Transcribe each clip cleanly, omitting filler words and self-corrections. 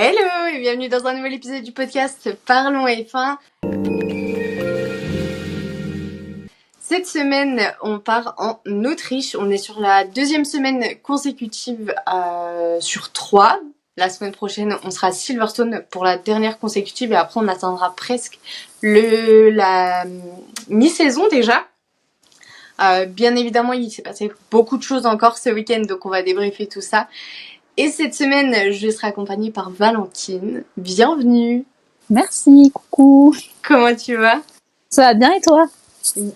Hello et bienvenue dans un nouvel épisode du podcast Parlons F1. Cette semaine, on part en Autriche. On est sur la deuxième semaine consécutive sur 3. La semaine prochaine, on sera à Silverstone pour la dernière consécutive et après on atteindra presque la mi-saison déjà. Bien évidemment, il s'est passé beaucoup de choses encore ce week-end, donc on va débriefer tout ça. Et cette semaine, je serai accompagnée par Valentine. Bienvenue. Merci, coucou. Comment tu vas? Ça va bien et toi?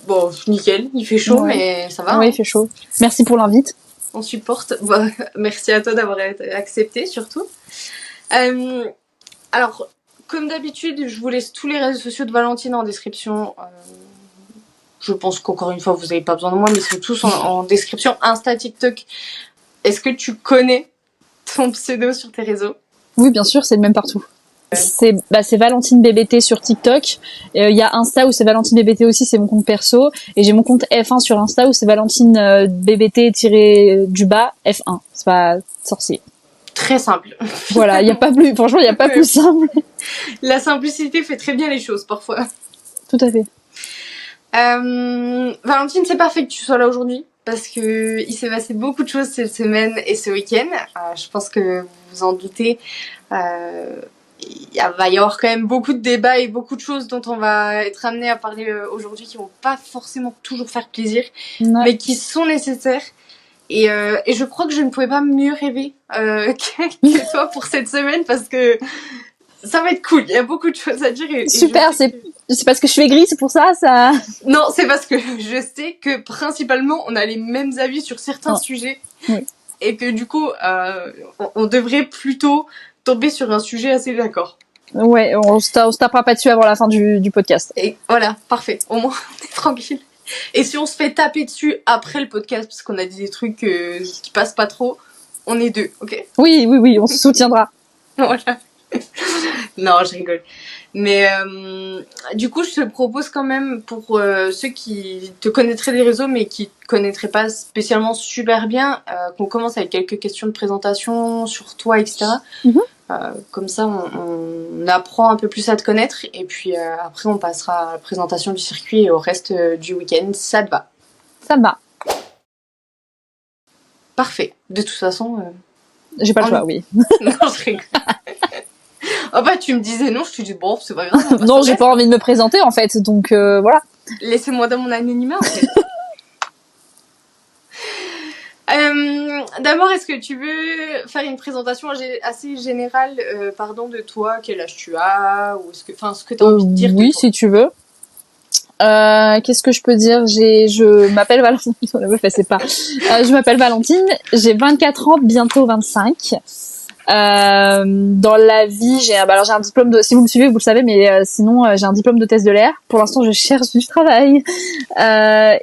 Bon, nickel, il fait chaud, mais ça va. Oui, il fait chaud. Merci pour l'invite. On supporte. Bon, merci à toi d'avoir accepté, surtout. Alors, comme d'habitude, je vous laisse tous les réseaux sociaux de Valentine en description. Je pense qu'encore une fois, vous n'avez pas besoin de moi, mais ils sont tous en description. Insta, TikTok. Est-ce que tu connais ton pseudo sur tes réseaux? Oui, bien sûr, c'est le même partout. C'est Valentine BBT sur TikTok. Il y a Insta où c'est Valentine BBT aussi, c'est mon compte perso. Et j'ai mon compte F1 sur Insta où c'est Valentine BBT-du-bas F1. C'est pas sorcier. Très simple. Voilà, il y a pas plus. Franchement, il y a pas plus simple. La simplicité fait très bien les choses parfois. Tout à fait. Valentine, c'est parfait que tu sois là aujourd'hui parce que il s'est passé beaucoup de choses cette semaine et ce week-end. Je pense que vous vous en doutez. Il va y avoir quand même beaucoup de débats et beaucoup de choses dont on va être amené à parler aujourd'hui qui vont pas forcément toujours faire plaisir, mais qui sont nécessaires. Et je crois que je ne pouvais pas mieux rêver que toi pour cette semaine parce que ça va être cool. Il y a beaucoup de choses à dire. Super, c'est parce que je suis aigrie, c'est pour ça. Non, c'est parce que je sais que principalement on a les mêmes avis sur certains sujets et que du coup on devrait plutôt tomber sur un sujet assez d'accord. Ouais, on se tapera pas dessus avant la fin du podcast. Et voilà, parfait. Au moins, on est tranquille. Et si on se fait taper dessus après le podcast, parce qu'on a dit des trucs qui passent pas trop, on est deux, ok? Oui, on se soutiendra. Voilà. Non, je rigole. Mais du coup, je te propose quand même, pour ceux qui te connaîtraient des réseaux, mais qui te connaîtraient pas spécialement super bien, qu'on commence avec quelques questions de présentation sur toi, etc. Comme ça, on apprend un peu plus à te connaître. Et puis après, on passera à la présentation du circuit et au reste du week-end. Ça te va? Ça me va. Parfait. De toute façon... J'ai pas le choix, oui. Non, je rigole. Oh bah, tu me disais non, je te dis bon, c'est pas grave. Non, j'ai pas envie de me présenter, en fait, donc voilà. Laissez-moi dans mon anonymat, en fait. D'abord, est-ce que tu veux faire une présentation assez générale, de toi, quel âge tu as, ou ce que tu as envie de dire? Oui, si tu veux. Qu'est-ce que je peux dire? Je m'appelle Valentine. Je m'appelle Valentine. J'ai 24 ans, bientôt 25. Dans la vie, j'ai un diplôme de, si vous me suivez, vous le savez, mais sinon, j'ai un diplôme de thèse de l'air. Pour l'instant, je cherche du travail.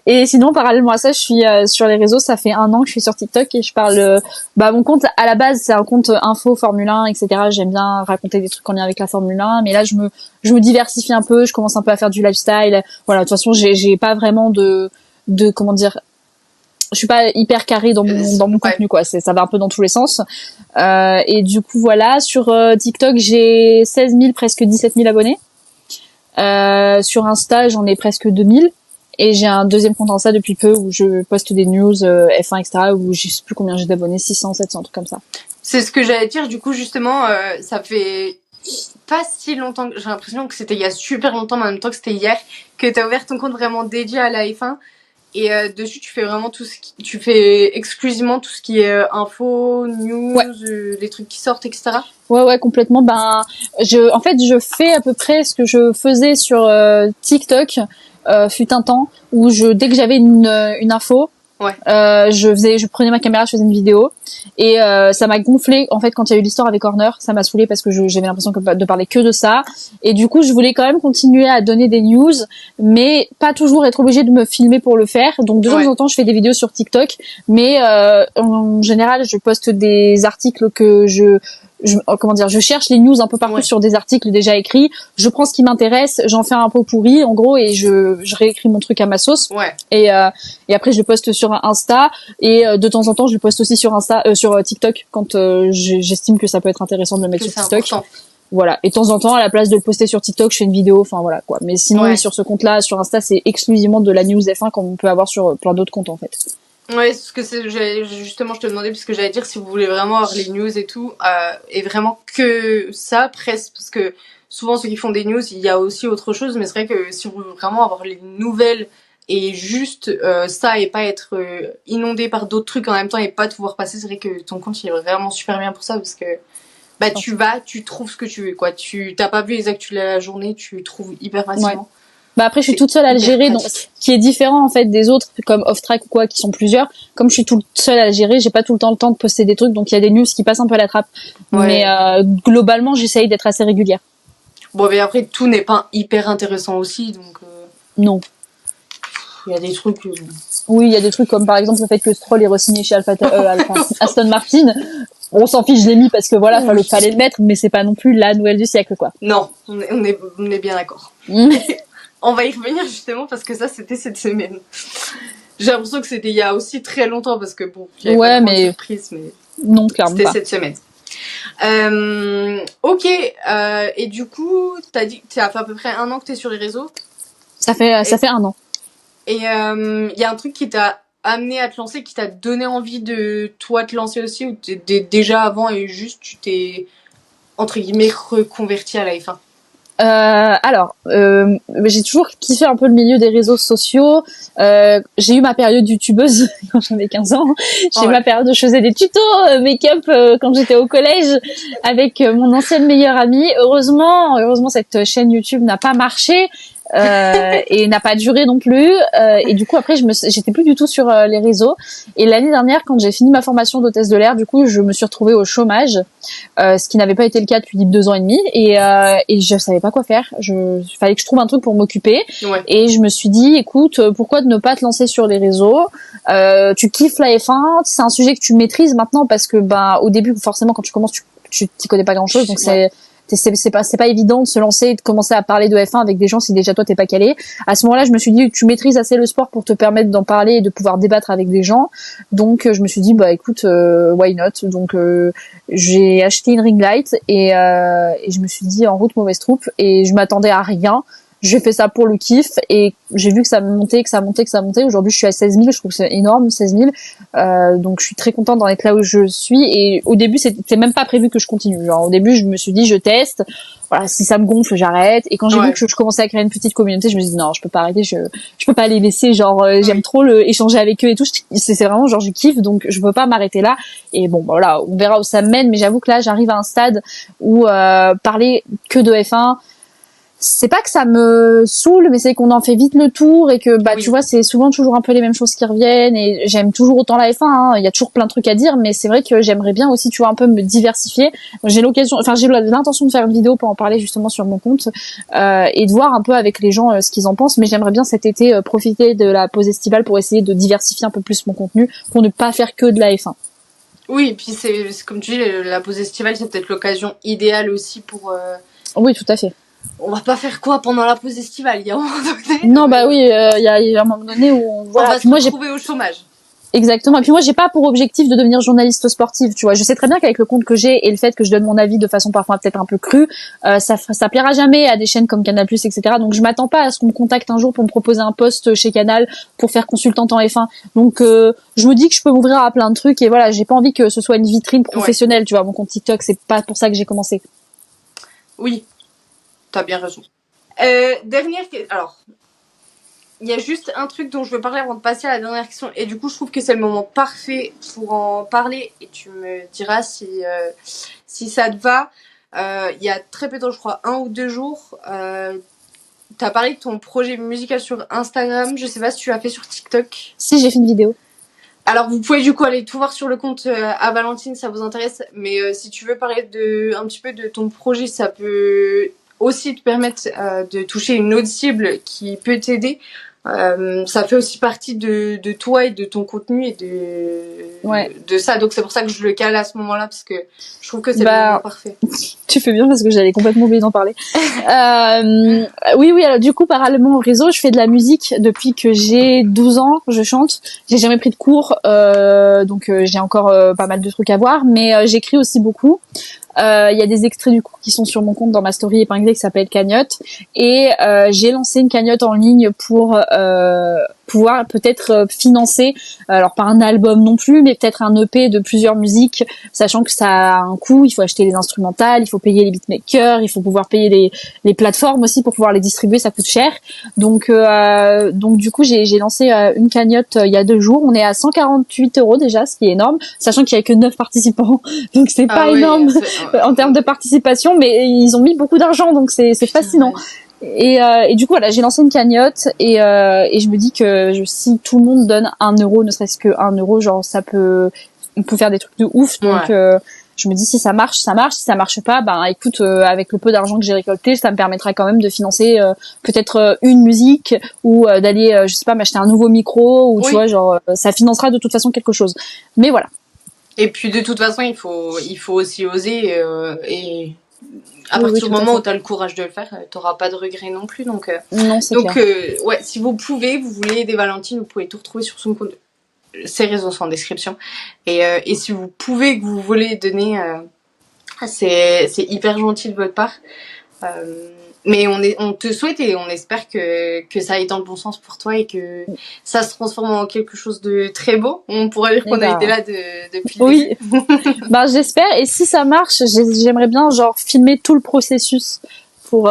Et sinon, parallèlement à ça, je suis sur les réseaux. Ça fait 1 an que je suis sur TikTok et je parle. Mon compte à la base, c'est un compte info Formule 1, etc. J'aime bien raconter des trucs en lien avec la Formule 1, mais là, je me diversifie un peu. Je commence un peu à faire du lifestyle. Voilà. De toute façon, j'ai pas vraiment de comment dire. Je suis pas hyper carrée dans mon contenu, quoi. Ça va un peu dans tous les sens. Et du coup, voilà. Sur TikTok, j'ai 16 000, presque 17 000 abonnés. Sur Insta, j'en ai presque 2000. Et j'ai un deuxième compte Insta depuis peu où je poste des news F1, etc. où je sais plus combien j'ai d'abonnés, 600, 700, un truc comme ça. C'est ce que j'allais dire. Du coup, justement, ça fait pas si longtemps. J'ai l'impression que c'était il y a super longtemps, mais en même temps que c'était hier, que t'as ouvert ton compte vraiment dédié à la F1. Et dessus, tu fais vraiment tu fais exclusivement tout ce qui est info, news, les trucs qui sortent, etc. Ouais, complètement. En fait, je fais à peu près ce que je faisais sur TikTok, fut un temps où dès que j'avais une info, je prenais ma caméra, je faisais une vidéo, et ça m'a gonflé en fait quand il y a eu l'histoire avec Horner. Ça m'a saoulé parce que j'avais l'impression de parler que de ça, et du coup je voulais quand même continuer à donner des news, mais pas toujours être obligée de me filmer pour le faire. Donc de temps en temps je fais des vidéos sur TikTok, mais en général je poste des articles que je cherche les news un peu partout sur des articles déjà écrits, je prends ce qui m'intéresse, j'en fais un pot pourri en gros et je réécris mon truc à ma sauce. Et après je le poste sur Insta et de temps en temps je le poste aussi sur sur TikTok quand j'estime que ça peut être intéressant de le mettre sur TikTok. Important. Voilà, et de temps en temps à la place de le poster sur TikTok, je fais une vidéo, enfin voilà quoi. Mais sinon oui, sur ce compte-là, sur Insta, c'est exclusivement de la news F1 comme on peut avoir sur plein d'autres comptes en fait. Ouais, ce que justement je te demandais parce que j'allais dire si vous voulez vraiment avoir les news et tout et vraiment que ça presque parce que souvent ceux qui font des news, il y a aussi autre chose mais c'est vrai que si vous voulez vraiment avoir les nouvelles et juste ça et pas être inondé par d'autres trucs en même temps et pas tout voir passer, c'est vrai que ton compte il est vraiment super bien pour ça parce que bah tu trouves ce que tu veux quoi. Tu t'as pas vu les actus de la journée, tu trouves hyper facilement. Ouais. Bah après je suis toute seule à le gérer donc qui est différent en fait des autres comme off track ou quoi qui sont plusieurs. Comme je suis toute seule à le gérer, j'ai pas tout le temps de poster des trucs donc il y a des news qui passent un peu à la trappe. Mais globalement, j'essaye d'être assez régulière. Bon mais après tout n'est pas hyper intéressant aussi donc non. Il y a des trucs Oui, il y a des trucs comme par exemple le fait que Stroll est re-signé chez Aston Martin. On s'en fiche, je l'ai mis parce que voilà, fallait le mettre, mais c'est pas non plus la nouvelle du siècle quoi. Non, on est bien d'accord. On va y revenir justement parce que ça c'était cette semaine. J'ai l'impression que c'était il y a aussi très longtemps parce que bon, il y avait pas de surprise mais non, clairement c'était cette semaine. Ok, et du coup, t'as dit que ça fait à peu près 1 an que t'es sur les réseaux. Ça fait 1 an. Et il y a un truc qui t'a amené à te lancer, qui t'a donné envie de toi te lancer aussi, ou t'es déjà avant et juste tu t'es entre guillemets reconverti à la F1? Alors, j'ai toujours kiffé un peu le milieu des réseaux sociaux. J'ai eu ma période youtubeuse quand j'avais 15 ans. J'ai eu ma période où je faisais des tutos make-up quand j'étais au collège avec mon ancienne meilleure amie. Heureusement, cette chaîne YouTube n'a pas marché. Et n'a pas duré non plus et du coup après j'étais plus du tout sur les réseaux et l'année dernière quand j'ai fini ma formation d'hôtesse de l'air du coup je me suis retrouvée au chômage ce qui n'avait pas été le cas depuis 2 ans et demi et je savais pas quoi faire, fallait que je trouve un truc pour m'occuper et je me suis dit écoute pourquoi ne pas te lancer sur les réseaux, tu kiffes la F1, c'est un sujet que tu maîtrises maintenant parce que au début forcément quand tu commences tu t'y connais pas grand chose donc c'est pas évident de se lancer et de commencer à parler de F1 avec des gens si déjà toi t'es pas calé. À ce moment-là, je me suis dit tu maîtrises assez le sport pour te permettre d'en parler et de pouvoir débattre avec des gens. Donc je me suis dit écoute why not. Donc j'ai acheté une ring light et je me suis dit en route mauvaise troupe et je m'attendais à rien. J'ai fait ça pour le kiff et j'ai vu que ça montait. Aujourd'hui, je suis à 16 000. Je trouve que c'est énorme, 16 000. Donc, je suis très contente d'en être là où je suis. Et au début, c'était même pas prévu que je continue. Genre, au début, je me suis dit, je teste. Voilà, si ça me gonfle, j'arrête. Et quand j'ai vu que je commençais à créer une petite communauté, je me suis dit, non, je peux pas arrêter. Je peux pas les laisser. Genre, j'aime trop échanger avec eux et tout. C'est vraiment genre, je kiffe. Donc, je peux pas m'arrêter là. Et bon, voilà, on verra où ça me mène. Mais j'avoue que là, j'arrive à un stade où parler que de F1, c'est pas que ça me saoule, mais c'est qu'on en fait vite le tour et que tu vois c'est souvent toujours un peu les mêmes choses qui reviennent et j'aime toujours autant la F1 hein. Il y a toujours plein de trucs à dire mais c'est vrai que j'aimerais bien aussi tu vois un peu me diversifier. J'ai l'intention de faire une vidéo pour en parler justement sur mon compte et de voir un peu avec les gens ce qu'ils en pensent, mais j'aimerais bien cet été profiter de la pause estivale pour essayer de diversifier un peu plus mon contenu pour ne pas faire que de la F1. Oui, et puis c'est comme tu dis la pause estivale c'est peut-être l'occasion idéale aussi pour Oui, tout à fait. On va pas faire quoi pendant la pause estivale, il y a un moment donné. Non, oui, il y a un moment donné où on va se retrouver au chômage. Exactement. Et puis moi, j'ai pas pour objectif de devenir journaliste sportive, tu vois. Je sais très bien qu'avec le compte que j'ai et le fait que je donne mon avis de façon parfois peut-être un peu crue, ça plaira jamais à des chaînes comme Canal+, etc. Donc je m'attends pas à ce qu'on me contacte un jour pour me proposer un poste chez Canal pour faire consultante en F1. Donc je me dis que je peux m'ouvrir à plein de trucs et voilà, j'ai pas envie que ce soit une vitrine professionnelle, tu vois. Mon compte TikTok, c'est pas pour ça que j'ai commencé. Oui. T'as bien raison. Alors, il y a juste un truc dont je veux parler avant de passer à la dernière question. Et du coup, je trouve que c'est le moment parfait pour en parler. Et tu me diras si ça te va. Il y a très peu de temps, je crois, 1 ou 2 jours, t'as parlé de ton projet musical sur Instagram. Je sais pas si tu l'as fait sur TikTok. Si, j'ai fait une vidéo. Alors, vous pouvez du coup aller tout voir sur le compte à Valentine, ça vous intéresse. Mais si tu veux parler un petit peu de ton projet, ça peut aussi te permettre de toucher une autre cible qui peut t'aider. Ça fait aussi partie de toi et de ton contenu et de ça. Donc c'est pour ça que je le cale à ce moment-là, parce que je trouve que c'est le moment parfait. Tu fais bien parce que j'allais complètement oublier d'en parler. Oui, alors du coup, parallèlement au réseau, je fais de la musique depuis que j'ai 12 ans, je chante. J'ai jamais pris de cours, donc j'ai encore pas mal de trucs à voir, mais j'écris aussi beaucoup. Il y a des extraits du coup qui sont sur mon compte dans ma story épinglée qui s'appelle Cagnotte, et j'ai lancé une cagnotte en ligne pour pouvoir peut-être financer, alors pas un album non plus, mais peut-être un EP de plusieurs musiques, sachant que ça a un coût, il faut acheter les instrumentales, il faut payer les beatmakers, il faut pouvoir payer les plateformes aussi pour pouvoir les distribuer, ça coûte cher. Donc du coup j'ai lancé une cagnotte il y a 2 jours, on est à 148 € déjà, ce qui est énorme, sachant qu'il y a que 9 participants, donc c'est pas énorme en termes de participation, mais ils ont mis beaucoup d'argent, donc c'est fascinant. Et du coup voilà, j'ai lancé une cagnotte, et je me dis que si tout le monde donne 1 €, ne serait-ce que 1 €, genre on peut faire des trucs de ouf. Donc je me dis, si ça marche, ça marche. Si ça marche pas, ben écoute, avec le peu d'argent que j'ai récolté, ça me permettra quand même de financer peut-être une musique, ou d'aller, je sais pas, m'acheter un nouveau micro, ou tu vois, genre ça financera de toute façon quelque chose. Mais voilà. Et puis de toute façon, il faut aussi oser, et à partir du moment où tu as le courage de le faire, t'auras pas de regrets non plus. Donc, non, c'est clair. Ouais, si vous voulez aider Valentine, vous pouvez tout retrouver sur son compte. Ses réseaux sont en description. Et si vous pouvez, que vous voulez donner, c'est hyper gentil de votre part. Mais on te souhaite et on espère que ça aille dans le bon sens pour toi et que ça se transforme en quelque chose de très beau. On pourrait dire qu'on a été là depuis le début. Bah j'espère, et si ça marche, j'aimerais bien genre filmer tout le processus pour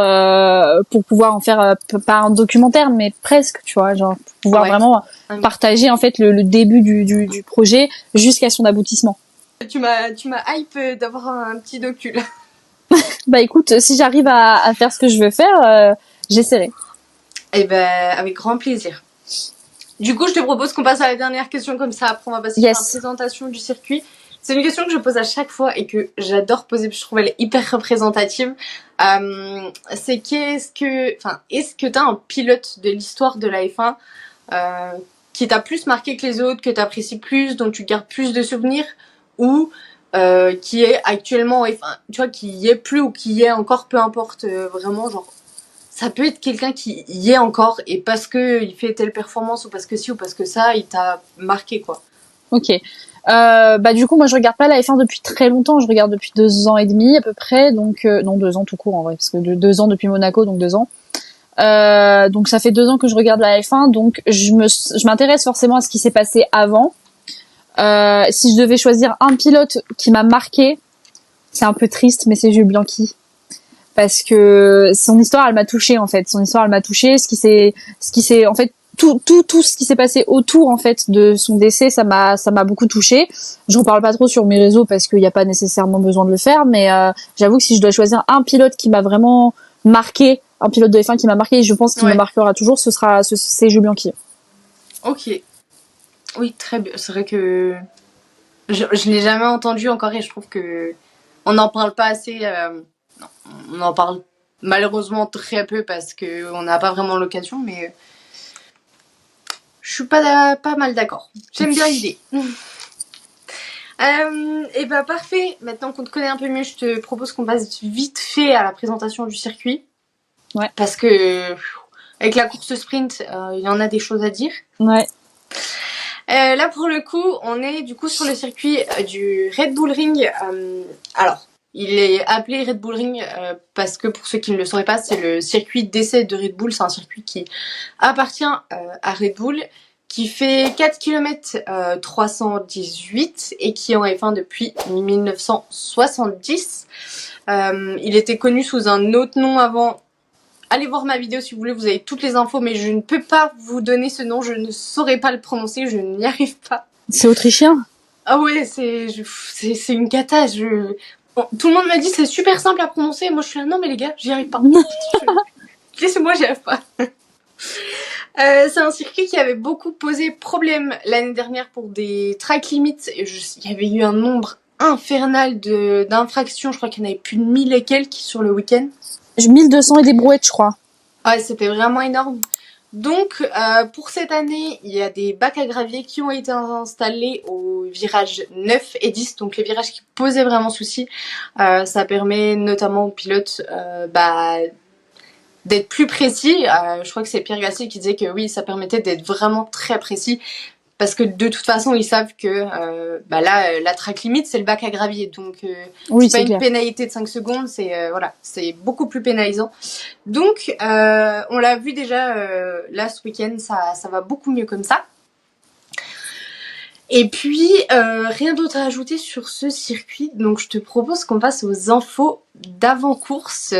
pouvoir en faire pas un documentaire, mais presque, tu vois, genre pour pouvoir vraiment partager en fait le début du projet jusqu'à son aboutissement. Tu m'as hype d'avoir un petit docu là. Bah écoute, si j'arrive à faire ce que je veux faire, j'essaierai. Et ben avec grand plaisir. Du coup, je te propose qu'on passe à la dernière question, comme ça après on va passer sur la présentation du circuit. C'est une question que je pose à chaque fois et que j'adore poser, parce que je trouve elle est hyper représentative. C'est est-ce que t'as un pilote de l'histoire de la F1 qui t'a plus marqué que les autres, que t'apprécies plus, dont tu gardes plus de souvenirs, ou qui est actuellement F1, tu vois, qui y est plus ou qui y est encore, peu importe, vraiment, genre, ça peut être quelqu'un qui y est encore, et parce que il fait telle performance, ou parce que ci, ou parce que ça, il t'a marqué, quoi. Ok. Bah du coup moi je regarde pas la F1 depuis très longtemps, je regarde depuis 2 ans et demi à peu près, donc non 2 ans tout court en vrai, parce que 2 ans depuis Monaco, donc 2 ans. Donc ça fait 2 ans que je regarde la F1, donc je m'intéresse forcément à ce qui s'est passé avant. Si je devais choisir un pilote qui m'a marqué, c'est un peu triste, mais c'est Jules Bianchi, parce que son histoire elle m'a touchée en fait, ce qui s'est en fait tout ce qui s'est passé autour en fait de son décès, ça m'a beaucoup touchée. J'en parle pas trop sur mes réseaux parce qu'il n'y a pas nécessairement besoin de le faire, mais j'avoue que si je dois choisir un pilote qui m'a vraiment marqué, un pilote de F1 qui m'a marqué, et je pense qu'il me marquera toujours, c'est Jules Bianchi. Ok. Oui, très bien. C'est vrai que je l'ai jamais entendu encore, et je trouve que on n'en parle pas assez. Non, on en parle malheureusement très peu parce que on n'a pas vraiment l'occasion, mais je suis pas mal d'accord. J'aime bien l'idée. Et bah parfait. Maintenant qu'on te connaît un peu mieux, je te propose qu'on passe vite fait à la présentation du circuit. Ouais. Parce que avec la course sprint, il y en a des choses à dire. Ouais. Là pour le coup, on est du coup sur le circuit du Red Bull Ring. Alors, il est appelé Red Bull Ring parce que pour ceux qui ne le sauraient pas, c'est le circuit d'essai de Red Bull. C'est un circuit qui appartient à Red Bull, qui fait 4 km 318 et qui est en F1 depuis 1970. Il était connu sous un autre nom avant. Allez voir ma vidéo si vous voulez, vous avez toutes les infos, mais je ne peux pas vous donner ce nom, je ne saurais pas le prononcer, je n'y arrive pas. C'est autrichien ? Ah ouais, c'est une cata. Bon, tout le monde m'a dit c'est super simple à prononcer, moi je suis là, non mais les gars, j'y arrive pas. Laissez-moi, j'y arrive pas. C'est un circuit qui avait beaucoup posé problème l'année dernière pour des track limits. Il y avait eu un nombre infernal d'infractions, je crois qu'il y en avait plus de 1000 et quelques sur le week-end. 1200 et des brouettes, je crois. Ouais, c'était vraiment énorme. Donc, pour cette année, il y a des bacs à gravier qui ont été installés aux virages 9 et 10, donc les virages qui posaient vraiment souci. Ça permet notamment aux pilotes d'être plus précis. Je crois que c'est Pierre Gasly qui disait que oui, ça permettait d'être vraiment très précis. Parce que de toute façon, ils savent que là, la track limite, c'est le bac à gravier. Donc, Oui, c'est pas c'est une clair. pénalité de 5 secondes, c'est beaucoup plus pénalisant. Donc, on l'a vu déjà là ce week-end, ça va beaucoup mieux comme ça. Et puis, rien d'autre à ajouter sur ce circuit. Donc, je te propose qu'on passe aux infos d'avant-course.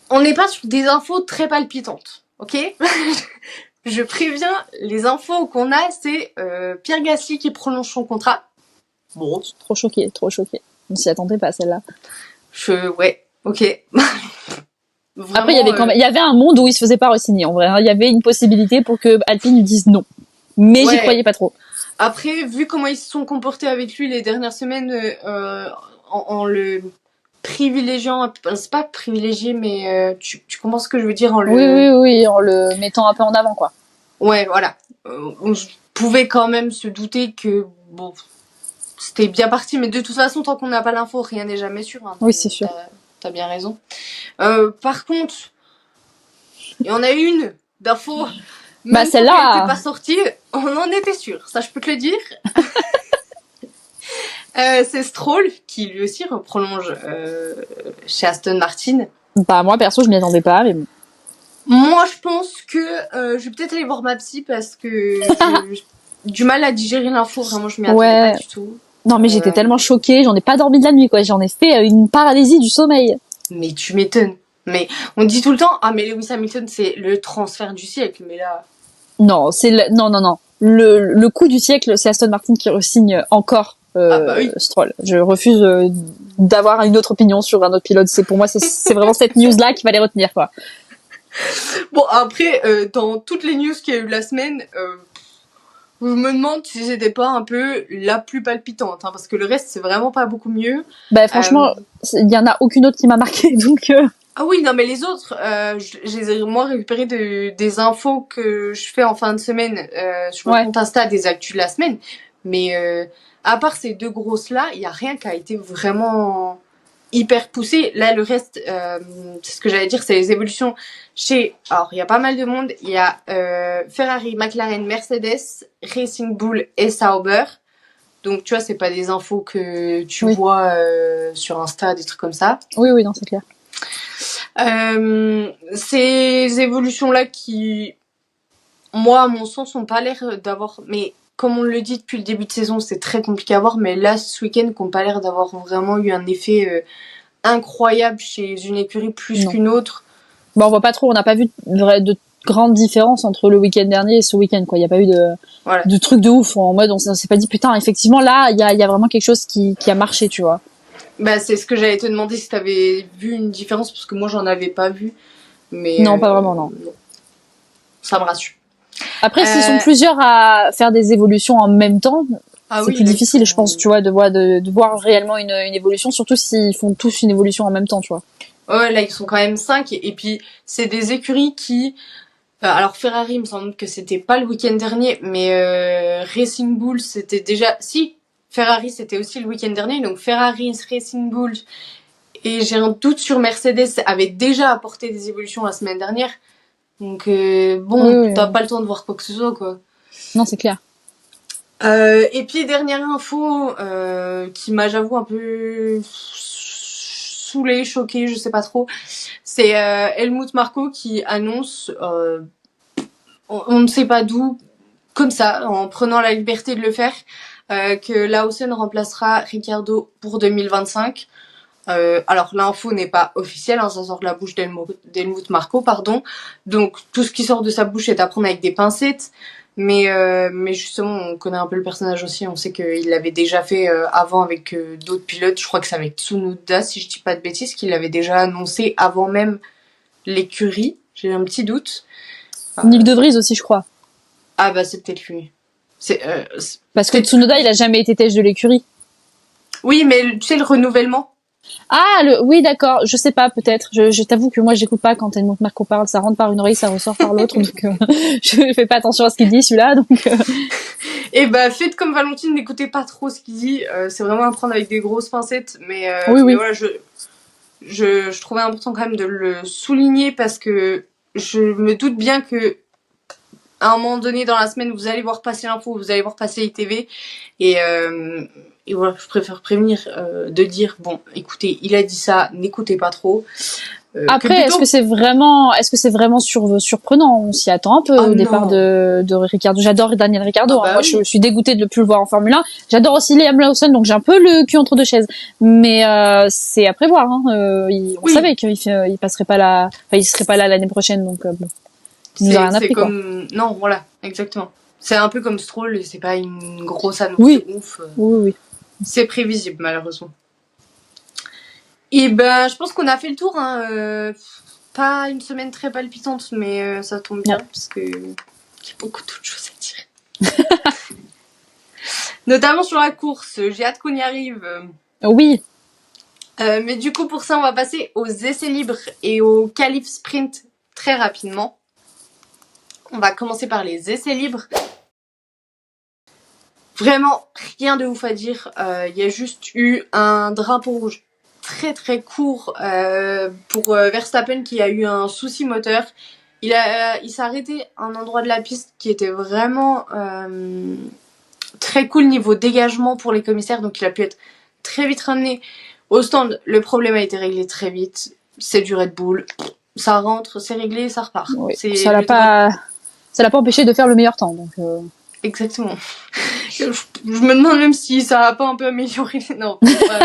On n'est pas sur des infos très palpitantes, ok? Je préviens, les infos qu'on a, c'est Pierre Gasly qui prolonge son contrat. Bon. Trop choquée. On s'y attendait pas, celle-là. Ouais, ok. Vraiment, après, il y avait un monde où il se faisait pas re-signer, en vrai. Il y avait une possibilité pour que Alpine lui dise non. Mais j'y croyais pas trop. Après, vu comment ils se sont comportés avec lui les dernières semaines, en le privilégiant, c'est pas privilégié, mais tu comprends ce que je veux dire, Oui, en le mettant un peu en avant, quoi. Ouais, voilà. On pouvait quand même se douter que, bon, c'était bien parti, mais de toute façon, tant qu'on n'a pas l'info, rien n'est jamais sûr. Hein. Oui, c'est sûr. T'as bien raison. Par contre, il y en a une d'info. Même celle-là. Quand elle n'était pas sortie, on en était sûr. Ça, je peux te le dire. C'est Stroll qui lui aussi prolonge chez Aston Martin. Moi perso je m'y attendais pas, mais bon. Moi je pense que je vais peut-être aller voir ma psy parce que j'ai du mal à digérer l'info, vraiment je m'y attendais pas du tout. Non mais j'étais tellement choquée, j'en ai pas dormi de la nuit quoi, j'en ai fait une paralysie du sommeil. Mais tu m'étonnes. Mais on dit tout le temps mais Lewis Hamilton c'est le transfert du siècle, mais là non, non. Le coup du siècle, c'est Aston Martin qui re-signe encore oui. Stroll. Je refuse d'avoir une autre opinion sur un autre pilote. Pour moi, c'est vraiment cette news-là qu'il fallait retenir, quoi. Bon, après, dans toutes les news qu'il y a eu la semaine, je me demande si c'était pas un peu la plus palpitante, hein, parce que le reste, c'est vraiment pas beaucoup mieux. Franchement, il y en a aucune autre qui m'a marqué, donc... Ah oui, non, mais les autres, je les ai moi récupérés des infos que je fais en fin de semaine sur mon compte Insta, des actus de la semaine. Mais à part ces deux grosses-là, il y a rien qui a été vraiment hyper poussé. Là, le reste, c'est ce que j'allais dire, c'est les évolutions chez... Alors, il y a pas mal de monde. Il y a Ferrari, McLaren, Mercedes, Racing Bull et Sauber. Donc, tu vois, c'est pas des infos que tu vois sur Insta, des trucs comme ça. Oui, non, c'est clair. Ces évolutions-là qui, moi, à mon sens, n'ont pas l'air d'avoir... Mais comme on le dit depuis le début de saison, c'est très compliqué à voir. Mais là, ce week-end, qui n'ont pas l'air d'avoir vraiment eu un effet incroyable chez une écurie plus qu'une autre. On voit pas trop. On n'a pas vu de grande différence entre le week-end dernier et ce week-end, quoi. Il n'y a pas eu de truc de ouf. En mode, on s'est pas dit, putain, effectivement, là, il y a vraiment quelque chose qui a marché, tu vois. C'est ce que j'allais te demander, si t'avais vu une différence, parce que moi j'en avais pas vu. Mais non, pas vraiment, non. Ça me rassure. Après, s'ils sont plusieurs à faire des évolutions en même temps, c'est plus difficile, je pense, tu vois, de voir réellement une évolution, surtout s'ils font tous une évolution en même temps, tu vois. Ouais, là, ils sont quand même 5, et puis c'est des écuries qui... alors Ferrari, il me semble que c'était pas le week-end dernier, mais Racing Bull, c'était déjà... Si, Ferrari, c'était aussi le week-end dernier, donc Ferrari, Racing Bull, et j'ai un doute sur Mercedes, avait déjà apporté des évolutions la semaine dernière. Donc t'as pas le temps de voir quoi que ce soit, quoi. Non, c'est clair. Et puis dernière info qui m'a, j'avoue, un peu saoulée, choquée, je sais pas trop, c'est Helmut Marko qui annonce, on ne sait pas d'où, comme ça, en prenant la liberté de le faire, que Lawson remplacera Ricciardo pour 2025. Alors l'info n'est pas officielle, hein, ça sort de la bouche d'Helmut Marko, pardon. Donc tout ce qui sort de sa bouche est à prendre avec des pincettes. Mais justement, on connaît un peu le personnage aussi. On sait qu'il l'avait déjà fait avant avec d'autres pilotes. Je crois que c'est avec Tsunoda, si je dis pas de bêtises, qu'il l'avait déjà annoncé avant même l'écurie. J'ai un petit doute. Nick De Vries aussi, je crois. Ah bah c'est peut-être lui. Parce que Tsunoda, il a jamais été têche de l'écurie. Oui, mais tu sais, le renouvellement. Oui, d'accord. Je sais pas, peut-être. Je t'avoue que moi, j'écoute pas quand Helmut Marko parle. Ça rentre par une oreille, ça ressort par l'autre. Donc, je fais pas attention à ce qu'il dit, celui-là. Donc, Et bah, faites comme Valentine, n'écoutez pas trop ce qu'il dit. C'est vraiment à prendre avec des grosses pincettes. oui, Mais oui. voilà, je trouvais important quand même de le souligner parce que je me doute bien que à un moment donné dans la semaine, vous allez voir passer l'info, vous allez voir passer ITV. Et voilà, je préfère prévenir de dire, bon, écoutez, il a dit ça, n'écoutez pas trop. Après, plutôt... est-ce que c'est vraiment surprenant? On s'y attend un peu au départ de Ricciardo. J'adore Daniel Ricciardo. Bah Moi, oui. je suis dégoûtée de ne plus le voir en Formule 1. J'adore aussi Liam Lawson, donc j'ai un peu le cul entre deux chaises. Mais c'est à prévoir. Hein. On savait qu'il passerait pas là, enfin, il serait pas là l'année prochaine, donc bon. Il nous a rien appris, comme... quoi. Non, voilà, exactement. C'est un peu comme Stroll, c'est pas une grosse annonce ouf. Oui. C'est prévisible, malheureusement. Et ben, je pense qu'on a fait le tour. Hein. Pas une semaine très palpitante, mais ça tombe bien, parce que il y a beaucoup d'autres choses à dire. Notamment sur la course. J'ai hâte qu'on y arrive. Oui. Mais du coup, pour ça, on va passer aux essais libres et aux qualifs sprint très rapidement. On va commencer par les essais libres. Vraiment, rien de ouf à dire. Il y a juste eu un drapeau rouge très très court pour Verstappen qui a eu un souci moteur. Il s'est arrêté à un endroit de la piste qui était vraiment très cool niveau dégagement pour les commissaires. Donc il a pu être très vite ramené au stand. Le problème a été réglé très vite. C'est du Red Bull. Ça rentre, c'est réglé, ça repart. Oui. Ça l'a pas empêché de faire le meilleur temps. Donc Exactement. Je me demande même si ça a pas un peu amélioré. Non, pas,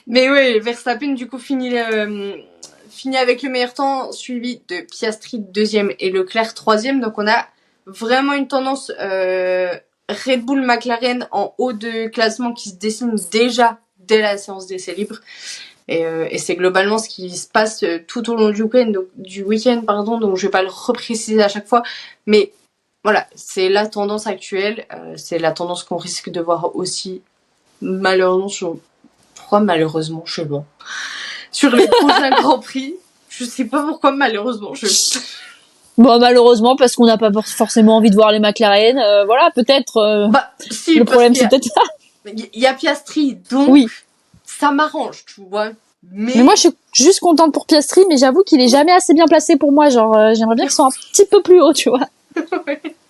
mais ouais, Verstappen du coup finit avec le meilleur temps, suivi de Piastri deuxième et Leclerc troisième. Donc on a vraiment une tendance Red Bull McLaren en haut de classement qui se dessine déjà dès la séance d'essai libre. Et c'est globalement ce qui se passe tout au long du week-end, donc je vais pas le repréciser à chaque fois, mais voilà, c'est la tendance actuelle, c'est la tendance qu'on risque de voir aussi malheureusement sur les prochains Grands Prix. Je sais pas pourquoi malheureusement. Bon, malheureusement, parce qu'on n'a pas forcément envie de voir les McLaren. Voilà, peut-être. Si, le problème, c'est peut-être ça. Il y a Piastri, donc oui. Ça m'arrange, tu vois. Mais moi, je suis juste contente pour Piastri, mais j'avoue qu'il est jamais assez bien placé pour moi. Genre, j'aimerais bien qu'il soit un petit peu plus haut, tu vois.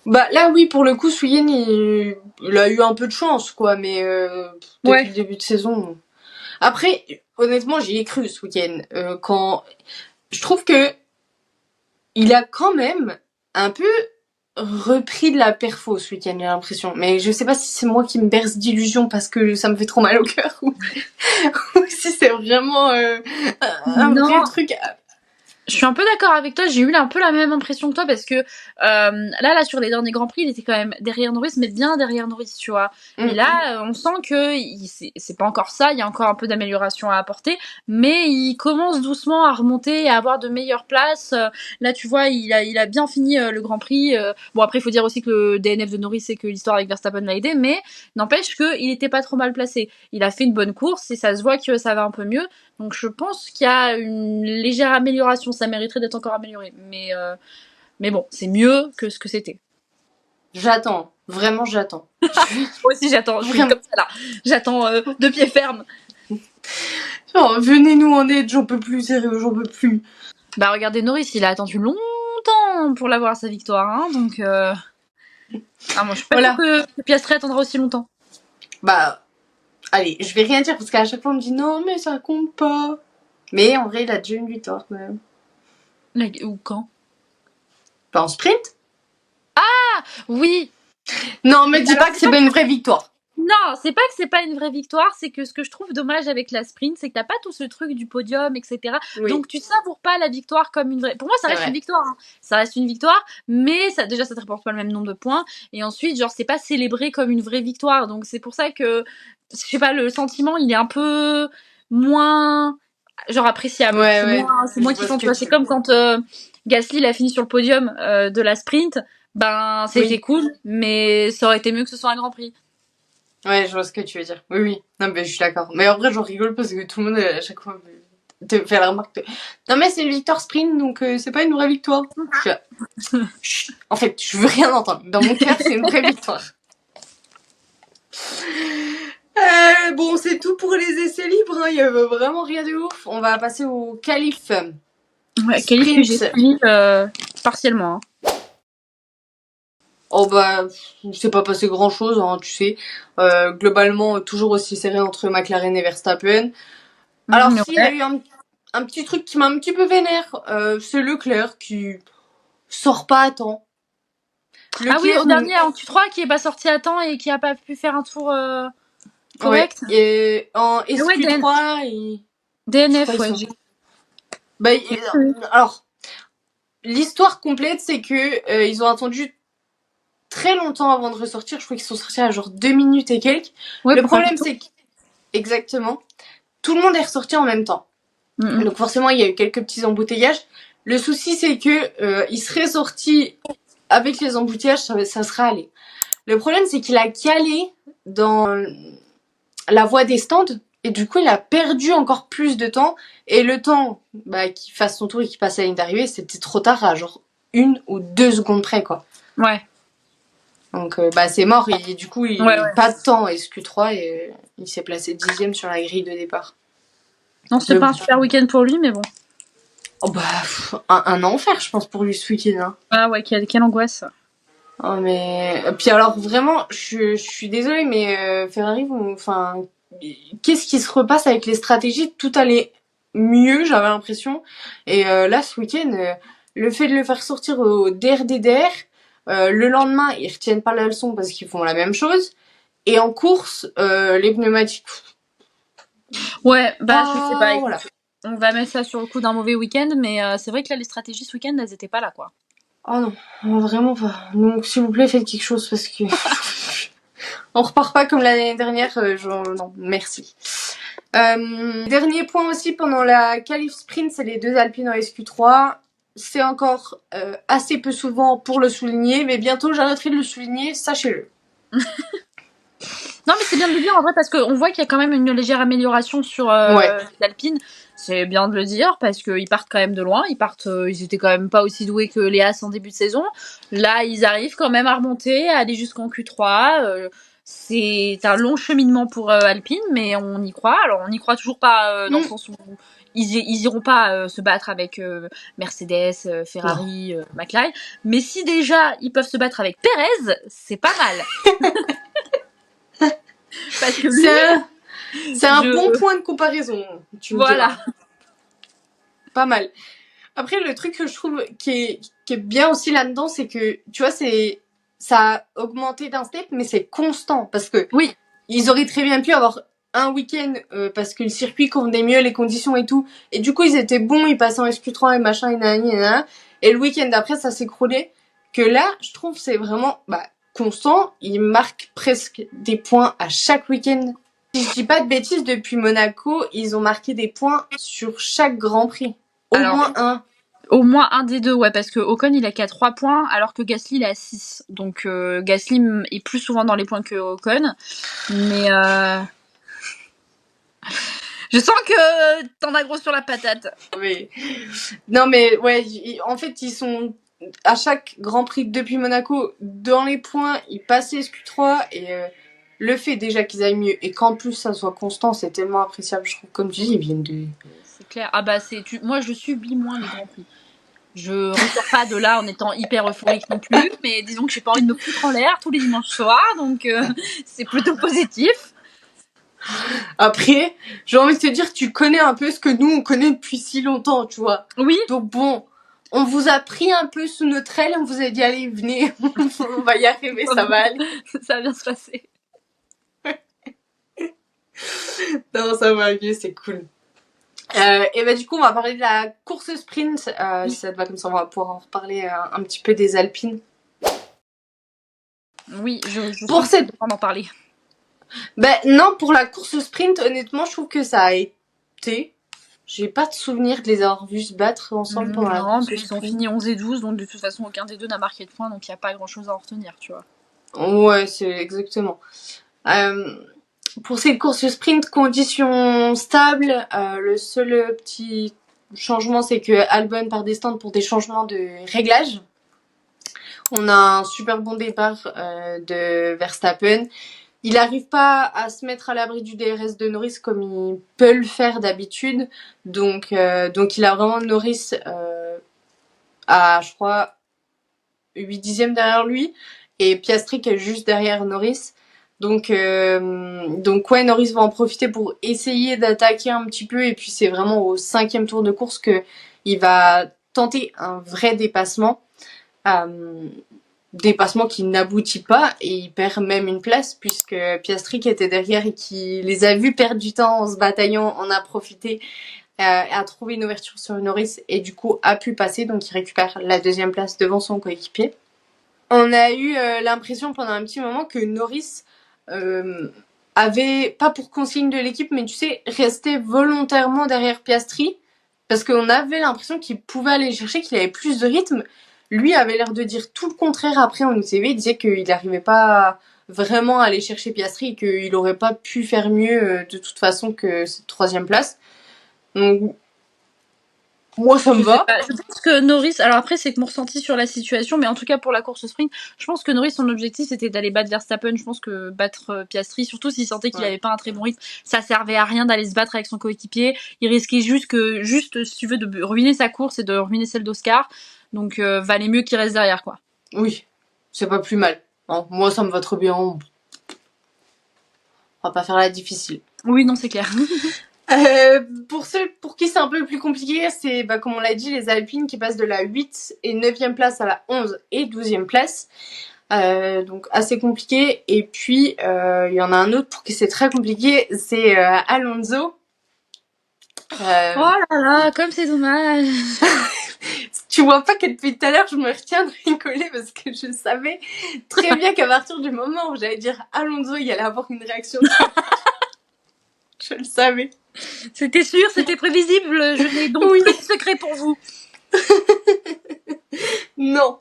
Bah là, oui, pour le coup, Suyen, il a eu un peu de chance, quoi, mais depuis le début de saison. Après, honnêtement, j'y ai cru ce week-end. Quand je trouve que il a quand même un peu repris de la perfo ce week-end, j'ai l'impression. Mais je sais pas si c'est moi qui me berce d'illusions parce que ça me fait trop mal au cœur ou si c'est vraiment un vrai truc. Je suis un peu d'accord avec toi, j'ai eu un peu la même impression que toi parce que là sur les derniers Grands Prix, il était quand même derrière Norris, mais bien derrière Norris, tu vois. Et là, on sent que c'est pas encore ça, il y a encore un peu d'amélioration à apporter, mais il commence doucement à remonter et à avoir de meilleures places. Là, tu vois, il a bien fini le Grand Prix. Bon, après, il faut dire aussi que le DNF de Norris, c'est que l'histoire avec Verstappen l'a aidé, mais n'empêche qu'il était pas trop mal placé. Il a fait une bonne course et ça se voit que ça va un peu mieux. Donc je pense qu'il y a une légère amélioration, ça mériterait d'être encore amélioré. Mais bon, c'est mieux que ce que c'était. J'attends, vraiment j'attends. Moi aussi j'attends, je suis comme ça là. J'attends de pied ferme. Genre, venez-nous en aide, j'en peux plus, sérieux, j'en peux plus. Bah regardez, Norris, il a attendu longtemps pour l'avoir sa victoire, hein, donc moi je suis pas sûre que Piastri attendra aussi longtemps. Bah... Allez, je vais rien dire parce qu'à chaque fois on me dit non mais ça compte pas. Mais en vrai il a déjà une victoire quand même. Ou quand? Pas en sprint? Ah oui. Non mais dis pas que c'est pas une vraie victoire. Non, c'est pas que c'est pas une vraie victoire, c'est que ce que je trouve dommage avec la sprint, c'est que t'as pas tout ce truc du podium, etc. Oui. Donc tu savoures pas la victoire comme une vraie. Pour moi, ça reste une victoire. Hein. Ça reste une victoire, mais ça te rapporte pas le même nombre de points. Et ensuite, genre, c'est pas célébré comme une vraie victoire. Donc c'est pour ça que, je sais pas, le sentiment, il est un peu moins, genre, appréciable. C'est moins kiffant. C'est comme quand Gasly il a fini sur le podium de la sprint. Ben, c'était cool, mais ça aurait été mieux que ce soit un Grand Prix. Ouais, je vois ce que tu veux dire. Oui, oui. Non, mais je suis d'accord. Mais en vrai, j'en rigole parce que tout le monde, à chaque fois, te fait la remarque de... Non, mais c'est une victoire sprint, donc c'est pas une vraie victoire. Je suis là, chut. En fait, je veux rien entendre. Dans mon cœur, c'est une vraie victoire. Bon, c'est tout pour les essais libres. Hein. Il y avait vraiment rien de ouf. On va passer au qualif. Ouais, qualif que j'ai suivi partiellement. Hein. Oh bah, c'est pas passé grand chose, hein, tu sais. Globalement, toujours aussi serré entre McLaren et Verstappen. Alors, s'il y a eu un petit truc qui m'a un petit peu vénère, c'est Leclerc qui sort pas à temps. Leclerc, ah oui, au dernier en Q3 qui est pas sorti à temps et qui a pas pu faire un tour correct. Ouais, et en SQ3 et... DNF, ouais. Bah, alors, l'histoire complète, c'est que ils ont attendu très longtemps avant de ressortir. Je crois qu'ils sont sortis à genre 2 minutes et quelques. Ouais, le problème, c'est que... Exactement. Tout le monde est ressorti en même temps. Donc forcément, il y a eu quelques petits embouteillages. Le souci, c'est que il serait sorti avec les embouteillages, ça serait allé. Le problème, c'est qu'il a calé dans la voie des stands et du coup, il a perdu encore plus de temps. Et le temps qu'il fasse son tour et qu'il passe à la ligne d'arrivée, c'était trop tard, à genre 1 ou 2 secondes près, quoi. Ouais. Donc c'est mort et du coup, il pas de temps SQ3 et il s'est placé 10e sur la grille de départ. Non, c'était pas un super week-end pour lui, mais bon. Oh bah, un enfer, je pense, pour lui ce week-end. Hein. Ah ouais, quelle angoisse. Oh mais... Puis alors, vraiment, je suis désolée, mais Ferrari, enfin... Qu'est-ce qui se repasse avec les stratégies? Tout allait mieux, j'avais l'impression. Et là, ce week-end, le fait de le faire sortir au DRDDR, le lendemain, ils retiennent pas la leçon parce qu'ils font la même chose. Et en course, les pneumatiques... Ouais, bah je sais pas. Voilà. On va mettre ça sur le coup d'un mauvais week-end, mais c'est vrai que là, les stratégies ce week-end, elles étaient pas là, quoi. Oh non, vraiment pas. Donc, s'il vous plaît, faites quelque chose parce que... On repart pas comme l'année dernière, non, merci. Dernier point aussi pendant la qualif sprint, c'est les 2 Alpines en SQ3. C'est encore assez peu souvent pour le souligner, mais bientôt j'arrêterai de le souligner, sachez-le. Non, mais c'est bien de le dire en vrai parce qu'on voit qu'il y a quand même une légère amélioration sur l'Alpine. C'est bien de le dire parce qu'ils partent quand même de loin. Ils étaient quand même pas aussi doués que les As en début de saison. Là, ils arrivent quand même à remonter, à aller jusqu'en Q3. C'est un long cheminement pour Alpine, mais on y croit. Alors, on n'y croit toujours pas dans le sens où ils iront pas se battre avec Mercedes, Ferrari, McLaren. Mais si déjà ils peuvent se battre avec Perez, c'est pas mal. Parce que c'est un bon point de comparaison. Voilà. Pas mal. Après, le truc que je trouve qui est bien aussi là-dedans, c'est que, tu vois, ça a augmenté d'un step, mais c'est constant. Parce que ils auraient très bien pu avoir un week-end parce que le circuit convenait mieux, les conditions et tout. Et du coup, ils étaient bons, ils passaient en SQ3 et machin, et nanana. Et le week-end d'après, ça s'écroulait. Que là, je trouve, c'est vraiment constant. Ils marquent presque des points à chaque week-end. Si je dis pas de bêtises, depuis Monaco, ils ont marqué des points sur chaque Grand Prix. Au moins un des deux, ouais, parce que Ocon il a qu'à 3 points alors que Gasly il a 6. Donc Gasly est plus souvent dans les points que Ocon. Mais je sens que t'en as gros sur la patate. Oui. Non mais ouais, en fait ils sont à chaque Grand Prix depuis Monaco dans les points, ils passaient SQ3 et le fait déjà qu'ils aillent mieux et qu'en plus ça soit constant, c'est tellement appréciable, je trouve. Comme tu dis, ils viennent de... C'est clair. Ah bah moi je subis moins les Grands Prix. Je ressors pas de là en étant hyper euphorique non plus, mais disons que j'ai pas envie de me foutre en l'air tous les dimanches soirs, donc c'est plutôt positif. Après, j'ai envie de te dire, tu connais un peu ce que nous on connaît depuis si longtemps, tu vois. Oui. Donc bon, on vous a pris un peu sous notre aile, on vous a dit allez venez, on va y arriver, ça va aller. Ça va bien se passer. Non, ça va aller, c'est cool. Et du coup, on va parler de la course sprint. Si ça te va comme ça, on va pouvoir en reparler un petit peu des Alpines. Oui, je pour cette en parler. Non, pour la course sprint, honnêtement, je trouve que ça a été. J'ai pas de souvenir de les avoir vus se battre ensemble pendant la course. Puis ils ont fini 11 et 12, donc de toute façon, aucun des deux n'a marqué de points, donc il n'y a pas grand chose à en retenir, tu vois. Ouais, c'est exactement. Euh, pour cette course sprint, conditions stables, le seul petit changement, c'est que Albon part des stands pour des changements de réglage. On a un super bon départ de Verstappen. Il n'arrive pas à se mettre à l'abri du DRS de Norris comme il peut le faire d'habitude. Donc il a vraiment Norris à, je crois, 8 dixièmes derrière lui. Et Piastri qui est juste derrière Norris. Donc ouais, Norris va en profiter pour essayer d'attaquer un petit peu. Et puis c'est vraiment au 5e tour de course que il va tenter un vrai dépassement. Dépassement qui n'aboutit pas et il perd même une place puisque Piastri qui était derrière et qui les a vus perdre du temps en se bataillant en a profité, a trouvé une ouverture sur Norris et du coup a pu passer, donc il récupère la 2e place devant son coéquipier. On a eu l'impression pendant un petit moment que Norris avait, pas pour consigne de l'équipe, mais tu sais, restait volontairement derrière Piastri parce qu'on avait l'impression qu'il pouvait aller chercher, qu'il avait plus de rythme. Lui avait l'air de dire tout le contraire après en UTV. Il disait qu'il n'arrivait pas vraiment à aller chercher Piastri et qu'il n'aurait pas pu faire mieux de toute façon que cette 3e place. Donc, moi, ça me va. Je pense que Norris, alors après c'est que mon ressenti sur la situation, mais en tout cas pour la course sprint, je pense que Norris son objectif c'était d'aller battre Verstappen. Je pense que battre Piastri, surtout s'il sentait qu'il avait pas un très bon rythme, ça servait à rien d'aller se battre avec son coéquipier. Il risquait juste si tu veux de ruiner sa course et de ruiner celle d'Oscar. Donc valait mieux qu'il reste derrière quoi. Oui, c'est pas plus mal. Hein, moi ça me va trop bien. On va pas faire la difficile. Oui non c'est clair. Pour ceux pour qui c'est un peu plus compliqué, c'est comme on l'a dit, les Alpines qui passent de la 8 et 9e place à la 11 et 12e place. Donc assez compliqué. Et puis il y en a un autre pour qui c'est très compliqué, c'est Alonso. Oh là là, comme c'est dommage. Tu vois pas que depuis tout à l'heure je me retiens de rigoler parce que je savais très bien qu'à partir du moment où j'allais dire Alonso, il y allait avoir une réaction. Je le savais. C'était sûr, c'était prévisible. Je n'ai donc pas de secret pour vous. Non.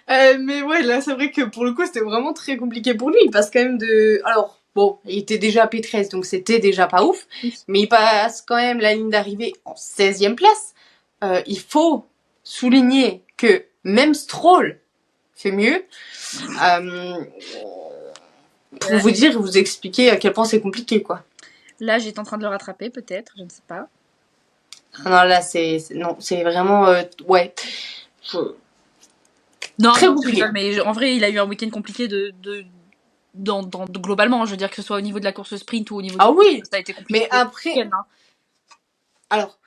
Mais ouais, là, c'est vrai que pour le coup, c'était vraiment très compliqué pour lui. Il passe quand même de... Alors, bon, il était déjà P13, donc c'était déjà pas ouf. Mais il passe quand même la ligne d'arrivée en 16e place. Il faut souligner que même Stroll fait mieux. Pour vous dire, vous expliquer à quel point c'est compliqué, quoi. Là, j'étais en train de le rattraper, peut-être, je ne sais pas. Non, là, c'est vraiment... ouais. Non, très non, compliqué. Mais en vrai, il a eu un week-end compliqué globalement, je veux dire que ce soit au niveau de la course sprint ou au niveau oui, ça a été compliqué. Mais après... Alors,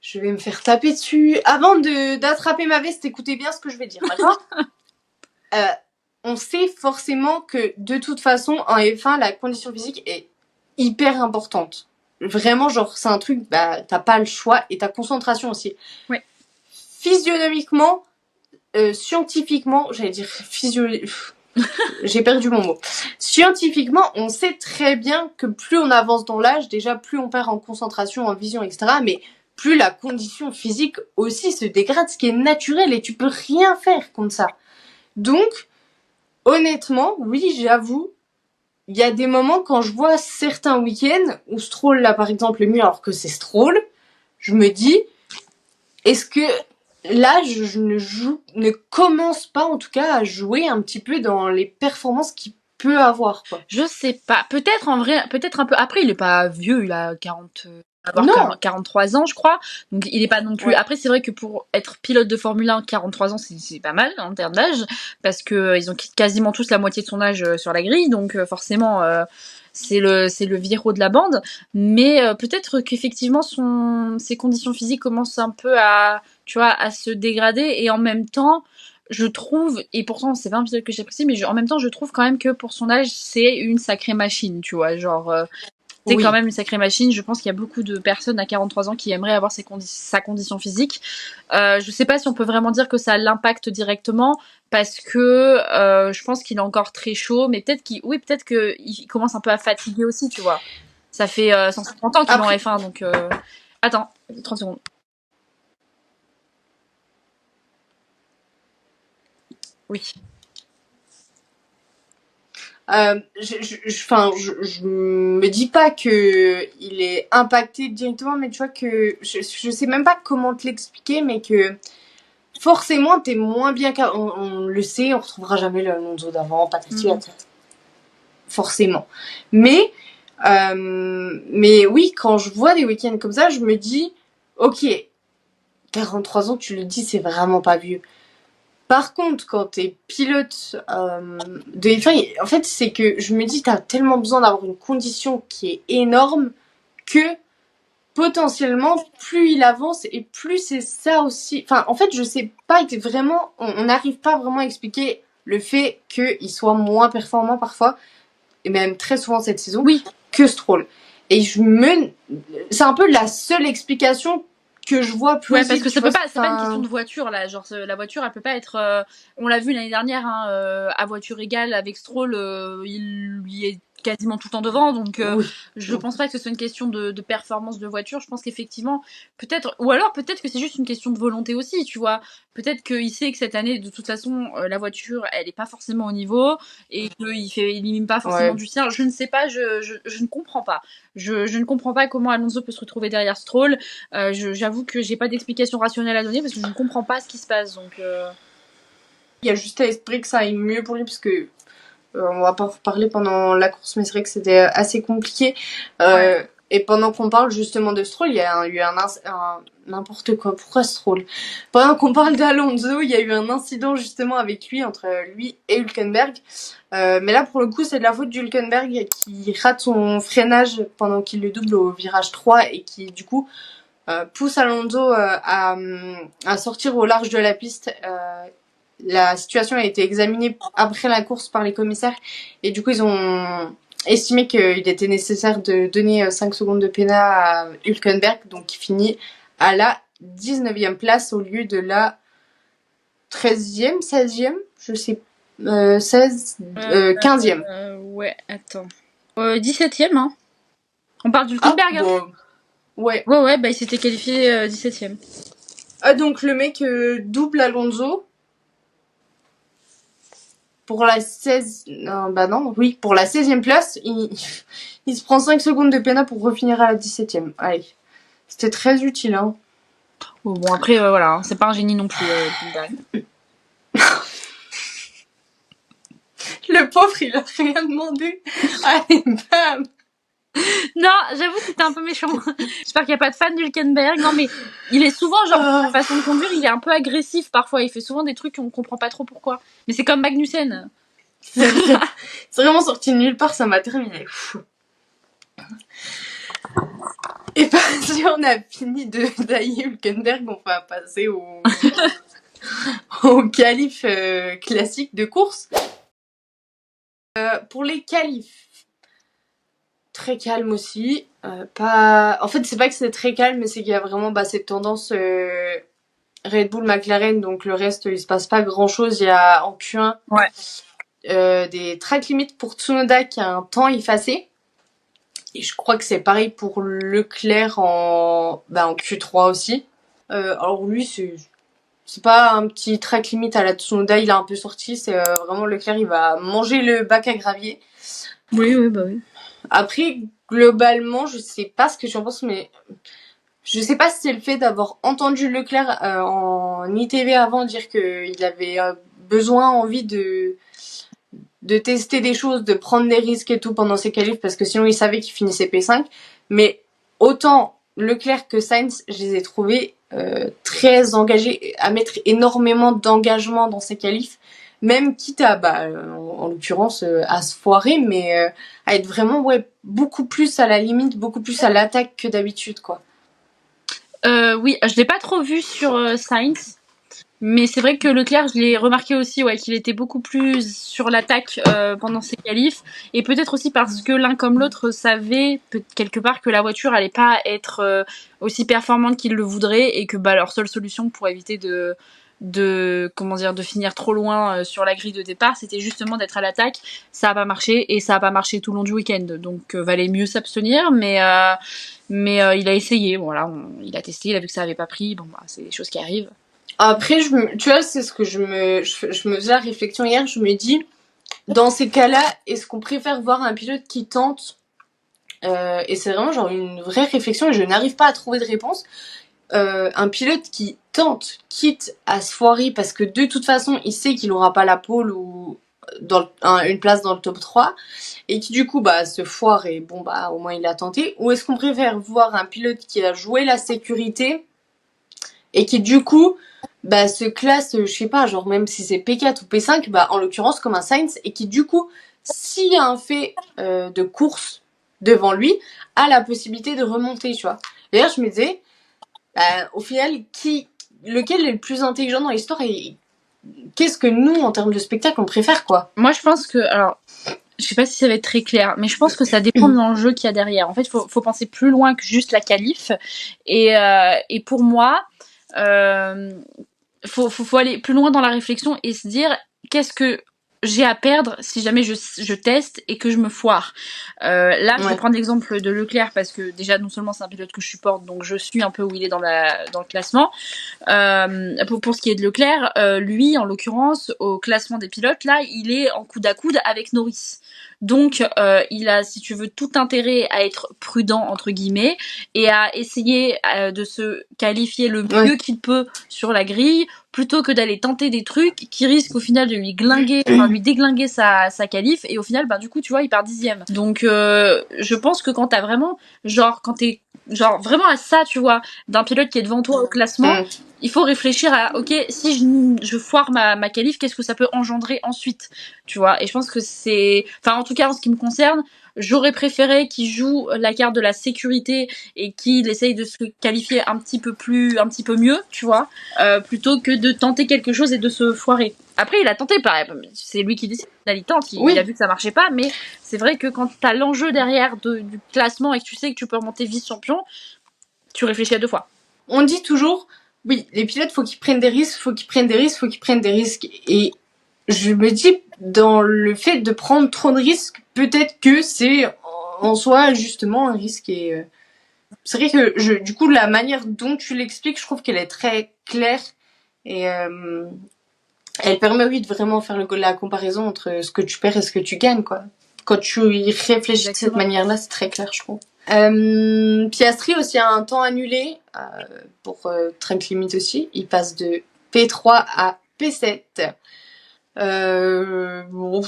je vais me faire taper dessus. Avant d'attraper ma veste, écoutez bien ce que je vais dire, d'accord? On sait forcément que de toute façon, en F1, la condition physique est hyper importante. Vraiment, genre, c'est un truc, t'as pas le choix et ta concentration aussi. Ouais. Physionomiquement, scientifiquement, j'allais dire j'ai perdu mon mot. Scientifiquement, on sait très bien que plus on avance dans l'âge, déjà plus on perd en concentration, en vision, etc. Mais plus la condition physique aussi se dégrade, ce qui est naturel et tu peux rien faire contre ça. Donc, honnêtement, oui, j'avoue, il y a des moments quand je vois certains week-ends où Stroll, là par exemple, est mieux alors que c'est Stroll, je me dis, est-ce que là, je ne commence pas en tout cas à jouer un petit peu dans les performances qu'il peut avoir, quoi. Je sais pas. Peut-être en vrai, peut-être un peu. Après, il est pas vieux, il a 43 ans, je crois. Donc, il est pas non plus. Ouais. Après, c'est vrai que pour être pilote de Formule 1, 43 ans, c'est pas mal en termes d'âge. Parce que ils ont quasiment tous la moitié de son âge sur la grille. Donc, forcément, c'est le vieillot de la bande. Mais peut-être qu'effectivement, ses conditions physiques commencent un peu à se dégrader. Et en même temps, je trouve, et pourtant c'est pas un pilote que j'apprécie, mais en même temps je trouve quand même que pour son âge c'est une sacrée machine, tu vois, genre c'est quand même une sacrée machine. Je pense qu'il y a beaucoup de personnes à 43 ans qui aimeraient avoir sa condition physique. Je sais pas si on peut vraiment dire que ça l'impacte directement parce que je pense qu'il est encore très chaud, mais peut-être qu'il commence un peu à fatiguer aussi, tu vois. Ça fait 150 ans qu'il est en F1, donc attends, 30 secondes. Oui. Je me dis pas que il est impacté directement, mais tu vois que je sais même pas comment te l'expliquer, mais que forcément t'es moins bien on le sait, on retrouvera jamais le Alonso d'avant, patati patata. Forcément. Mais oui, quand je vois des week-ends comme ça, je me dis, ok, 43 ans, tu le dis, c'est vraiment pas vieux. Par contre, quand t'es pilote de F1, en fait, c'est que je me dis, t'as tellement besoin d'avoir une condition qui est énorme que potentiellement, plus il avance et plus c'est ça aussi. Enfin, en fait, je sais pas vraiment, on n'arrive pas vraiment à expliquer le fait qu'il soit moins performant parfois, et même très souvent cette saison, que Stroll. Et c'est un peu la seule explication que je vois plus. Ouais, parce que c'est pas une question de voiture là, genre la voiture elle peut pas être on l'a vu l'année dernière à voiture égale avec Stroll, il lui est quasiment tout le temps devant, donc je pense pas que ce soit une question de performance de voiture. Je pense qu'effectivement peut-être, ou alors peut-être que c'est juste une question de volonté aussi, tu vois, peut-être qu'il sait que cette année de toute façon la voiture elle est pas forcément au niveau et qu'il mime pas forcément du sien. Je ne sais pas, je ne comprends pas. Je ne comprends pas comment Alonso peut se retrouver derrière Stroll. J'avoue que j'ai pas d'explication rationnelle à donner parce que je ne comprends pas ce qui se passe. Donc, il y a juste à espérer que ça aille mieux pour lui parce que on va pas vous parler pendant la course, mais c'est vrai que c'était assez compliqué. Et pendant qu'on parle justement de Stroll, il y a eu un n'importe quoi. Pourquoi Stroll? Pendant qu'on parle d'Alonso, il y a eu un incident justement avec lui, entre lui et Hülkenberg. Mais là, pour le coup, c'est de la faute d'Hülkenberg qui rate son freinage pendant qu'il le double au virage 3 et qui, du coup, pousse Alonso à sortir au large de la piste. La situation a été examinée après la course par les commissaires et du coup ils ont estimé qu'il était nécessaire de donner 5 secondes de pénal à Hülkenberg, donc qui finit à la 19e place au lieu de la 13e, 16e, je sais 15e. Ouais, attends. 17e, hein. On parle d'Hülkenberg, bon. Ouais, bah il s'était qualifié 17e. Ah, donc le mec double Alonso pour la 16... pour la 16e place, il se prend 5 secondes de pénal pour refinir à la 17e. Allez, c'était très utile, hein. Bon, après, voilà, hein, c'est pas un génie non plus. Le pauvre, il a rien demandé. Allez, bam. Non, j'avoue que c'était un peu méchant. J'espère qu'il n'y a pas de fan d'Hülkenberg. Non, mais il est souvent, genre, sa façon de conduire, il est un peu agressif parfois. Il fait souvent des trucs qu'on comprend pas trop pourquoi. Mais c'est comme Magnussen. C'est vraiment sorti de nulle part, ça m'a terminé. Et ben, si on a fini de dailler Hülkenberg, on va passer au qualif classique de course. Pour les qualifs, très calme aussi. En fait, c'est pas que c'est très calme, mais c'est qu'il y a vraiment cette tendance Red Bull, McLaren, donc le reste, il se passe pas grand-chose. Il y a en Q1 des track limits pour Tsunoda qui a un temps effacé. Et je crois que c'est pareil pour Leclerc en Q3 aussi. Alors lui, c'est pas un petit track limit à la Tsunoda, il a un peu sorti. C'est vraiment Leclerc, il va manger le bac à gravier. Oui, bah oui. Après, globalement, je sais pas ce que tu en penses, mais je sais pas si c'est le fait d'avoir entendu Leclerc en ITV avant dire qu'il avait envie de tester des choses, de prendre des risques et tout pendant ses qualifs, parce que sinon il savait qu'il finissait P5. Mais autant Leclerc que Sainz, je les ai trouvés très engagés, à mettre énormément d'engagement dans ses qualifs, même quitte à, en l'occurrence, à se foirer, mais à être vraiment beaucoup plus à la limite, beaucoup plus à l'attaque que d'habitude, quoi. Oui, je l'ai pas trop vu sur Sainz. Mais c'est vrai que Leclerc, je l'ai remarqué aussi, qu'il était beaucoup plus sur l'attaque pendant ses qualifs, et peut-être aussi parce que l'un comme l'autre savait quelque part que la voiture allait pas être aussi performante qu'ils le voudraient, et que leur seule solution pour éviter de finir trop loin sur la grille de départ, c'était justement d'être à l'attaque. Ça a pas marché, et ça a pas marché tout le long du week-end, donc valait mieux s'abstenir, mais il a essayé, voilà, il a testé, il a vu que ça avait pas pris, c'est des choses qui arrivent. Après, tu vois, c'est ce que je me faisais la réflexion hier, je me dis, Dans ces cas-là, est-ce qu'on préfère voir un pilote qui tente et c'est vraiment genre une vraie réflexion et je n'arrive pas à trouver de réponse. Un pilote qui tente, quitte à se foirer parce que de toute façon il sait qu'il aura pas la pole ou une place dans le top 3 et qui du coup se foire et bon au moins il a tenté, ou est-ce qu'on préfère voir un pilote qui a joué la sécurité et qui du coup se classe, je sais pas, genre même si c'est P4 ou P5, en l'occurrence comme un Sainz, et qui du coup, s'il y a un fait de course devant lui, a la possibilité de remonter, tu vois. D'ailleurs, je me disais, au final, lequel est le plus intelligent dans l'histoire et qu'est-ce que nous, en termes de spectacle, on préfère, quoi? Moi, je pense que, alors, je sais pas si ça va être très clair, mais je pense que ça dépend de l'enjeu qu'il y a derrière. En fait, faut penser plus loin que juste la qualif. Et pour moi, faut aller plus loin dans la réflexion et se dire qu'est-ce que j'ai à perdre si jamais je teste et que je me foire. Là, je vais prendre l'exemple de Leclerc parce que déjà, non seulement c'est un pilote que je supporte, donc je suis un peu où il est dans le classement. Pour ce qui est de Leclerc, lui, en l'occurrence, au classement des pilotes, là, il est en coude à coude avec Norris. Donc, il a, si tu veux, tout intérêt à être prudent, entre guillemets, et à essayer de se qualifier le mieux qu'il peut sur la grille, plutôt que d'aller tenter des trucs qui risquent au final de lui déglinguer sa qualif, et au final, du coup, tu vois, il part 10e. Donc, je pense que quand t'as vraiment, quand t'es vraiment à ça, tu vois, d'un pilote qui est devant toi au classement, il faut réfléchir à, ok, si je foire ma qualif, qu'est-ce que ça peut engendrer ensuite, tu vois. Et je pense que en tout cas, en ce qui me concerne, j'aurais préféré qu'il joue la carte de la sécurité et qu'il essaye de se qualifier un petit peu mieux, tu vois, plutôt que de tenter quelque chose et de se foirer. Après, il a tenté, pareil, c'est lui qui décide, il tente, il a vu que ça marchait pas, mais c'est vrai que quand t'as l'enjeu derrière du classement et que tu sais que tu peux remonter vice-champion, tu réfléchis à 2 fois. On dit toujours, oui, les pilotes, faut qu'ils prennent des risques, et je me dis, dans le fait de prendre trop de risques, peut-être que c'est en soi justement un risque. Et c'est vrai que du coup, la manière dont tu l'expliques, je trouve qu'elle est très claire et elle permet oui de vraiment faire la comparaison entre ce que tu perds et ce que tu gagnes, quoi. Quand tu y réfléchis de cette manière-là, c'est très clair, je trouve. Piastri aussi a un temps annulé pour track limit aussi. Il passe de P3 à P7. Bon,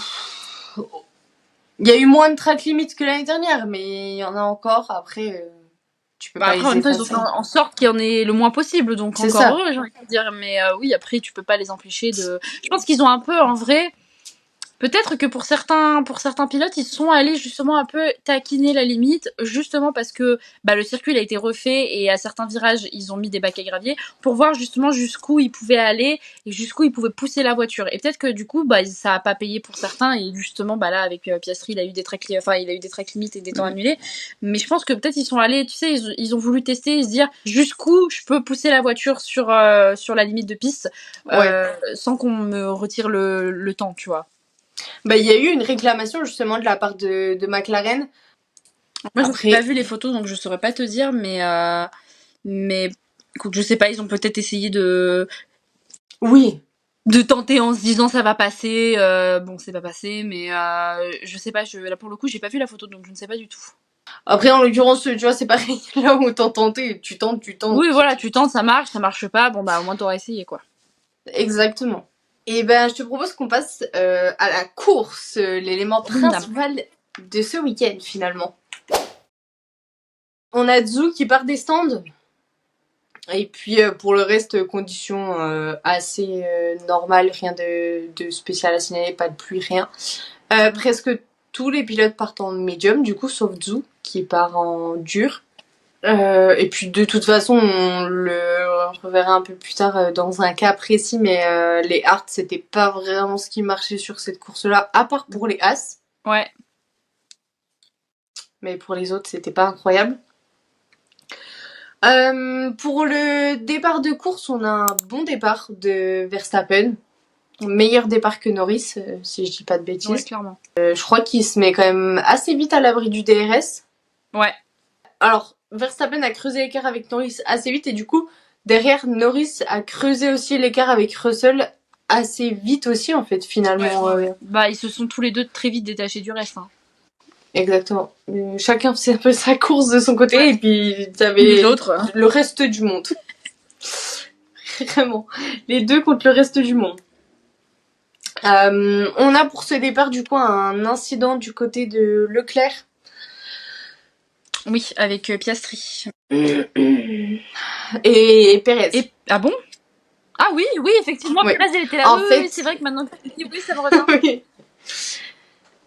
il y a eu moins de track limit que l'année dernière, mais il y en a encore. Après, tu peux pas les effacer. Après, ils ont fait en sorte qu'il y en ait le moins possible, donc c'est encore heureux, j'ai envie de dire. Mais oui, après, tu peux pas les empêcher de. Je pense qu'ils ont un peu, en vrai. Peut-être que pour certains pilotes, ils sont allés justement un peu taquiner la limite, justement parce que le circuit il a été refait et à certains virages, ils ont mis des bacs à gravier pour voir justement jusqu'où ils pouvaient aller et jusqu'où ils pouvaient pousser la voiture. Et peut-être que du coup, ça a pas payé pour certains et justement, là avec Piastri, il a eu des track limites et des temps annulés. Mais je pense que peut-être ils sont allés, tu sais, ils ont voulu tester et se dire jusqu'où je peux pousser la voiture sur la limite de piste sans qu'on me retire le temps, tu vois. Il y a eu une réclamation justement de la part de McLaren. Moi, je n'ai pas vu les photos, donc je saurais pas te dire, mais écoute, je sais pas, ils ont peut-être essayé de tenter en se disant ça va passer. Bon, c'est pas passé, mais je sais pas. Là pour le coup, j'ai pas vu la photo, donc je ne sais pas du tout. Après, en l'occurrence, tu vois, c'est pareil. Là où t'as tenté, tu tentes. Oui, voilà, tu tentes, ça marche pas. Bon, au moins t'auras essayé, quoi. Exactement. Et je te propose qu'on passe à la course, l'élément principal de ce week-end, finalement. On a Zhou qui part des stands. Et puis, pour le reste, conditions assez normales, rien de spécial à signaler, pas de pluie, rien. Presque tous les pilotes partent en médium, du coup, sauf Zhou, qui part en dur. Et puis de toute façon, on le reverra un peu plus tard dans un cas précis, mais les hards, c'était pas vraiment ce qui marchait sur cette course-là, à part pour les As. Ouais. Mais pour les autres, c'était pas incroyable. Pour le départ de course, on a un bon départ de Verstappen. Meilleur départ que Norris, si je dis pas de bêtises. Ouais, clairement. Je crois qu'il se met quand même assez vite à l'abri du DRS. Ouais. Alors, Verstappen a creusé l'écart avec Norris assez vite et du coup, derrière, Norris a creusé aussi l'écart avec Russell assez vite aussi, en fait, finalement. Ouais. Bah, ils se sont tous les deux très vite détachés du reste. Hein. Exactement. Chacun faisait un peu sa course de son côté, et puis t'avais le reste du monde. Vraiment. Les deux contre le reste du monde. On a pour ce départ, du coup, un incident du côté de Leclerc. Oui, avec Piastri. Et Pérez. Ah bon? Ah oui, effectivement, ouais. Pérez, elle était là. En fait... c'est vrai que maintenant que tu dis oui, ça me revient. Oui.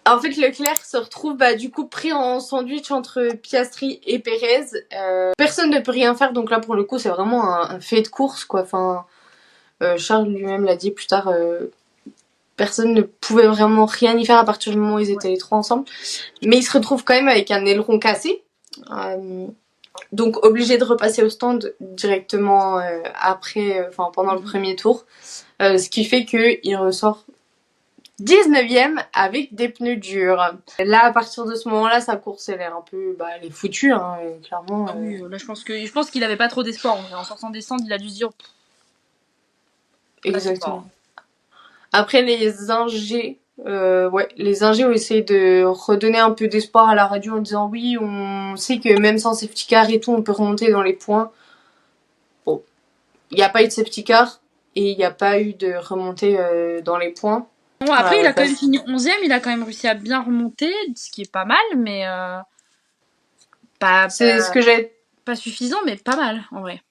En fait, Leclerc se retrouve du coup pris en sandwich entre Piastri et Pérez. Personne ne peut rien faire, donc là pour le coup c'est vraiment un fait de course quoi. Enfin, Charles lui-même l'a dit plus tard. Personne ne pouvait vraiment rien y faire à partir du moment où ils étaient les trois ensemble. Mais il se retrouve quand même avec un aileron cassé. Donc obligé de repasser au stand directement après, pendant le premier tour. Ce qui fait qu'il ressort 19e avec des pneus durs. Là, à partir de ce moment-là, sa course, elle est un peu, elle est foutue, hein, clairement. Oui, là, je pense qu'il avait pas trop d'espoir. En sortant des stands, il a dû se dire. Exactement. Après, les ingés ont essayé de redonner un peu d'espoir à la radio en disant oui, on sait que même sans safety car et tout, on peut remonter dans les points. Bon, il n'y a pas eu de safety car et il n'y a pas eu de remontée dans les points. Bon, après, il a quand même fini 11e, il a quand même réussi à bien remonter, ce qui est pas mal, mais c'est ce que j'ai. Pas suffisant, mais pas mal, en vrai.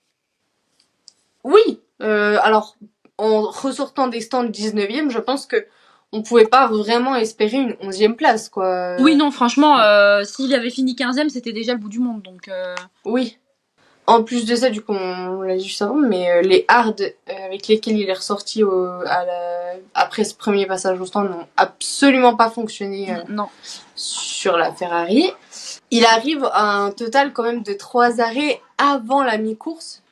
Oui, alors, en ressortant des stands 19e, je pense que on pouvait pas vraiment espérer une 11e place, quoi. Oui, non, franchement, s'il avait fini 15e, c'était déjà le bout du monde, donc... Oui. En plus de ça, du coup, on l'a dit juste avant, mais les hards avec lesquels il est ressorti après ce premier passage au stand n'ont absolument pas fonctionné non. sur la Ferrari. Il arrive à un total quand même de 3 arrêts avant la mi-course.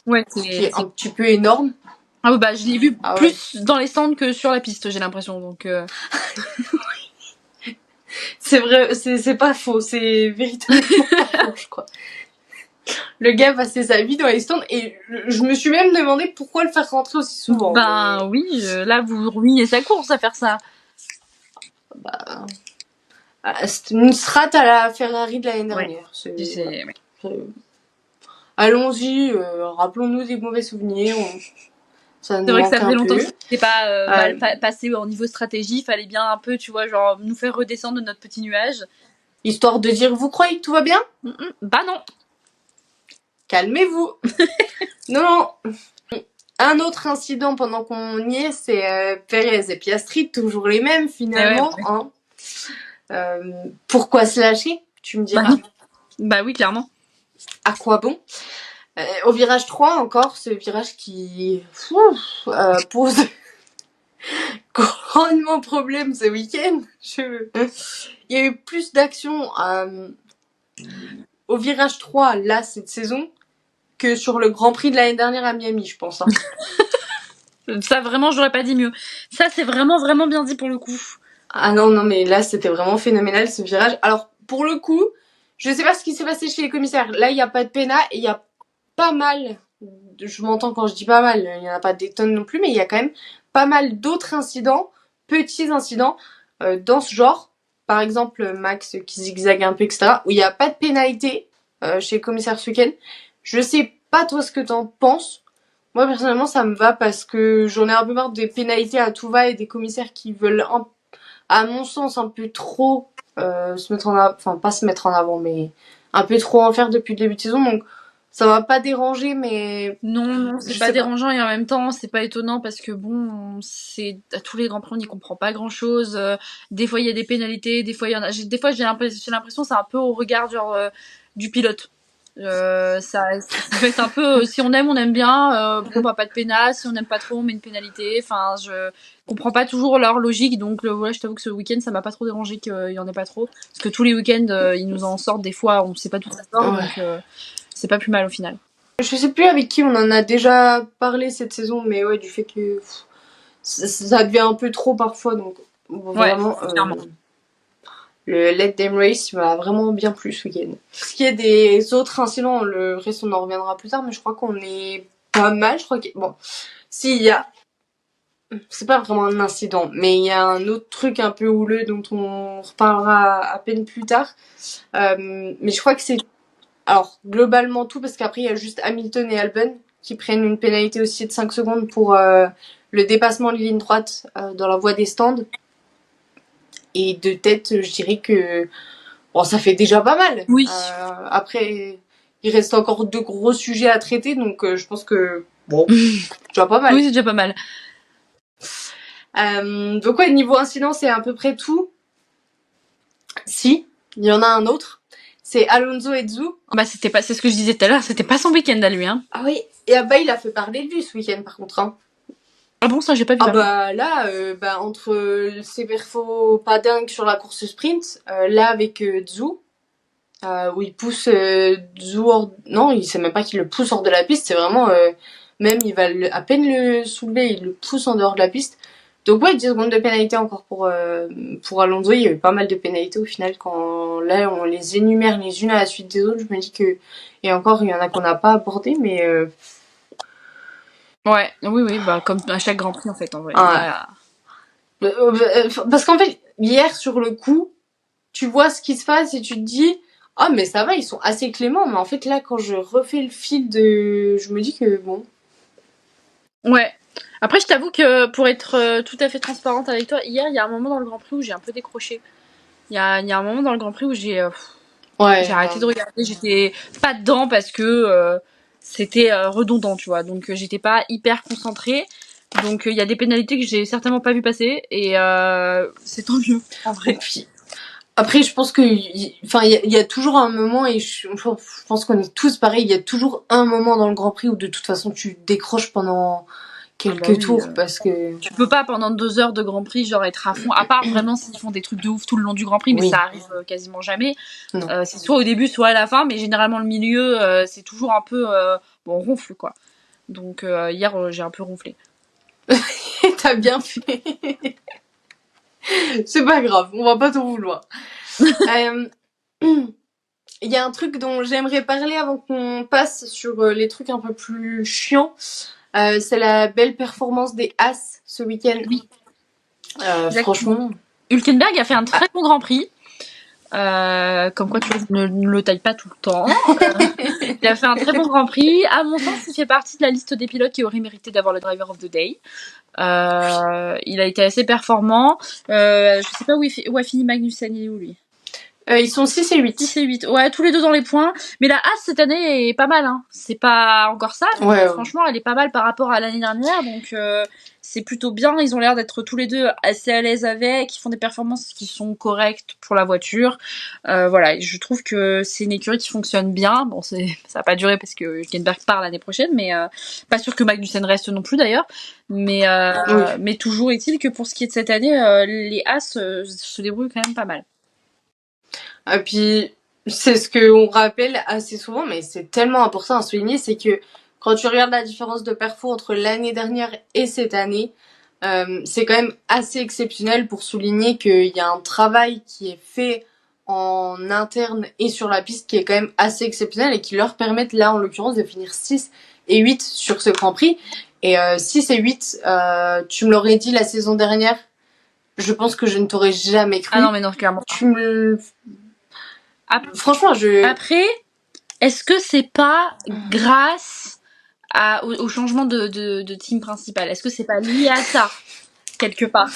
Ouais, ce qui est un petit peu énorme. Ah oui, je l'ai vu plus dans les stands que sur la piste, j'ai l'impression, donc... C'est vrai, c'est pas faux, c'est véritablement pas faux, je crois. Le gars passait sa vie dans les stands et je me suis même demandé pourquoi le faire rentrer aussi souvent. Oui, là vous ruinez sa course à faire ça. C'est une strat à la Ferrari de l'année dernière. Allons-y, rappelons-nous des mauvais souvenirs. C'est vrai que ça faisait longtemps que c'était pas mal passé au niveau stratégie. Il fallait bien un peu, tu vois, genre nous faire redescendre de notre petit nuage. Histoire de dire, vous croyez que tout va bien ? Bah non. Calmez-vous. Non. Un autre incident pendant qu'on y est, c'est Pérez et Piastri, toujours les mêmes finalement. Pourquoi se lâcher ? Tu me diras. Bah oui, clairement. À quoi bon ? Au virage 3 encore, ce virage qui pose grandement problème ce week-end. Il y a eu plus d'action au virage 3 là cette saison que sur le Grand Prix de l'année dernière à Miami, je pense. Hein. Ça vraiment, j'aurais pas dit mieux. Ça c'est vraiment bien dit pour le coup. Ah non, mais là c'était vraiment phénoménal ce virage. Alors pour le coup, je sais pas ce qui s'est passé chez les commissaires. Là il y a pas de pénal et il y a pas mal, je m'entends quand je dis pas mal, il y en a pas des tonnes non plus, mais il y a quand même pas mal d'autres incidents, petits incidents dans ce genre. Par exemple Max qui zigzague un peu, etc. où il y a pas de pénalité chez les commissaires ce week-end. Je sais pas toi ce que t'en penses. Moi personnellement ça me va parce que j'en ai un peu marre des pénalités à tout va et des commissaires qui veulent à mon sens un peu trop se mettre en avant, enfin pas se mettre en avant, mais un peu trop en faire depuis le début de saison. Donc ça m'a pas dérangé, mais non, c'est pas dérangeant et en même temps c'est pas étonnant parce que bon, c'est à tous les grands prix on n'y comprend pas grand chose. Des fois il y a des pénalités, des fois il y en a. Des fois j'ai l'impression c'est un peu au regard genre du pilote. Ça peut être un peu si on aime bien, pas de pénal, si on aime pas trop on met une pénalité. Enfin je comprends pas toujours leur logique, donc voilà, je t'avoue que ce week-end ça m'a pas trop dérangé qu'il y en ait pas trop parce que tous les week-ends ils nous en sortent des fois, on sait pas tout ça sort, donc c'est pas plus mal au final. Je sais plus avec qui on en a déjà parlé cette saison, mais ouais, du fait que ça devient un peu trop parfois, donc vraiment le Let Them Race m'a vraiment bien plu ce week-end. Ce qui est des autres incidents, le reste on en reviendra plus tard, mais je crois qu'on est pas mal. Je crois que bon, s'il y a c'est pas vraiment un incident, mais il y a un autre truc un peu houleux dont on reparlera à peine plus tard. Mais je crois que c'est, alors globalement tout, parce qu'après il y a juste Hamilton et Albon qui prennent une pénalité aussi de 5 secondes pour le dépassement de ligne droite dans la voie des stands. Et de tête, je dirais que bon, ça fait déjà pas mal. Oui. Après, il reste encore 2 gros sujets à traiter, donc je pense que bon, c'est déjà pas mal. Oui, c'est déjà pas mal. Donc ouais, niveau incident, c'est à peu près tout. Si, il y en a un autre. C'est Alonso et Zhou. Bah c'est ce que je disais tout à l'heure, c'était pas son week-end à lui, hein. Ah oui, et bah il a fait parler de lui ce week-end par contre. Hein. Ah bon, ça j'ai pas vu. Ah bah là, entre ses perfos pas dingues sur la course sprint, là avec Zhou, où il pousse Zhou hors... Non, il sait même pas qu'il le pousse hors de la piste, c'est vraiment... même il va à peine le soulever, il le pousse en dehors de la piste. Donc ouais, 10 secondes de pénalité encore pour Alonso. Il y a eu pas mal de pénalités au final. Quand là on les énumère les unes à la suite des autres, je me dis que... Et encore, il y en a qu'on n'a pas abordé, mais... Ouais, oui, bah comme à chaque Grand Prix en fait, en vrai. Ah. Parce qu'en fait, hier sur le coup, tu vois ce qui se passe et tu te dis... Ah mais ça va, ils sont assez cléments. Mais en fait là, quand je refais le fil de... Je me dis que bon... Ouais. Après, je t'avoue que pour être tout à fait transparente avec toi, hier, il y a un moment dans le Grand Prix où j'ai un peu décroché. Il y a un moment dans le Grand Prix où j'ai arrêté de regarder. J'étais pas dedans parce que c'était redondant, tu vois. Donc, j'étais pas hyper concentrée. Donc, il y a des pénalités que j'ai certainement pas vu passer. Et c'est tant mieux, en vrai. Après, je pense que, il y a toujours un moment, et je pense qu'on est tous pareils, il y a toujours un moment dans le Grand Prix où de toute façon tu décroches pendant quelques tours, parce que... Tu peux pas pendant 2 heures de Grand Prix genre être à fond, à part vraiment s'ils font des trucs de ouf tout le long du Grand Prix, mais ça arrive quasiment jamais. C'est soit au début, soit à la fin, mais généralement le milieu, c'est toujours un peu... bon, on ronfle, quoi. Donc hier, j'ai un peu ronflé. T'as bien fait. C'est pas grave, on va pas t'en vouloir. Il y a un truc dont j'aimerais parler avant qu'on passe sur les trucs un peu plus chiants. C'est la belle performance des As ce week-end. Oui. Franchement. Hülkenberg a fait un très bon Grand Prix. Comme quoi tu ne le tailles pas tout le temps. Il a fait un très bon Grand Prix. À mon sens, il fait partie de la liste des pilotes qui auraient mérité d'avoir le Driver of the Day. Il a été assez performant. Je sais pas où a fini Magnussen, il est où lui? Ils sont 6 et 8. 6 et 8. Ouais, tous les deux dans les points. Mais la Haas cette année est pas mal, hein. C'est pas encore ça, mais franchement, elle est pas mal par rapport à l'année dernière. Donc, c'est plutôt bien. Ils ont l'air d'être tous les deux assez à l'aise avec. Ils font des performances qui sont correctes pour la voiture. Voilà, je trouve que c'est une écurie qui fonctionne bien. Bon, ça va pas durer parce que Hülkenberg part l'année prochaine, mais pas sûr que Magnussen reste non plus d'ailleurs. Mais toujours est-il que pour ce qui est de cette année, les Haas se débrouillent quand même pas mal. Et puis, c'est ce qu'on rappelle assez souvent, mais c'est tellement important à souligner, c'est que quand tu regardes la différence de perfo entre l'année dernière et cette année, c'est quand même assez exceptionnel pour souligner qu'il y a un travail qui est fait en interne et sur la piste qui est quand même assez exceptionnel et qui leur permettent là en l'occurrence de finir 6 et 8 sur ce Grand Prix. Et 6 et 8, tu me l'aurais dit la saison dernière, je pense que je ne t'aurais jamais cru. Ah non mais non, clairement. Franchement, Après, est-ce que c'est pas grâce au changement de team principal? Est-ce que c'est pas lié à ça, quelque part?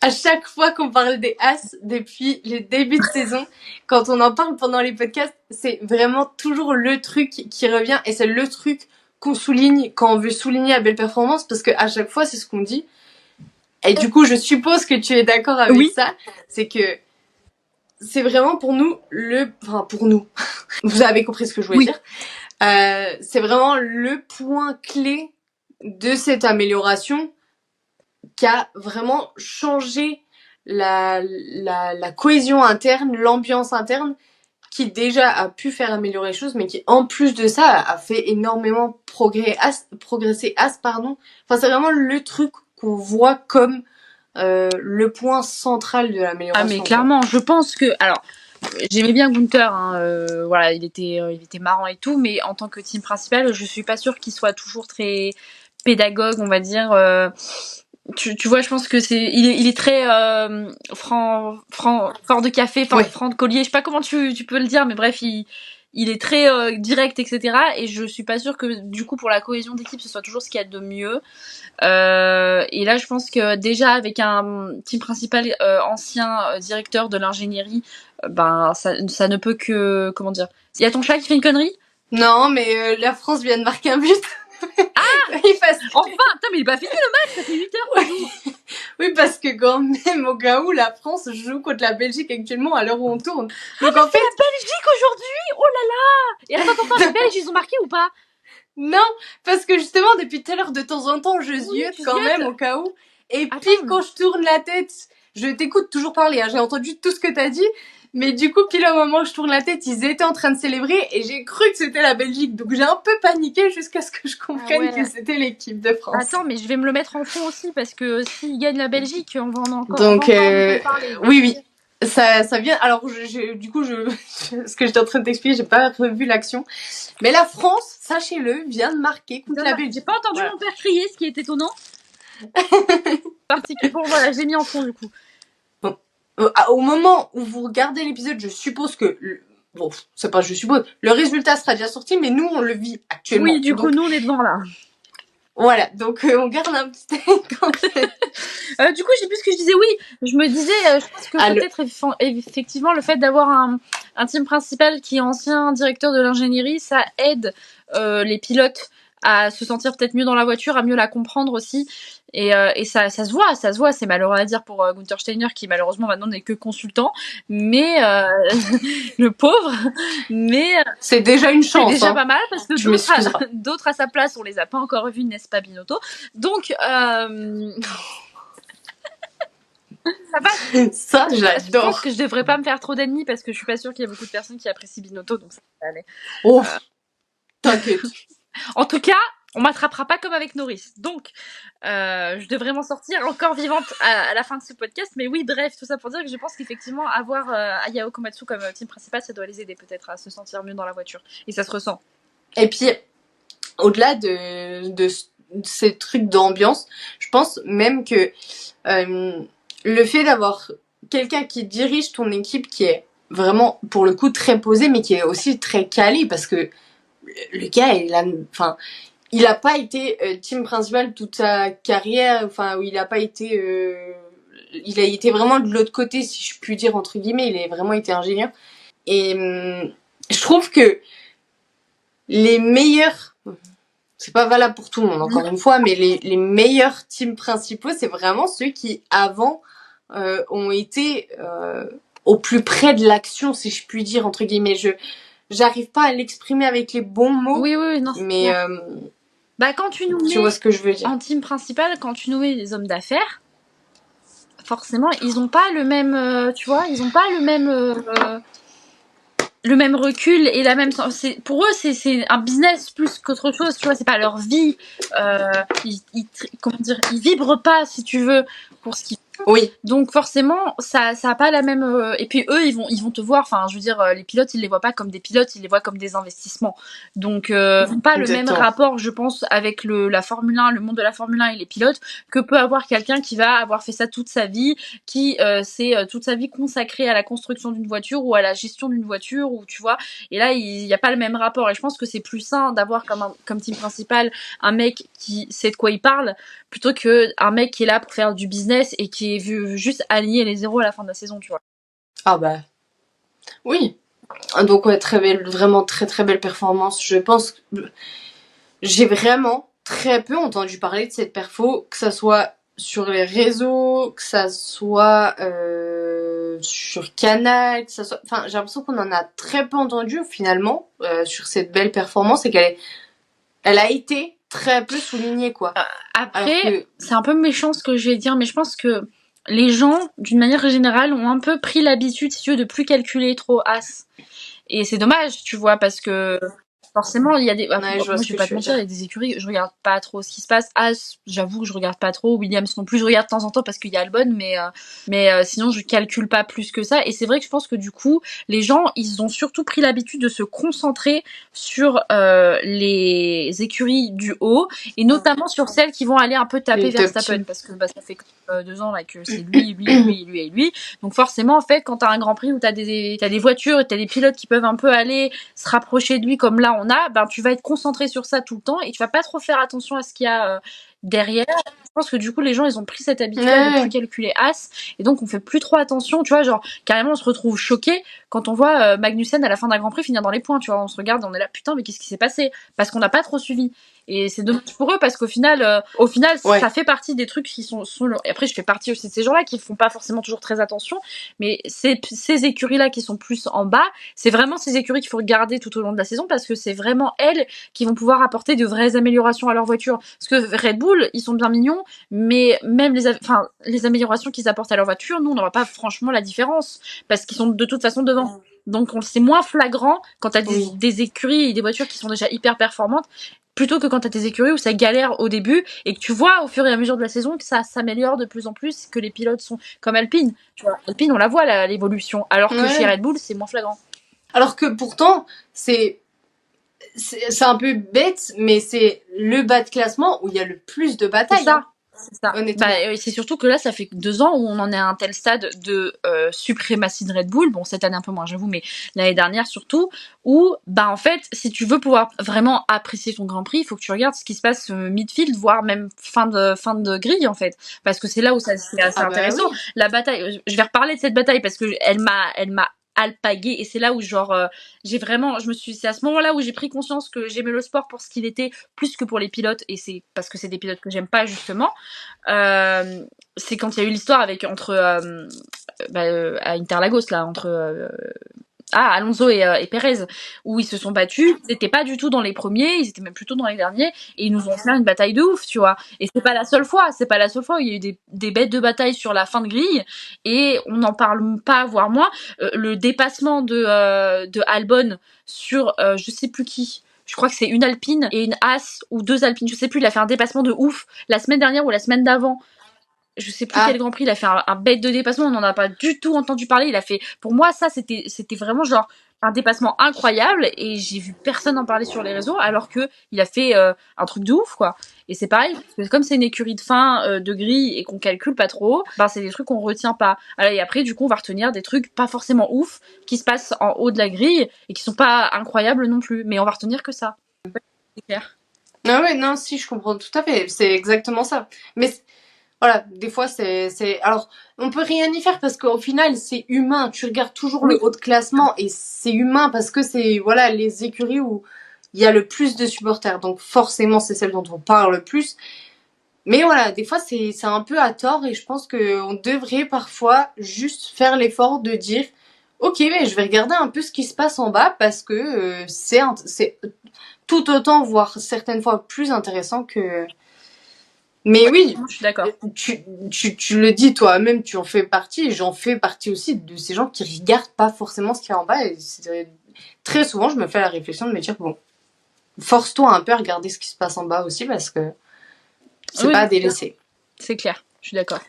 À chaque fois qu'on parle des As depuis le début de saison, quand on en parle pendant les podcasts, c'est vraiment toujours le truc qui revient et c'est le truc qu'on souligne quand on veut souligner la belle performance parce que à chaque fois c'est ce qu'on dit. Et du coup, je suppose que tu es d'accord avec ça, c'est que c'est vraiment pour nous pour nous. Vous avez compris ce que je voulais dire. C'est vraiment le point clé de cette amélioration qui a vraiment changé la cohésion interne, l'ambiance interne, qui déjà a pu faire améliorer les choses, mais qui en plus de ça a fait énormément progresser As. Enfin, c'est vraiment le truc qu'on voit comme le point central de l'amélioration. Ah mais clairement, je pense que... Alors, j'aimais bien Gunther, voilà, il était marrant et tout, mais en tant que team principal, je suis pas sûre qu'il soit toujours très pédagogue, on va dire. Tu vois, je pense que il est très fort de café, franc de collier. Je sais pas comment tu peux le dire, mais bref, il est très direct, etc. Et je suis pas sûre que du coup pour la cohésion d'équipe ce soit toujours ce qu'il y a de mieux. Et là, je pense que déjà avec un team principal ancien directeur de l'ingénierie, ben ça ne peut que, comment dire. Il y a ton chat qui fait une connerie? Non, mais la France vient de marquer un but. Ah enfin, putain, mais il est pas fini le match, ça fait 8 heures qu'on joue. Oui, parce que quand même, au cas où, la France joue contre la Belgique actuellement à l'heure où on tourne. Donc en fait, la Belgique aujourd'hui, oh là là. Et attends, les Belges, ils ont marqué ou pas? Non, parce que justement, depuis tout à l'heure, de temps en temps, je ziote quand même au cas où. Et pile quand je tourne la tête, je t'écoute toujours parler, hein, j'ai entendu tout ce que t'as dit. Mais du coup, pile au moment où je tourne la tête, ils étaient en train de célébrer et j'ai cru que c'était la Belgique. Donc j'ai un peu paniqué jusqu'à ce que je comprenne que c'était l'équipe de France. Attends, mais je vais me le mettre en fond aussi parce que s'ils gagnent la Belgique, on va en encore. Donc oui. Ça vient. Alors du coup, ce que j'étais en train de t'expliquer, j'ai pas revu l'action. Mais la France, sachez-le, vient de marquer contre la Belgique. J'ai pas entendu mon père crier, ce qui est étonnant. Bon, voilà, j'ai mis en fond du coup. Bon. Au moment où vous regardez l'épisode, je suppose que bon, c'est pas je suppose, le résultat sera déjà sorti, mais nous on le vit actuellement. Oui, du coup, nous on est devant là. Voilà, donc on garde un petit du coup, je sais plus ce que je disais. Oui, je me disais, je pense que peut-être effectivement le fait d'avoir un team principal qui est ancien directeur de l'ingénierie, ça aide les pilotes à se sentir peut-être mieux dans la voiture, à mieux la comprendre aussi. Et ça se voit. C'est malheureux à dire pour Gunther Steiner qui malheureusement maintenant n'est que consultant, mais le pauvre. Mais c'est déjà une chance. C'est déjà pas mal parce que d'autres à sa place, on les a pas encore vus, n'est-ce pas, Binotto? Donc ça passe. Ça, j'adore. Je pense que je devrais pas me faire trop d'ennemis parce que je suis pas sûre qu'il y a beaucoup de personnes qui apprécient Binotto, donc ça va aller. Oh, t'inquiète. En tout cas, on m'attrapera pas comme avec Norris. Donc, je devrais m'en sortir encore vivante à la fin de ce podcast. Mais oui, bref, tout ça pour dire que je pense qu'effectivement, avoir Ayao Komatsu comme team principal, ça doit les aider peut-être à se sentir mieux dans la voiture. Et ça se ressent. Et puis, au-delà de ces trucs d'ambiance, je pense même que le fait d'avoir quelqu'un qui dirige ton équipe qui est vraiment, pour le coup, très posé, mais qui est aussi très calé, parce que le gars, il a pas été team principal toute sa carrière, enfin, il a pas été... il a été vraiment de l'autre côté, si je puis dire, entre guillemets, il a vraiment été ingénieur. Et je trouve que les meilleurs... C'est pas valable pour tout le monde, encore une fois, mais les meilleurs teams principaux, c'est vraiment ceux qui, avant, ont été au plus près de l'action, si je puis dire, entre guillemets. J'arrive pas à l'exprimer avec les bons mots. Oui, non. Mais quand tu nous mets vois ce que je veux dire. En team principal, quand tu nous mets des hommes d'affaires, forcément, ils ont pas le même, tu vois, ils ont pas le même recul et la même, pour eux c'est un business plus qu'autre chose, tu vois, c'est pas leur vie, comment dire, ils vibrent pas, si tu veux, pour ce qu'ils font. Oui. Donc forcément ça a pas la même et puis eux ils vont te voir, enfin je veux dire, les pilotes ils les voient pas comme des pilotes, ils les voient comme des investissements, donc ils n'ont pas le même rapport, je pense, avec la Formule 1, le monde de la Formule 1 et les pilotes, que peut avoir quelqu'un qui va avoir fait ça toute sa vie, qui s'est toute sa vie consacré à la construction d'une voiture ou à la gestion d'une voiture, ou tu vois, et là il y a pas le même rapport, et je pense que c'est plus sain d'avoir comme team principal un mec qui sait de quoi il parle, plutôt que un mec qui est là pour faire du business et qui est vu juste aligner les zéros à la fin de la saison, tu vois. Ah bah oui. Donc ouais, vraiment très très belle performance. Je pense que j'ai vraiment très peu entendu parler de cette perfo, que ça soit sur les réseaux, que ça soit sur Canal, que ça soit... Enfin, j'ai l'impression qu'on en a très peu entendu finalement sur cette belle performance, et elle a été très peu soulignée, quoi. Après, c'est un peu méchant ce que je vais dire, mais je pense que les gens, d'une manière générale, ont un peu pris l'habitude, si tu veux, de plus calculer trop as. Et c'est dommage, tu vois, parce que... forcément, il y a des. Ouais, je vois moi, ce je vais que pas tu te veux mentir, il y dire. a des écuries, je regarde pas trop ce qui se passe. As, j'avoue que je regarde pas trop. Williams non plus, je regarde de temps en temps parce qu'il y a Albon, mais sinon, je calcule pas plus que ça. Et c'est vrai que je pense que du coup, les gens, ils ont surtout pris l'habitude de se concentrer sur les écuries du haut et notamment sur celles qui vont aller un peu taper Les top Verstappen teams. parce que ça fait 2 ans là que c'est lui et lui. Donc forcément, en fait, quand t'as un Grand Prix où t'as des voitures et t'as des pilotes qui peuvent un peu aller se rapprocher de lui comme là on a, ben tu vas être concentré sur ça tout le temps et tu vas pas trop faire attention à ce qu'il y a derrière. Je pense que du coup les gens ils ont pris cette habitude de plus Ouais. calculer as et donc on fait plus trop attention, tu vois, genre carrément on se retrouve choqué quand on voit Magnussen à la fin d'un Grand Prix finir dans les points, tu vois, on se regarde et on est là putain mais qu'est-ce qui s'est passé parce qu'on n'a pas trop suivi. Et c'est dommage pour eux parce qu'au final, Ouais. ça fait partie des trucs qui sont et après je fais partie aussi de ces gens-là qui font pas forcément toujours très attention, mais ces écuries-là qui sont plus en bas, c'est vraiment ces écuries qu'il faut regarder tout au long de la saison parce que c'est vraiment elles qui vont pouvoir apporter de vraies améliorations à leur voiture. Parce que Red Bull, ils sont bien mignons, mais même les améliorations qu'ils apportent à leur voiture, nous on n'aura pas franchement la différence parce qu'ils sont de toute façon devant. Donc c'est moins flagrant quand t'as Oui. des écuries et des voitures qui sont déjà hyper performantes plutôt que quand t'as tes écuries où ça galère au début et que tu vois au fur et à mesure de la saison que ça s'améliore de plus en plus, que les pilotes sont comme Alpine. Tu vois, Alpine, on la voit l'évolution, alors que chez Ouais. Red Bull, c'est moins flagrant. Alors que pourtant, c'est un peu bête, mais c'est le bas de classement où il y a le plus de C'est batailles, ça. hein, C'est ça. honnêtement. C'est surtout que là, ça fait 2 ans où on en est à un tel stade de suprématie de Red Bull. Bon, cette année un peu moins, j'avoue, mais l'année dernière surtout, où, bah en fait, si tu veux pouvoir vraiment apprécier ton Grand Prix, il faut que tu regardes ce qui se passe midfield, voire même fin de grille en fait, parce que c'est là où c'est assez Ah bah intéressant. oui. La bataille, je vais reparler de cette bataille parce que elle m'a alpagué et c'est là où genre c'est à ce moment-là où j'ai pris conscience que j'aimais le sport pour ce qu'il était plus que pour les pilotes et c'est parce que c'est des pilotes que j'aime pas justement. C'est quand il y a eu l'histoire avec entre à Interlagos là entre Alonso et Perez où ils se sont battus, ils étaient pas du tout dans les premiers, ils étaient même plutôt dans les derniers et ils nous ont fait une bataille de ouf, tu vois. Et c'est pas la seule fois où il y a eu des bêtes de bataille sur la fin de grille et on n'en parle pas voire moins. Le dépassement de Albon sur je sais plus qui. Je crois que c'est une Alpine et une As ou 2 Alpines, je sais plus, il a fait un dépassement de ouf la semaine dernière ou la semaine d'avant. Je sais plus quel Ah, Grand Prix, il a fait un bête de dépassement, on n'en a pas du tout entendu parler. Il a fait, pour moi, ça c'était vraiment genre un dépassement incroyable et j'ai vu personne en parler sur les réseaux alors que il a fait un truc de ouf quoi. Et c'est pareil, parce que comme c'est une écurie de fin de grille et qu'on calcule pas trop, ben c'est des trucs qu'on retient pas. Alors, et après du coup on va retenir des trucs pas forcément ouf qui se passent en haut de la grille et qui sont pas incroyables non plus, mais on va retenir que ça. C'est clair. ah ouais, non, si, je comprends tout à fait. C'est exactement ça. Mais voilà, des fois, alors, on peut rien y faire parce qu'au final, c'est humain. Tu regardes toujours Oui. le haut de classement et c'est humain parce que c'est, voilà, les écuries où il y a le plus de supporters. Donc, forcément, c'est celle dont on parle le plus. Mais voilà, des fois, c'est un peu à tort et je pense qu'on devrait parfois juste faire l'effort de dire, ok, mais je vais regarder un peu ce qui se passe en bas parce que c'est tout autant, voire certaines fois plus intéressant que... Mais Ouais, oui, je suis d'accord. tu le dis toi-même, tu en fais partie, j'en fais partie aussi de ces gens qui regardent pas forcément ce qu'il y a en bas. Et très souvent, je me fais la réflexion de me dire, bon, force-toi un peu à regarder ce qui se passe en bas aussi parce que c'est Oui, pas à délaisser. c'est clair, je suis d'accord.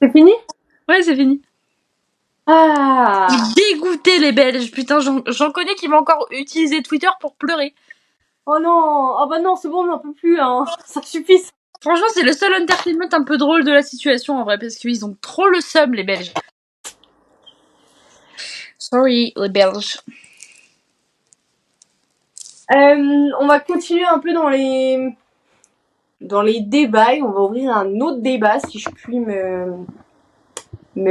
C'est fini? Ouais, c'est fini. Ah. Dégoûté les Belges, putain, j'en connais qui vont encore utiliser Twitter pour pleurer. Oh non, oh bah non, c'est bon, on n'en peut plus, hein. Ça suffit. Franchement, c'est le seul entertainment un peu drôle de la situation en vrai, parce qu'ils ont trop le seum les Belges. Sorry les Belges. On va continuer un peu dans les débats et on va ouvrir un autre débat si je puis me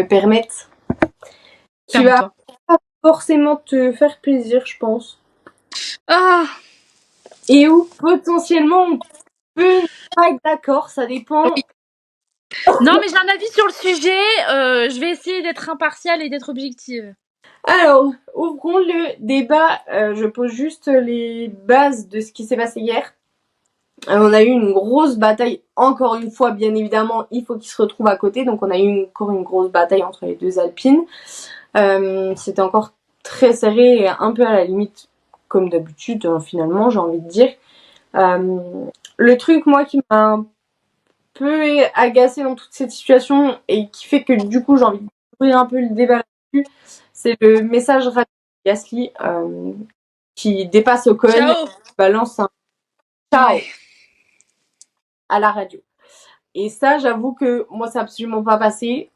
permettre. Qui va pas forcément te faire plaisir, je pense. Ah. Et où potentiellement on peut pas être d'accord, ça dépend. Oui. Non mais j'ai un avis sur le sujet, je vais essayer d'être impartiale et d'être objective. Alors, ouvrons le débat. Je pose juste les bases de ce qui s'est passé hier. On a eu une grosse bataille, encore une fois, bien évidemment, il faut qu'ils se retrouvent à côté. Donc on a eu encore une grosse bataille entre les deux Alpines. C'était encore très serré et un peu à la limite, comme d'habitude, finalement, j'ai envie de dire. Le truc, moi, qui m'a un peu agacé dans toute cette situation et qui fait que du coup, j'ai envie d'ouvrir un peu le débat là-dessus, c'est le message radio de Gasly qui dépasse Ocon, balance un ciao à la radio. Et ça, j'avoue que moi, c'est absolument pas passé.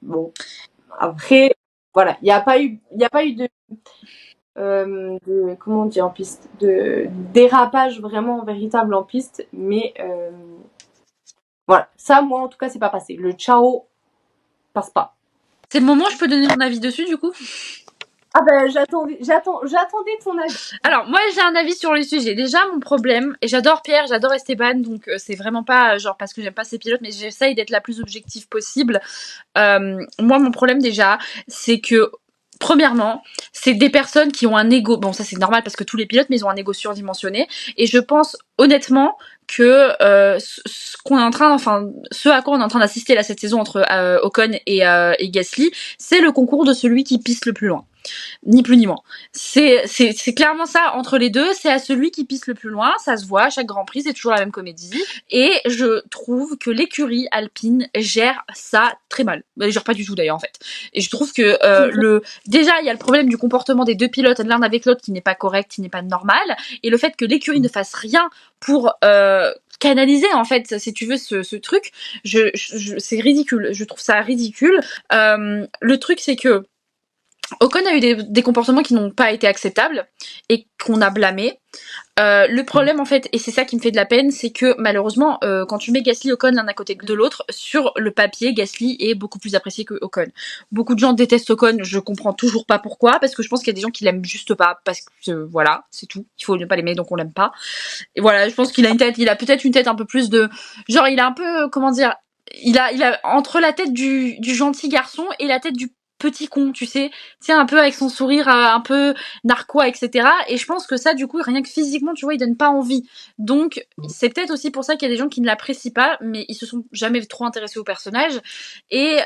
Bon, après, voilà, il n'y a pas eu de comment on dit en piste, de dérapage vraiment véritable en piste, mais voilà, ça, moi, en tout cas, c'est pas passé. Le ciao passe pas. C'est le moment où je peux donner mon avis dessus, du coup. Ah ben, j'attendais ton avis. Alors, moi, j'ai un avis sur le sujet. Déjà, mon problème, et j'adore Pierre, j'adore Esteban, donc c'est vraiment pas genre parce que j'aime pas ces pilotes, mais j'essaye d'être la plus objective possible. Moi, mon problème, déjà, c'est que premièrement, c'est des personnes qui ont un ego. Bon, ça c'est normal parce que tous les pilotes, mais ils ont un ego surdimensionné. Et je pense honnêtement que ce qu'on est en train, enfin, ce à quoi on est en train d'assister là cette saison entre Ocon et Gasly, c'est le concours de celui qui pisse le plus loin. Ni plus ni moins. C'est clairement ça entre les deux, c'est à celui qui pisse le plus loin, ça se voit à chaque Grand Prix, c'est toujours la même comédie. Et je trouve que l'écurie Alpine gère ça très mal. Elle gère pas du tout d'ailleurs en fait. Et je trouve que déjà il y a le problème du comportement des deux pilotes l'un avec l'autre qui n'est pas correct, qui n'est pas normal, et le fait que l'écurie ne fasse rien pour canaliser en fait si tu veux ce truc, c'est ridicule, je trouve ça ridicule. Le truc c'est que Ocon a eu des comportements qui n'ont pas été acceptables et qu'on a blâmés. Le problème en fait, et c'est ça qui me fait de la peine, c'est que malheureusement, quand tu mets Gasly et Ocon l'un à côté de l'autre, sur le papier, Gasly est beaucoup plus apprécié que Ocon. Beaucoup de gens détestent Ocon, je comprends toujours pas pourquoi, parce que je pense qu'il y a des gens qui l'aiment juste pas, parce que voilà, c'est tout. Il faut ne pas l'aimer, donc on l'aime pas. Et voilà, je pense qu'il a peut-être une tête un peu plus de, genre il a un peu, comment dire, il a entre la tête du gentil garçon et la tête du petit con, tu sais, tiens un peu avec son sourire un peu narquois, etc. Et je pense que ça, du coup, rien que physiquement, tu vois, il donne pas envie. Donc, c'est peut-être aussi pour ça qu'il y a des gens qui ne l'apprécient pas, mais ils se sont jamais trop intéressés au personnage. Et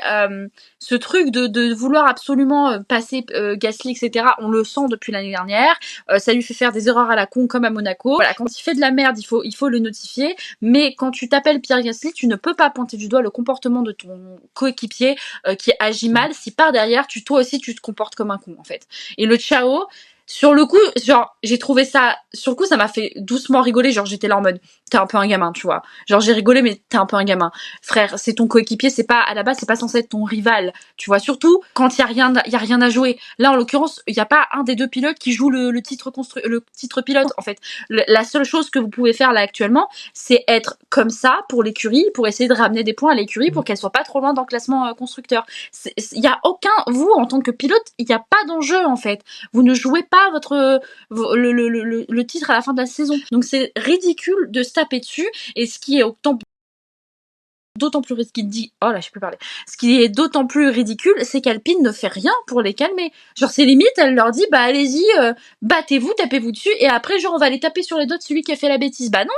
ce truc de vouloir absolument passer Gasly, etc., on le sent depuis l'année dernière. Ça lui fait faire des erreurs à la con comme à Monaco. Voilà, quand il fait de la merde, il faut le notifier. Mais quand tu t'appelles Pierre Gasly, tu ne peux pas pointer du doigt le comportement de ton coéquipier qui agit mal si par derrière toi aussi tu te comportes comme un con en fait. Et le ciao, sur le coup, genre j'ai trouvé ça, sur le coup ça m'a fait doucement rigoler, genre j'étais là en mode t'es un peu un gamin, tu vois. Genre j'ai rigolé mais t'es un peu un gamin. Frère, c'est ton coéquipier, c'est pas à la base, c'est pas censé être ton rival, tu vois, surtout quand il y a rien à jouer. Là en l'occurrence, il y a pas un des deux pilotes qui joue le titre pilote en fait. La seule chose que vous pouvez faire là actuellement, c'est être comme ça pour l'écurie, pour essayer de ramener des points à l'écurie pour qu'elle soit pas trop loin dans le classement constructeur. Il y a aucun, vous en tant que pilote, il n'y a pas d'enjeu en fait. Vous ne jouez pas le titre à la fin de la saison. Donc c'est ridicule de se taper dessus. Et ce qui est d'autant plus ridicule, ce qui est d'autant plus ridicule, c'est qu'Alpine ne fait rien pour les calmer. Genre c'est limite, elle leur dit bah allez-y, battez-vous, tapez-vous dessus, et après genre on va les taper sur les doigts de celui qui a fait la bêtise. Bah non.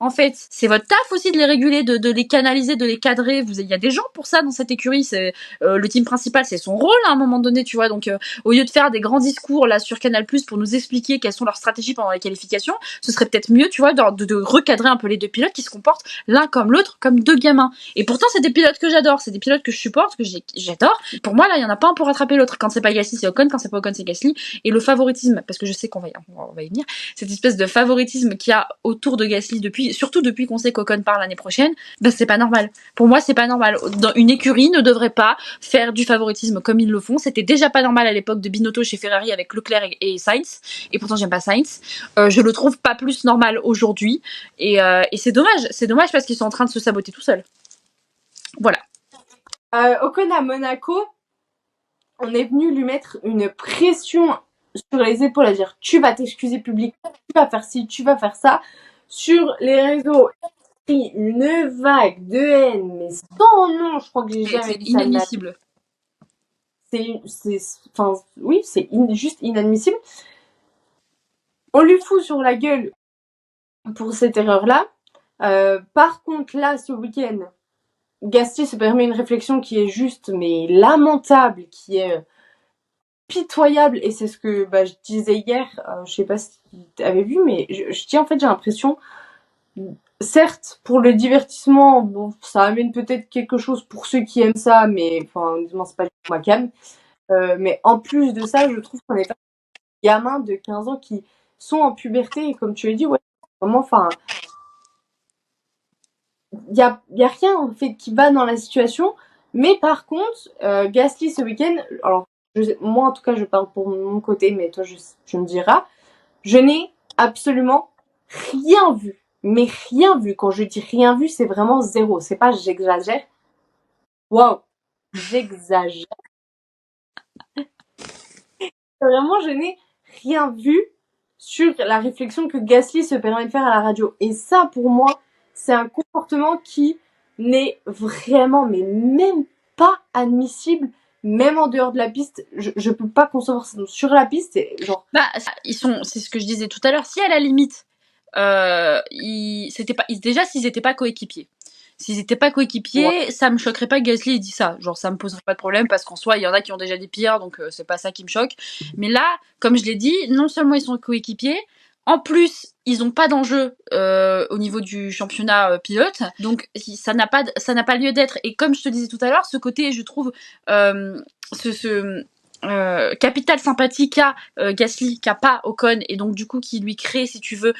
En fait, c'est votre taf aussi de les réguler, de les canaliser, de les cadrer. Il y a des gens pour ça dans cette écurie. C'est le team principal, c'est son rôle à un moment donné, tu vois. Donc, au lieu de faire des grands discours là sur Canal+ pour nous expliquer quelles sont leurs stratégies pendant les qualifications, ce serait peut-être mieux, tu vois, de recadrer un peu les deux pilotes qui se comportent l'un comme l'autre comme deux gamins. Et pourtant, c'est des pilotes que j'adore, c'est des pilotes que je supporte, que j'adore. Pour moi, là, il y en a pas un pour rattraper l'autre. Quand c'est pas Gasly, c'est Ocon. Quand c'est pas Ocon, c'est Gasly. Et le favoritisme, parce que je sais qu'on va y venir, cette espèce de favoritisme qu'il y a autour de Gasly surtout depuis qu'on sait qu'Ocon part l'année prochaine, bah c'est pas normal. Pour moi, c'est pas normal. Une écurie ne devrait pas faire du favoritisme comme ils le font. C'était déjà pas normal à l'époque de Binotto chez Ferrari avec Leclerc et Sainz. Et pourtant, j'aime pas Sainz. Je le trouve pas plus normal aujourd'hui. Et c'est dommage. C'est dommage parce qu'ils sont en train de se saboter tout seuls. Voilà. Ocon à Monaco, on est venu lui mettre une pression sur les épaules à dire tu vas t'excuser publiquement, tu vas faire ci, tu vas faire ça. Sur les réseaux, une vague de haine, mais sans nom, je crois que j'ai jamais vu ça. Inadmissible. C'est juste inadmissible. On lui fout sur la gueule pour cette erreur-là. Par contre, là, ce week-end, Gasly se permet une réflexion qui est juste, mais lamentable, qui est pitoyable, et c'est ce que je disais hier, je sais pas si tu avais vu, mais je dis en fait j'ai l'impression, certes pour le divertissement, bon ça amène peut-être quelque chose pour ceux qui aiment ça, mais enfin honnêtement c'est pas du tout ma came, mais en plus de ça je trouve qu'on est pas des gamins de 15 ans qui sont en puberté, et comme tu l'as dit, ouais, vraiment, enfin y a rien en fait qui va dans la situation. Mais par contre, Gasly ce week-end, alors moi en tout cas je parle pour mon côté, mais toi je me diras, je n'ai absolument rien vu. Mais rien vu. Quand je dis rien vu, c'est vraiment zéro. C'est pas j'exagère. Waouh, j'exagère. Vraiment, je n'ai rien vu sur la réflexion que Gasly se permet de faire à la radio. Et ça, pour moi, c'est un comportement qui n'est vraiment, mais même pas admissible, même en dehors de la piste. Je peux pas concevoir ça. Sur la piste, c'est genre. C'est ce que je disais tout à l'heure. Si à la limite, déjà s'ils étaient pas coéquipiers. S'ils étaient pas coéquipiers, ouais, ça me choquerait pas que Gasly ait dit ça. Genre, ça me poserait pas de problème parce qu'en soi, il y en a qui ont déjà des pires, donc c'est pas ça qui me choque. Mais là, comme je l'ai dit, non seulement ils sont coéquipiers, en plus, ils ont pas d'enjeu au niveau du championnat pilote, donc ça n'a pas lieu d'être. Et comme je te disais tout à l'heure, ce côté, je trouve, ce capital sympathie qu'a Gasly, qu'a pas Ocon, et donc du coup qui lui crée, si tu veux,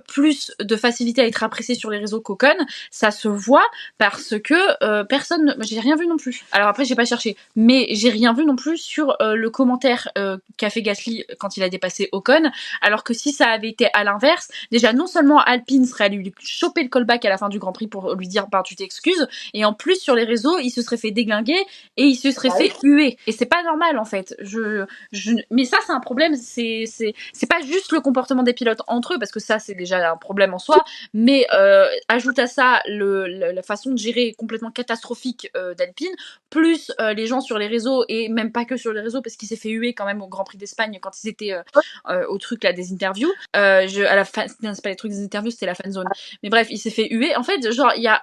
plus de facilité à être apprécié sur les réseaux qu'Ocon, ça se voit parce que personne, j'ai rien vu non plus. Alors après j'ai pas cherché, mais j'ai rien vu non plus sur le commentaire qu'a fait Gasly quand il a dépassé Ocon, alors que si ça avait été à l'inverse, déjà non seulement Alpine serait allé lui choper le callback à la fin du Grand Prix pour lui dire tu t'excuses, et en plus sur les réseaux il se serait fait déglinguer et il se serait fait huer, et c'est pas normal en fait. Mais ça c'est un problème, c'est pas juste le comportement des pilotes entre eux, parce que ça c'est déjà un problème en soi, mais ajoute à ça la façon de gérer complètement catastrophique d'Alpine, plus les gens sur les réseaux, et même pas que sur les réseaux, parce qu'il s'est fait huer quand même au Grand Prix d'Espagne quand ils étaient au truc là des interviews, à la fin, non, c'est pas les trucs des interviews, c'était la fan zone, mais bref, il s'est fait huer. En fait, genre il y a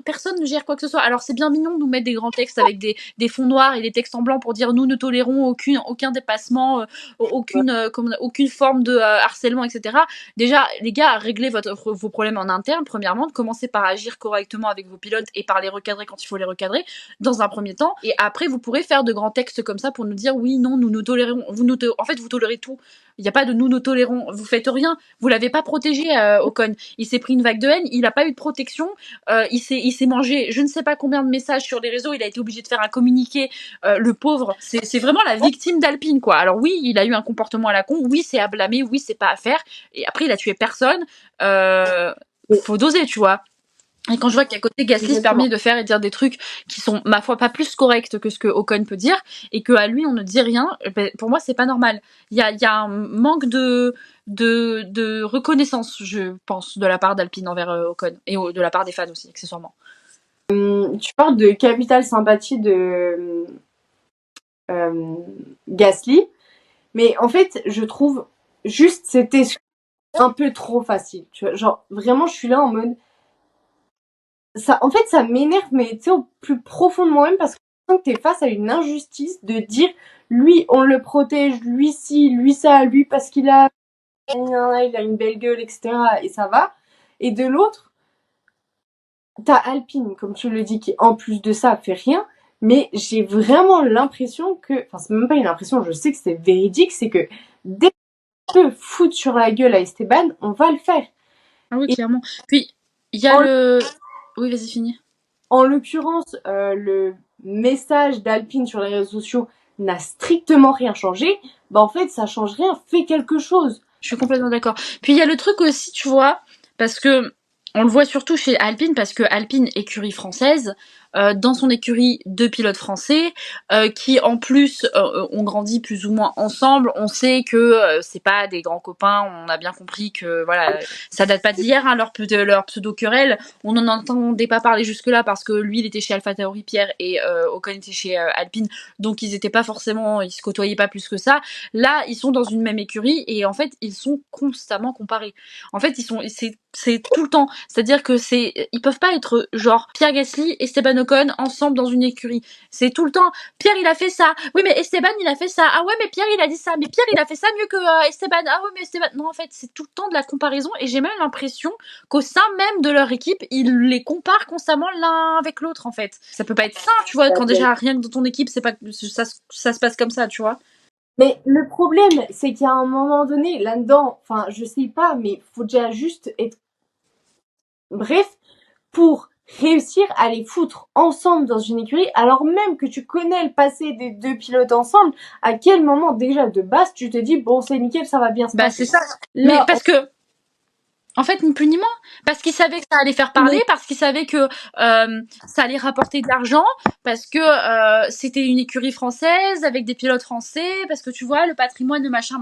personne ne gère quoi que ce soit. Alors c'est bien mignon de nous mettre des grands textes avec des fonds noirs et des textes en blanc pour dire nous ne tolérons aucun dépassement, aucune forme de harcèlement, etc. Déjà, les gars, réglez vos problèmes en interne, premièrement, commencez par agir correctement avec vos pilotes et par les recadrer quand il faut les recadrer, dans un premier temps, et après vous pourrez faire de grands textes comme ça pour nous dire oui, non, nous tolérons, en fait vous tolérez tout. Il n'y a pas de nous tolérons, vous faites rien, vous l'avez pas protégé Ocon, il s'est pris une vague de haine, il a pas eu de protection, il s'est mangé je ne sais pas combien de messages sur les réseaux, il a été obligé de faire un communiqué, le pauvre, c'est vraiment la victime d'Alpine quoi. Alors oui, il a eu un comportement à la con, oui c'est à blâmer, oui c'est pas à faire, et après il a tué personne, faut doser tu vois. Et quand je vois qu'à côté Gasly se permet de faire et dire des trucs qui sont ma foi pas plus corrects que ce que Ocon peut dire, et que à lui on ne dit rien, pour moi c'est pas normal. Il y a un manque de reconnaissance, je pense, de la part d'Alpine envers Ocon, et de la part des fans aussi accessoirement. Tu parles de capital sympathie de Gasly, mais en fait je trouve juste c'était un peu trop facile, tu vois, genre vraiment je suis là en mode ça, en fait ça m'énerve, mais tu sais au plus profond de moi-même, parce que t'es face à une injustice de dire lui on le protège, lui ci, lui ça, lui parce qu'il a une belle gueule, etc., et ça va, et de l'autre t'as Alpine, comme tu le dis, qui en plus de ça fait rien. Mais j'ai vraiment l'impression que, enfin c'est même pas une impression, je sais que c'est véridique, c'est que dès qu'on peut foutre sur la gueule à Esteban, on va le faire. Ah oui, clairement. Puis il y a oui, vas-y, finis. En l'occurrence, le message d'Alpine sur les réseaux sociaux n'a strictement rien changé. Bah en fait, ça change rien, fais quelque chose. Je suis complètement d'accord. Puis il y a le truc aussi, tu vois, parce que on le voit surtout chez Alpine, parce que Alpine, écurie française, dans son écurie, 2 pilotes français, qui en plus ont grandi plus ou moins ensemble. On sait que c'est pas des grands copains, on a bien compris que voilà, ça date pas d'hier, hein, leur pseudo-querelle. On n'en entendait pas parler jusque-là parce que lui il était chez AlphaTauri Pierre, et Ocon était chez Alpine, donc ils se côtoyaient pas plus que ça. Là, ils sont dans une même écurie, et en fait, ils sont constamment comparés. En fait, c'est C'est tout le temps. C'est-à-dire que ils peuvent pas être genre Pierre Gasly et Esteban Ocon ensemble dans une écurie. C'est tout le temps. Pierre il a fait ça. Oui mais Esteban il a fait ça. Ah ouais mais Pierre il a dit ça. Mais Pierre il a fait ça mieux que Esteban. Ah ouais mais Esteban. Non en fait c'est tout le temps de la comparaison et j'ai même l'impression qu'au sein même de leur équipe ils les comparent constamment l'un avec l'autre en fait. Ça peut pas être ça tu vois quand déjà rien que dans ton équipe c'est pas ça se passe comme ça tu vois. Mais le problème, c'est qu'à un moment donné, là-dedans, enfin, je sais pas, mais faut déjà juste être. Bref, pour réussir à les foutre ensemble dans une écurie, alors même que tu connais le passé des deux pilotes ensemble, à quel moment déjà de base tu te dis bon c'est nickel, ça va bien se passer. Bah c'est ça. Mais parce que en fait, ni plus ni moins. Parce qu'ils savaient que ça allait faire parler, parce qu'ils savaient que ça allait rapporter de l'argent, parce que c'était une écurie française avec des pilotes français, parce que tu vois le patrimoine de machin,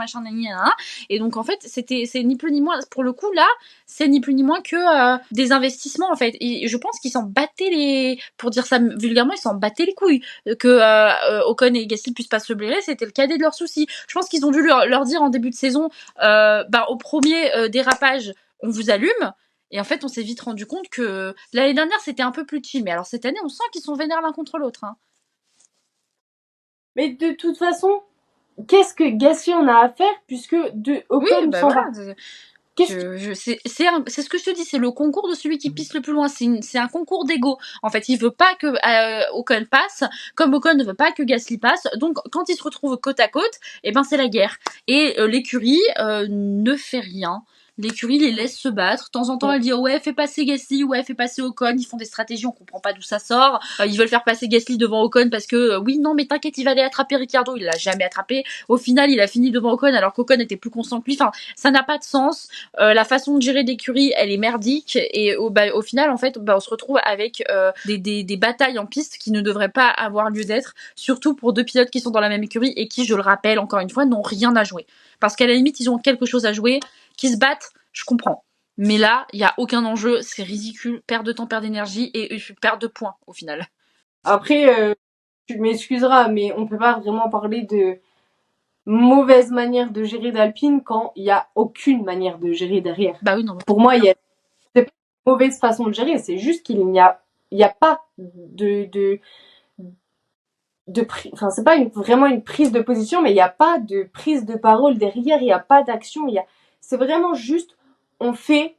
et donc en fait c'est ni plus ni moins. Pour le coup là, c'est ni plus ni moins que des investissements en fait. Et je pense qu'ils s'en battaient pour dire ça vulgairement, ils s'en battaient les couilles que Ocon et Gasly puissent pas se blairer. C'était le cadet de leurs soucis. Je pense qu'ils ont dû leur dire en début de saison, au premier dérapage on vous allume. Et en fait, on s'est vite rendu compte que l'année dernière, c'était un peu plus chill. Mais alors cette année, on sent qu'ils sont vénères l'un contre l'autre. Hein. Mais de toute façon, qu'est-ce que Gasly en a à faire puisque Ocon s'en va. C'est ce que je te dis, c'est le concours de celui qui pisse le plus loin. C'est un concours d'ego. En fait, il veut pas que Ocon passe, comme Ocon ne veut pas que Gasly passe. Donc, quand ils se retrouvent côte à côte, eh ben c'est la guerre. Et l'écurie ne fait rien. L'écurie les laisse se battre. De temps en temps, elle dit ouais, fais passer Gasly, ouais, fais passer Ocon. Ils font des stratégies, on comprend pas d'où ça sort. Ils veulent faire passer Gasly devant Ocon parce que oui, non, mais t'inquiète, il va aller attraper Ricciardo. Il l'a jamais attrapé. Au final, il a fini devant Ocon alors qu'Ocon était plus constant que lui. Enfin, ça n'a pas de sens. La façon de gérer l'écurie, elle est merdique. Et au final, en fait, on se retrouve avec des batailles en piste qui ne devraient pas avoir lieu d'être. Surtout pour deux pilotes qui sont dans la même écurie et qui, je le rappelle encore une fois, n'ont rien à jouer. Parce qu'à la limite, ils ont quelque chose à jouer. Qui se battent, je comprends. Mais là, il n'y a aucun enjeu, c'est ridicule, perte de temps, perte d'énergie et perte de points au final. Après, tu m'excuseras, mais on peut pas vraiment parler de mauvaise manière de gérer d'Alpine quand il y a aucune manière de gérer derrière. Bah oui, non. Pour moi, c'est pas une mauvaise façon de gérer, c'est juste qu'il n'y a pas enfin c'est pas vraiment une prise de position, mais il n'y a pas de prise de parole derrière, il n'y a pas d'action, c'est vraiment juste on fait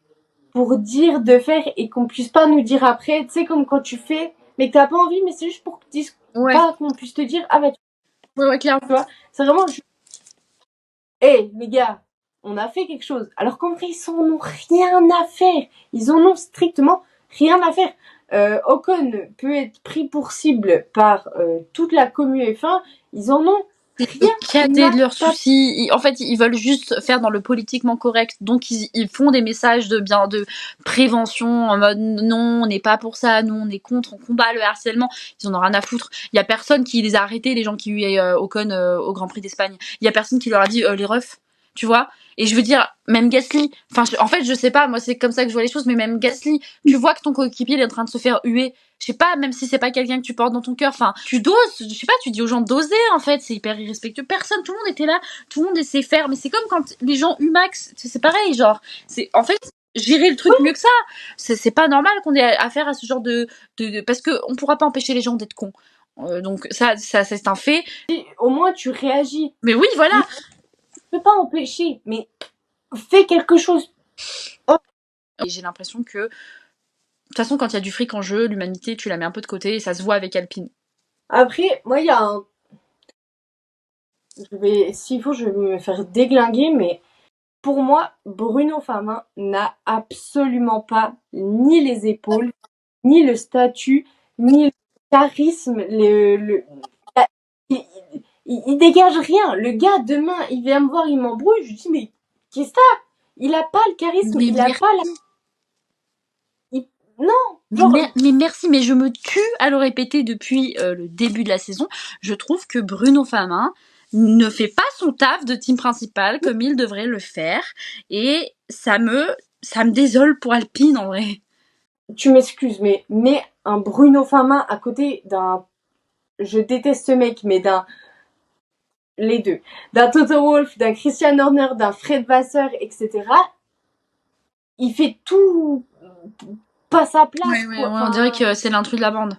pour dire de faire et qu'on puisse pas nous dire après, tu sais comme quand tu fais mais que t'as pas envie, mais c'est juste pour pas qu'on puisse te dire ah bah ouais clairement, tu vois, c'est vraiment juste hey, les gars, on a fait quelque chose, alors qu'en vrai ils en ont rien à faire, ils en ont strictement rien à faire. Ocon peut être pris pour cible par toute la commu F1, ils en ont rien cadet de leurs soucis. En fait, ils veulent juste faire dans le politiquement correct. Donc, ils font des messages de prévention en mode non, on n'est pas pour ça, nous on est contre, on combat le harcèlement. Ils en ont rien à foutre. Il y a personne qui les a arrêtés, les gens qui huaient Ocon au Grand Prix d'Espagne. Il y a personne qui leur a dit les refs, tu vois. Et je veux dire, même Gasly, enfin, en fait, je sais pas, moi c'est comme ça que je vois les choses, mais même Gasly, tu vois que ton coéquipier il est en train de se faire huer. Je sais pas, même si c'est pas quelqu'un que tu portes dans ton cœur, enfin, tu doses, je sais pas, tu dis aux gens de doser, en fait, c'est hyper irrespectueux. Personne, tout le monde était là, tout le monde sait faire, mais c'est comme quand les gens Max, c'est pareil, genre, en fait, gérer le truc mieux que ça. C'est pas normal qu'on ait affaire à ce genre parce que on pourra pas empêcher les gens d'être cons. Donc ça c'est un fait. Au moins tu réagis. Mais oui, voilà. Tu peux pas empêcher, mais fais quelque chose. Et j'ai l'impression que de toute façon, quand il y a du fric en jeu, l'humanité, tu la mets un peu de côté et ça se voit avec Alpine. Après, moi, il y a un... S'il faut, je vais me faire déglinguer, mais pour moi, Bruno Famin n'a absolument pas ni les épaules, ni le statut, ni le charisme, il dégage rien. Le gars, demain, il vient me voir, il m'embrouille, je lui dis, mais qu'est-ce que t'as? Il a pas le charisme, il a pas la... Non, mais merci, mais je me tue à le répéter depuis le début de la saison. Je trouve que Bruno Famin ne fait pas son taf de team principal comme il devrait le faire. Et ça me désole pour Alpine en vrai. Tu m'excuses, mais mets un Bruno Famin à côté d'un... Je déteste ce mec, mais les deux. D'un Toto Wolff, d'un Christian Horner, d'un Fred Vasseur, etc. il fait tout pas sa place. Ouais, on dirait que c'est l'intrus de la bande.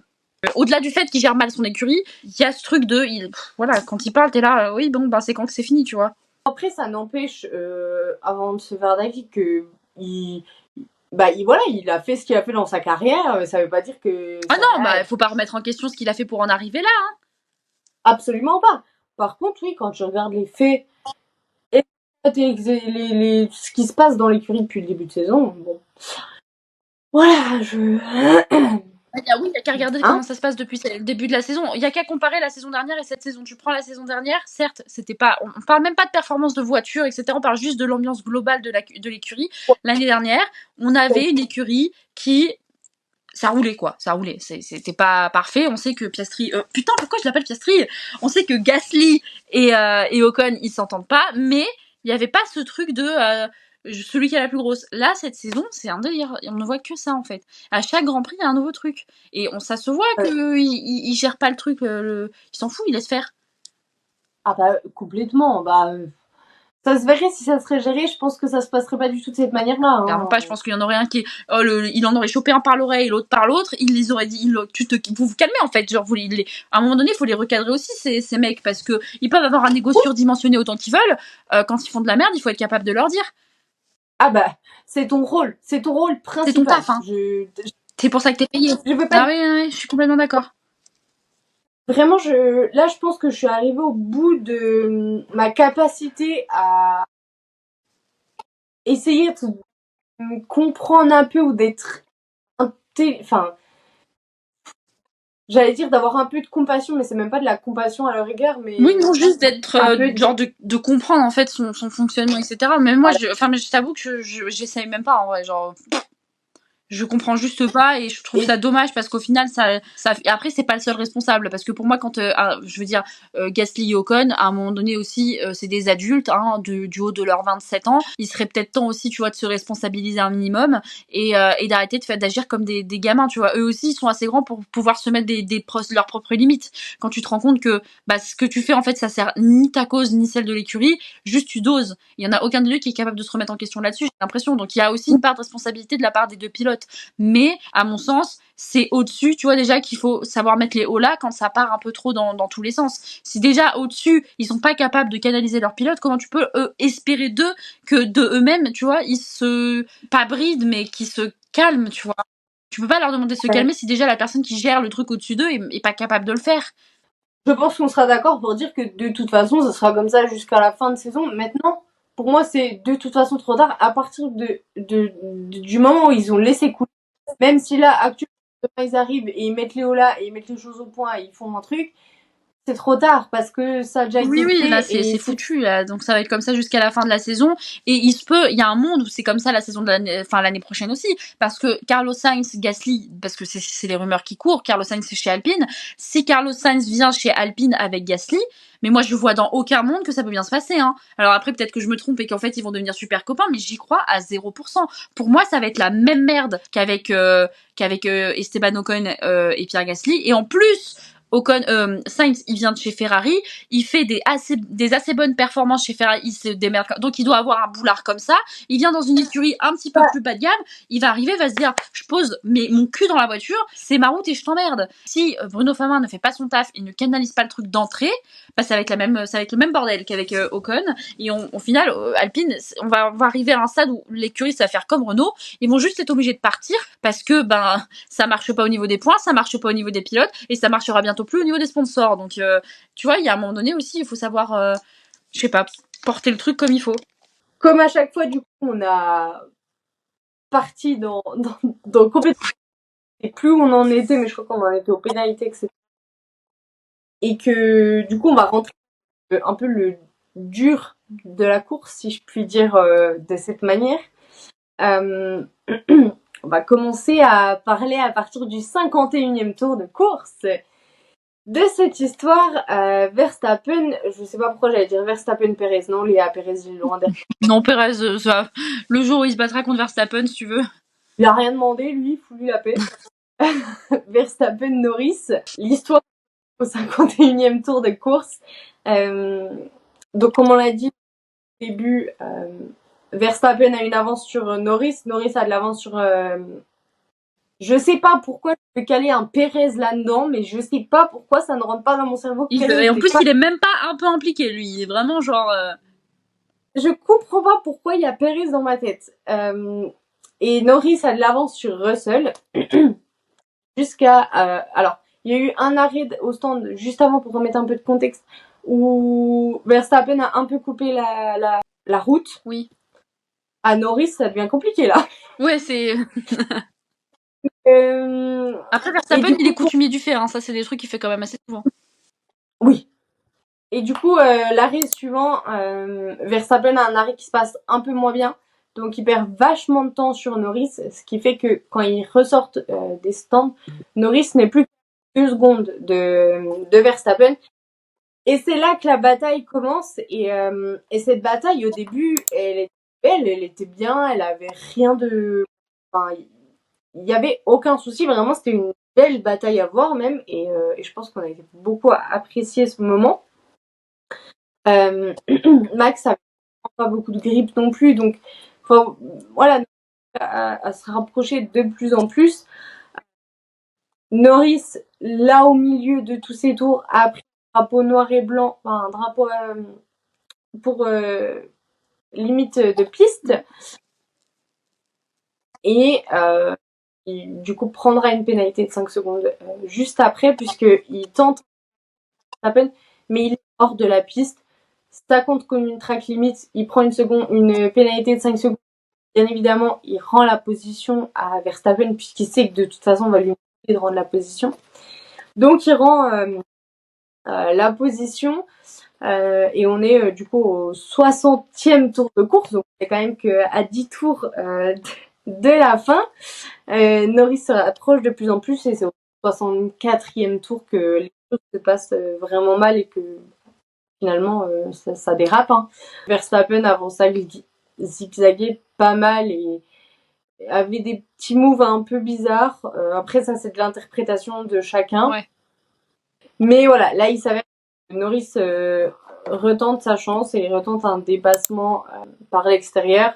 Au-delà du fait qu'il gère mal son écurie, il y a ce truc de, voilà, quand il parle, t'es là, oui, bon, bah c'est quand que c'est fini, tu vois. Après, ça n'empêche, avant de se faire d'avis, que voilà, il a fait ce qu'il a fait dans sa carrière. Ça veut pas dire que. Ah non, bah faut pas remettre en question ce qu'il a fait pour en arriver là. Hein. Absolument pas. Par contre, oui, quand tu regardes les faits et ce qui se passe dans l'écurie depuis le début de saison, bon. Voilà, Oui, il y a qu'à regarder comment ça se passe depuis le début de la saison. Il y a qu'à comparer la saison dernière et cette saison. Tu prends la saison dernière, certes, c'était pas, on parle même pas de performance de voiture, etc. On parle juste de l'ambiance globale de l'écurie. L'année dernière, on avait une écurie qui, ça roulait quoi, ça roulait. C'était pas parfait. On sait que Piastri, putain, pourquoi je l'appelle Piastri? On sait que Gasly et Ocon ils s'entendent pas, mais il y avait pas ce truc de celui qui a la plus grosse. Là, cette saison, c'est un délire. On ne voit que ça, en fait. À chaque Grand Prix, il y a un nouveau truc. Et ça se voit qu'il gère pas le truc. Il s'en fout, il laisse faire. Ah bah, complètement. Ça se verrait si ça serait géré. Je pense que ça se passerait pas du tout de cette manière-là. Hein. Clairement pas. Je pense qu'il y en aurait un qui... il en aurait chopé un par l'oreille et l'autre par l'autre. Il les aurait dit... vous vous calmez, en fait. Genre, à un moment donné, il faut les recadrer aussi, ces mecs. Parce que ils peuvent avoir un égo surdimensionné autant qu'ils veulent. Quand ils font de la merde, il faut être capable de leur dire. Ah bah, c'est ton rôle principal. C'est ton taf, hein. C'est pour ça que t'es payé. Je veux pas... Ah oui, je suis complètement d'accord. Vraiment, là, je pense que je suis arrivée au bout de ma capacité à essayer de comprendre un peu ou d'être... Enfin, j'allais dire d'avoir un peu de compassion, mais c'est même pas de la compassion à leur égard, mais... Oui, non, juste d'être... genre de comprendre, en fait, son fonctionnement, etc. Mais moi, je t'avoue que j'essaye même pas, en vrai, genre... Je comprends juste pas et je trouve ça dommage parce qu'au final ça après c'est pas le seul responsable parce que pour moi quand je veux dire Gasly et Ocon à un moment donné aussi c'est des adultes hein, du haut de leurs 27 ans, il serait peut-être temps aussi tu vois de se responsabiliser un minimum et d'arrêter d'agir comme des gamins, tu vois. Eux aussi ils sont assez grands pour pouvoir se mettre leurs propres limites. Quand tu te rends compte que ce que tu fais en fait ça sert ni ta cause ni celle de l'écurie, juste tu doses. Il y en a aucun de deux qui est capable de se remettre en question là-dessus, j'ai l'impression. Donc il y a aussi une part de responsabilité de la part des deux pilotes. Mais à mon sens c'est au-dessus, tu vois déjà qu'il faut savoir mettre les hauts là quand ça part un peu trop dans tous les sens. Si déjà au-dessus ils sont pas capables de canaliser leurs pilotes, comment tu peux espérer d'eux que de eux-mêmes tu vois ils se pas brident mais qui se calment, tu vois. Tu peux pas leur demander de se calmer si déjà la personne qui gère le truc au-dessus d'eux est pas capable de le faire. Je pense qu'on sera d'accord pour dire que de toute façon ça sera comme ça jusqu'à la fin de saison. Maintenant, pour moi c'est de toute façon trop tard à partir du moment où ils ont laissé couler. Même si là actuellement ils arrivent et ils mettent les hauts là et ils mettent les choses au point et ils font un truc, c'est trop tard parce que ça a déjà été fait. Oui, là c'est foutu là, donc ça va être comme ça jusqu'à la fin de la saison et il y a un monde où c'est comme ça la saison de l'année prochaine aussi parce que Carlos Sainz, Gasly, parce que c'est les rumeurs qui courent, Carlos Sainz c'est chez Alpine, si Carlos Sainz vient chez Alpine avec Gasly, mais moi je vois dans aucun monde que ça peut bien se passer hein. Alors après peut-être que je me trompe et qu'en fait ils vont devenir super copains, mais j'y crois à 0%. Pour moi ça va être la même merde qu'avec Esteban Ocon et Pierre Gasly et en plus Sainz, il vient de chez Ferrari, il fait des assez bonnes performances chez Ferrari, il se démerde, donc il doit avoir un boulard comme ça. Il vient dans une écurie un petit peu plus bas de gamme, il va arriver, va se dire, je pose mon cul dans la voiture, c'est ma route et je t'emmerde. Si Bruno Famin ne fait pas son taf et ne canalise pas le truc d'entrée, ça va être le même bordel qu'avec Ocon. Et au final, Alpine, on va arriver à un stade où l'écurie ça va faire comme Renault, ils vont juste être obligés de partir parce que ça marche pas au niveau des points, ça marche pas au niveau des pilotes et ça marchera bientôt plus au niveau des sponsors. Donc tu vois, il y a un moment donné aussi, il faut savoir je sais pas, porter le truc comme il faut. Comme à chaque fois, du coup, on a parti dans complètement et plus on en était, mais je crois qu'on en était aux pénalités, etc. Et que du coup, on va rentrer un peu le dur de la course, si je puis dire de cette manière. On va commencer à parler à partir du 51e tour de course de cette histoire. Verstappen, je sais pas pourquoi j'allais dire Verstappen-Perez, non, Léa Perez, j'ai le droit d'être. Non, Perez, le jour où il se battra contre Verstappen, si tu veux. Il a rien demandé, lui, fous-lui la paix. Verstappen-Norris, l'histoire au 51e tour de course. Donc, comme on l'a dit au début, Verstappen a une avance sur Norris. Norris a de l'avance sur... Je sais pas pourquoi je peux caler un Perez là-dedans, mais je sais pas pourquoi ça ne rentre pas dans mon cerveau. Et en plus, il est même pas un peu impliqué, lui. Il est vraiment genre... Je comprends pas pourquoi il y a Perez dans ma tête. Et Norris a de l'avance sur Russell. Jusqu'à... alors, il y a eu un arrêt au stand juste avant, pour remettre un peu de contexte, où Verstappen a un peu coupé la route. Oui. À Norris, ça devient compliqué, là. Ouais, c'est... Après, Verstappen, il est coutumier du fer, hein. Ça, c'est des trucs qu'il fait quand même assez souvent. Oui. Et du coup, l'arrêt suivant, Verstappen a un arrêt qui se passe un peu moins bien. Donc, il perd vachement de temps sur Norris, ce qui fait que quand ils ressortent des stands, Norris n'est plus que 2 secondes de Verstappen. Et c'est là que la bataille commence. Et cette bataille, au début, elle était belle, elle était bien, elle avait rien de... Enfin, il y avait aucun souci, vraiment, c'était une belle bataille à voir même. Et je pense qu'on a beaucoup apprécié ce moment. Max avait pas beaucoup de grippe non plus, donc voilà, à se rapprocher de plus en plus. Norris, là au milieu de tous ces tours, a pris un drapeau noir et blanc, enfin un drapeau pour limite de piste, et il, du coup prendra une pénalité de 5 secondes juste après, puisqu'il tente à peine, mais il est hors de la piste. Ça compte comme une track limit, il prend une pénalité de 5 secondes. Bien évidemment, il rend la position à Verstappen, puisqu'il sait que de toute façon, on va lui demander de rendre la position. Donc, il rend la position, et on est du coup au 60e tour de course. Donc, c'est quand même qu'à 10 tours de la fin, Norris se rapproche de plus en plus, et c'est au 64e tour que les choses se passent vraiment mal et que finalement ça dérape. Hein. Verstappen avant ça zigzaguait pas mal et avait des petits moves un peu bizarres. Après ça c'est de l'interprétation de chacun. Ouais. Mais voilà, là il s'avère que Norris retente sa chance et retente un dépassement par l'extérieur.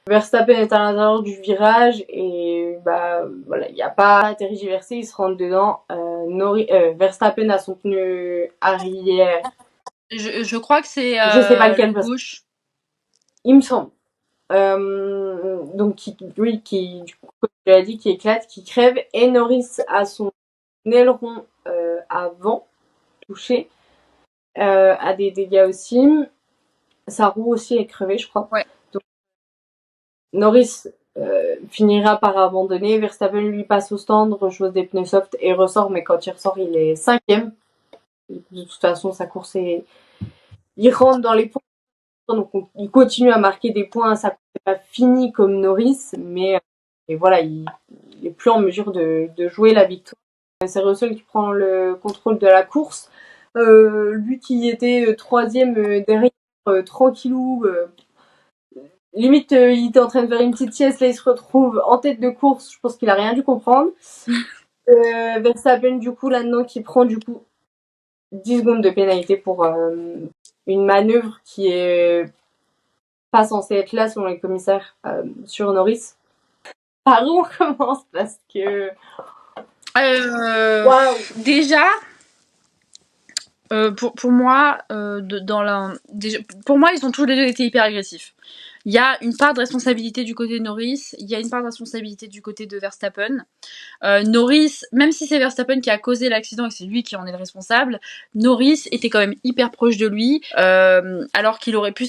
Verstappen est à l'intérieur du virage et bah voilà, il n'y a pas à tergiverser, il se rentre dedans. Verstappen a son pneu arrière. Je crois que c'est je sais pas lequel gauche. Il me semble. Donc qui du coup, comme tu l'as dit, qui éclate, qui crève, et Norris a son aileron avant touché, a des dégâts aussi. Sa roue aussi est crevée, je crois. Ouais. Donc, Norris finira par abandonner. Verstappen lui passe au stand, rechausse des pneus soft et ressort, mais quand il ressort, il est 5e. De toute façon, sa course est... Il rentre dans les points, donc il continue à marquer des points. Ça n'est pas fini comme Norris, mais et voilà, il est plus en mesure de jouer la victoire. C'est Russell qui prend le contrôle de la course. Lui qui était 3e derrière, tranquillou. Limite, il était en train de faire une petite sieste, là il se retrouve en tête de course. Je pense qu'il a rien dû comprendre. Verstappen du coup là-dedans qui prend du coup 10 secondes de pénalité pour une manœuvre qui est pas censée être là selon les commissaires sur Norris. Par où on commence parce que wow. Déjà pour moi pour moi ils ont tous les deux été hyper agressifs. Il y a une part de responsabilité du côté de Norris, il y a une part de responsabilité du côté de Verstappen. Norris, même si c'est Verstappen qui a causé l'accident et que c'est lui qui en est le responsable, Norris était quand même hyper proche de lui, alors qu'il aurait pu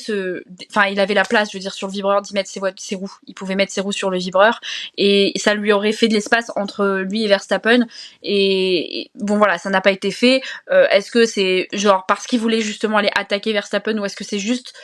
enfin, il avait la place, je veux dire, sur le vibreur d'y mettre ses roues. Il pouvait mettre ses roues sur le vibreur et ça lui aurait fait de l'espace entre lui et Verstappen. Et bon, voilà, ça n'a pas été fait. Est-ce que c'est genre parce qu'il voulait justement aller attaquer Verstappen ou est-ce que c'est juste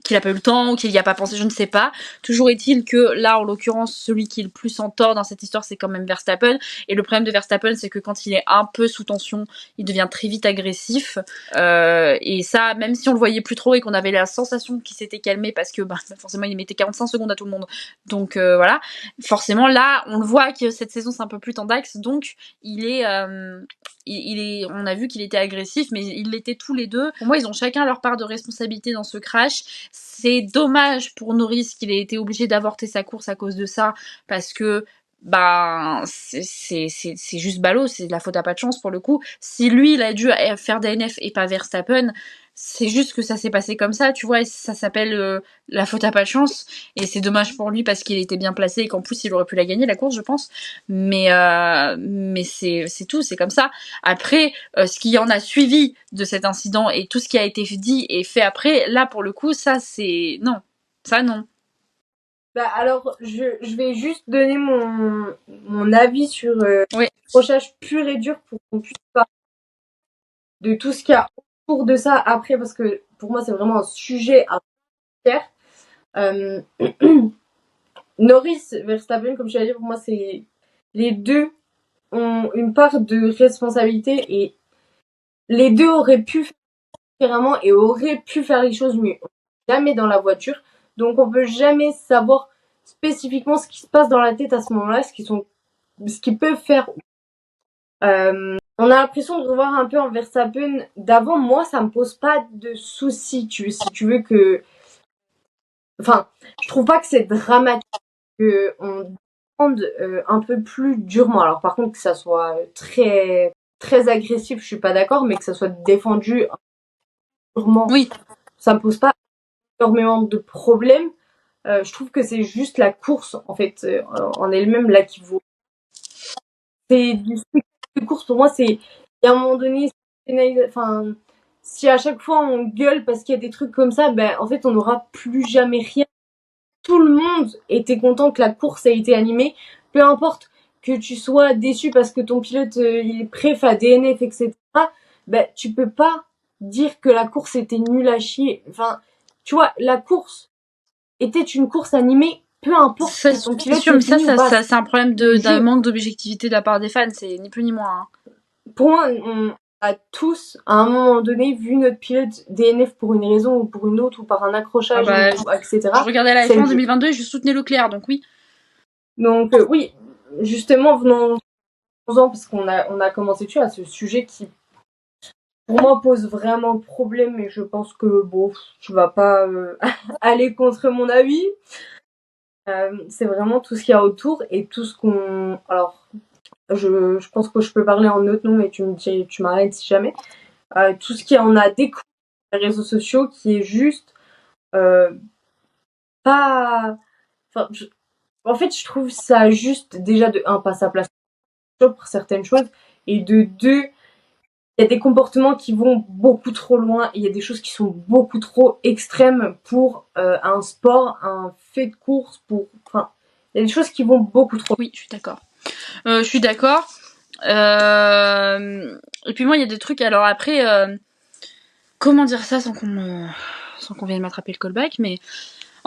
qu'il a pas eu le temps ou qu'il y a pas pensé, je ne sais pas. Toujours est-il que là, en l'occurrence, celui qui est le plus en tort dans cette histoire, c'est quand même Verstappen. Et le problème de Verstappen, c'est que quand il est un peu sous tension, il devient très vite agressif. Et ça, même si on le voyait plus trop et qu'on avait la sensation qu'il s'était calmé parce que forcément, il mettait 45 secondes à tout le monde. Donc voilà, forcément là, on le voit que cette saison c'est un peu plus tendax, donc il est on a vu qu'il était agressif, mais ils l'étaient tous les deux. Pour moi, ils ont chacun leur part de responsabilité dans ce crash. c'est dommage pour Norris qu'il ait été obligé d'avorter sa course à cause de ça, parce que ben c'est juste ballot, c'est de la faute à pas de chance pour le coup. Si lui il a dû faire DNF et pas Verstappen, c'est juste que ça s'est passé comme ça, tu vois, et ça s'appelle la faute à pas de chance, et c'est dommage pour lui parce qu'il était bien placé et qu'en plus il aurait pu la gagner la course, je pense. Mais c'est tout, c'est comme ça. Après, ce qui en a suivi de cet incident et tout ce qui a été dit et fait après, là pour le coup, ça c'est non, ça non. Bah alors, je vais juste donner mon avis sur Oui. accrochage pur et dur pour qu'on puisse parler de tout ce qu'il y a autour de ça après, parce que pour moi, c'est vraiment un sujet à faire. Norris, Verstappen, comme je l'ai dit, pour moi, c'est les deux ont une part de responsabilité et les deux auraient pu faire différemment et auraient pu faire les choses mieux. Jamais dans la voiture, donc on peut jamais savoir spécifiquement ce qui se passe dans la tête à ce moment-là, ce qu'ils peuvent faire. On a l'impression de revoir un peu en Verstappen d'avant. Moi, ça me pose pas de soucis. Si tu veux que, enfin, je trouve pas que c'est dramatique qu'on demande un peu plus durement. Alors par contre que ça soit très très agressif, je suis pas d'accord, mais que ça soit défendu durement, Oui. ça me pose pas énormément de problèmes. Je trouve que c'est juste la course en fait en elle-même là qui vaut. C'est du spectacle de course pour moi. C'est il y a un moment donné, enfin si à chaque fois on gueule parce qu'il y a des trucs comme ça, ben en fait on n'aura plus jamais rien. Tout le monde était content que la course ait été animée, peu importe que tu sois déçu parce que ton pilote il est préf à DNF, etc. Ben tu peux pas dire que la course était nulle à chier. Enfin, tu vois, la course était une course animée, peu importe Ça, que ton c'est pilote sûr, mais ça, fini ou pas. c'est un problème d'un manque d'objectivité de la part des fans, c'est ni plus ni moins. Hein. Pour moi, on a tous, à un moment donné, vu notre pilote DNF pour une raison ou pour une autre, ou par un accrochage, etc. Je regardais la F1 en 2022 et je soutenais Leclerc, donc oui. Donc oui, justement, venons-en, parce qu'on a commencé dessus à ce sujet qui, pour moi, pose vraiment problème, et je pense que, bon, tu vas pas aller contre mon avis. C'est vraiment tout ce qu'il y a autour et tout ce qu'on... Alors, je pense que je peux parler en notre nom et tu m'arrêtes si jamais. Tout ce qui en a découlé des réseaux sociaux qui est juste pas... Enfin, en fait, je trouve ça juste, déjà, de un, pas sa place pour certaines choses, et de deux, il y a des comportements qui vont beaucoup trop loin, il y a des choses qui sont beaucoup trop extrêmes pour un sport, un fait de course, enfin, il y a des choses qui vont beaucoup trop. Oui, je suis d'accord. Je suis d'accord. Et puis moi, il y a des trucs. Alors après, comment dire ça sans qu'on vienne m'attraper le callback, mais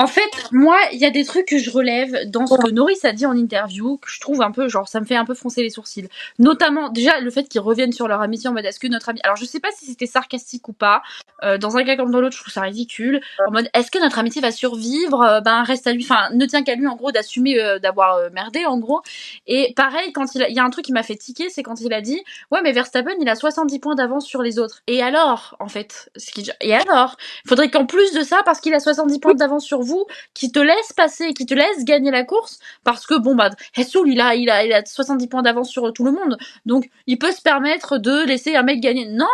en fait, moi, il y a des trucs que je relève dans ce que Norris a dit en interview, que je trouve un peu, genre, ça me fait un peu froncer les sourcils. Notamment, déjà, le fait qu'ils reviennent sur leur amitié en mode, est-ce que notre amitié... Alors, je sais pas si c'était sarcastique ou pas. Dans un cas comme dans l'autre, je trouve ça ridicule. En mode, est-ce que notre amitié va survivre Ben, reste à lui. Enfin, ne tient qu'à lui, en gros, d'assumer d'avoir merdé, en gros. Et pareil, quand il y a un truc qui m'a fait tiquer, c'est quand il a dit, ouais, mais Verstappen, il a 70 points d'avance sur les autres. Et alors, en fait, et alors, faudrait qu'en plus de ça, parce qu'il a 70 points d'avance sur vous, qui te laisse passer, qui te laisse gagner la course, parce que bon bah Hessoul il a 70 points d'avance sur tout le monde, donc il peut se permettre de laisser un mec gagner. Non,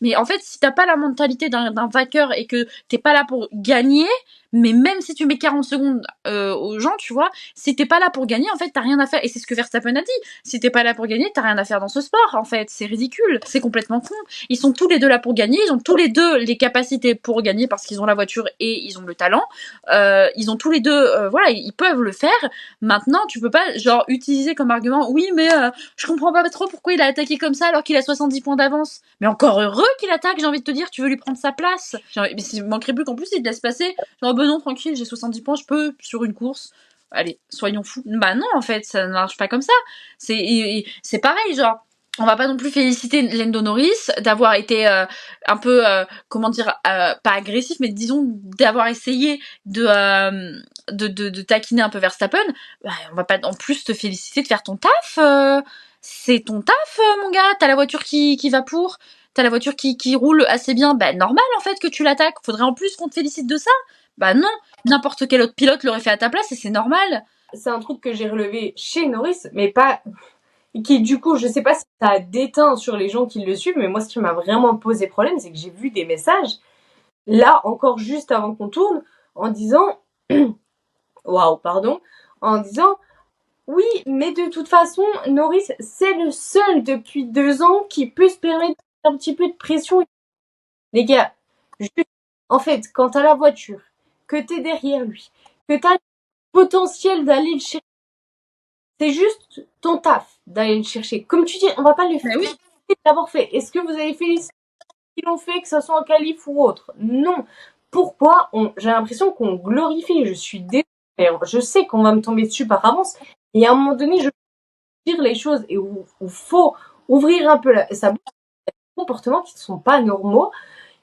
mais en fait si t'as pas la mentalité d'un vainqueur et que t'es pas là pour gagner, mais même si tu mets 40 secondes aux gens, tu vois, si t'es pas là pour gagner, en fait, t'as rien à faire. Et c'est ce que Verstappen a dit. Si t'es pas là pour gagner, t'as rien à faire dans ce sport, en fait. C'est ridicule. C'est complètement con. Ils sont tous les deux là pour gagner. Ils ont tous les deux les capacités pour gagner parce qu'ils ont la voiture et ils ont le talent. Ils ont tous les deux, voilà, ils peuvent le faire. Maintenant, tu peux pas, genre, utiliser comme argument, oui, mais je comprends pas trop pourquoi il a attaqué comme ça alors qu'il a 70 points d'avance. Mais encore heureux qu'il attaque, j'ai envie de te dire, tu veux lui prendre sa place. Mais il manquerait plus qu'en plus il te laisse passer. Genre, non, tranquille, j'ai 70 points, je peux, sur une course. Allez, soyons fous. Bah non, en fait, ça ne marche pas comme ça. C'est pareil, genre, on va pas non plus féliciter Lando Norris d'avoir été un peu, comment dire, pas agressif, mais disons d'avoir essayé de taquiner un peu Verstappen. Bah, on va pas en plus te féliciter de faire ton taf. C'est ton taf, mon gars. T'as la voiture qui va pour. T'as la voiture qui roule assez bien. Bah normal en fait que tu l'attaques. Faudrait en plus qu'on te félicite de ça. Bah non, n'importe quel autre pilote l'aurait fait à ta place et c'est normal. C'est un truc que j'ai relevé chez Norris, mais pas qui du coup, je sais pas si ça a déteint sur les gens qui le suivent, mais moi ce qui m'a vraiment posé problème, c'est que j'ai vu des messages là encore juste avant qu'on tourne en disant waouh, pardon, en disant oui, mais de toute façon, Norris, c'est le seul depuis 2 ans qui peut se permettre de faire un petit peu de pression. Les gars, juste, en fait, quand t'as la voiture, que t'es derrière lui, que t'as le potentiel d'aller le chercher, c'est juste ton taf d'aller le chercher. Comme tu dis, on va pas le Mais oui. l'avoir fait. Est-ce que vous avez fait les qui l'ont fait, que ce soit en qualif ou autre? Non. Pourquoi j'ai l'impression qu'on glorifie. Je suis désolée. Je sais qu'on va me tomber dessus par avance. Et à un moment donné, je dire les choses et où faut ouvrir un peu sa bouche, des comportements qui ne sont pas normaux.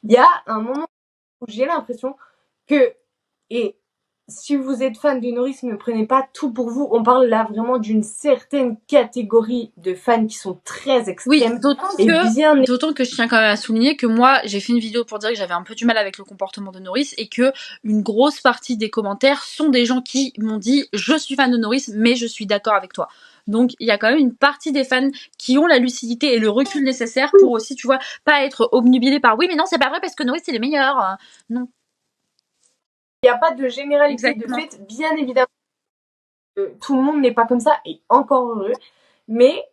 Il y a un moment où j'ai l'impression que, et si vous êtes fan de Norris, ne prenez pas tout pour vous. On parle là vraiment d'une certaine catégorie de fans qui sont très extrêmes. Oui, d'autant que je tiens quand même à souligner que moi, j'ai fait une vidéo pour dire que j'avais un peu du mal avec le comportement de Norris et que une grosse partie des commentaires sont des gens qui m'ont dit « Je suis fan de Norris, mais je suis d'accord avec toi ». Donc, il y a quand même une partie des fans qui ont la lucidité et le recul nécessaire pour aussi, tu vois, pas être obnubilés par « Oui, mais non, c'est pas vrai parce que Norris, c'est le meilleur ». Non. Il n'y a pas de généralité. Exactement. De fait, bien évidemment, tout le monde n'est pas comme ça, et encore heureux, mais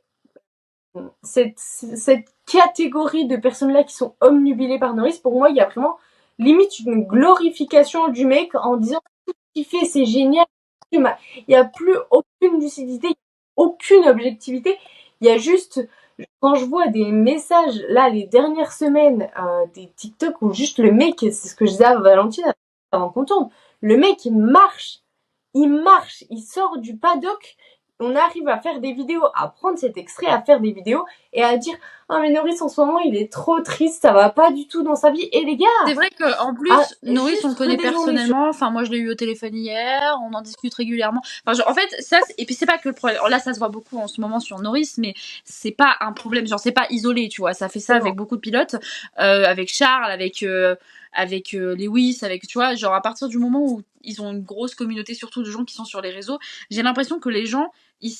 cette catégorie de personnes-là qui sont omnubilées par Norris, pour moi, il y a vraiment limite une glorification du mec en disant tout ce qu'il fait, c'est génial. Il n'y a plus aucune lucidité, aucune objectivité. Il y a juste, quand je vois des messages, là, les dernières semaines, des TikTok où juste le mec, c'est ce que je disais à Valentine avant qu'on tourne, le mec, il marche, il sort du paddock, on arrive à faire des vidéos, à prendre cet extrait, à faire des vidéos et à dire « Ah mais Norris en ce moment il est trop triste, ça va pas du tout dans sa vie. » Et les gars, c'est vrai qu'en plus, Norris on le connaît personnellement, enfin moi je l'ai eu au téléphone hier, on en discute régulièrement. Enfin, genre, en fait, ça, et puis c'est pas que le problème, là ça se voit beaucoup en ce moment sur Norris, mais c'est pas un problème, genre c'est pas isolé, tu vois, ça fait ça avec beaucoup de pilotes, avec Charles, avec Lewis, avec, tu vois, genre à partir du moment où ils ont une grosse communauté, surtout de gens qui sont sur les réseaux, j'ai l'impression que les gens, ils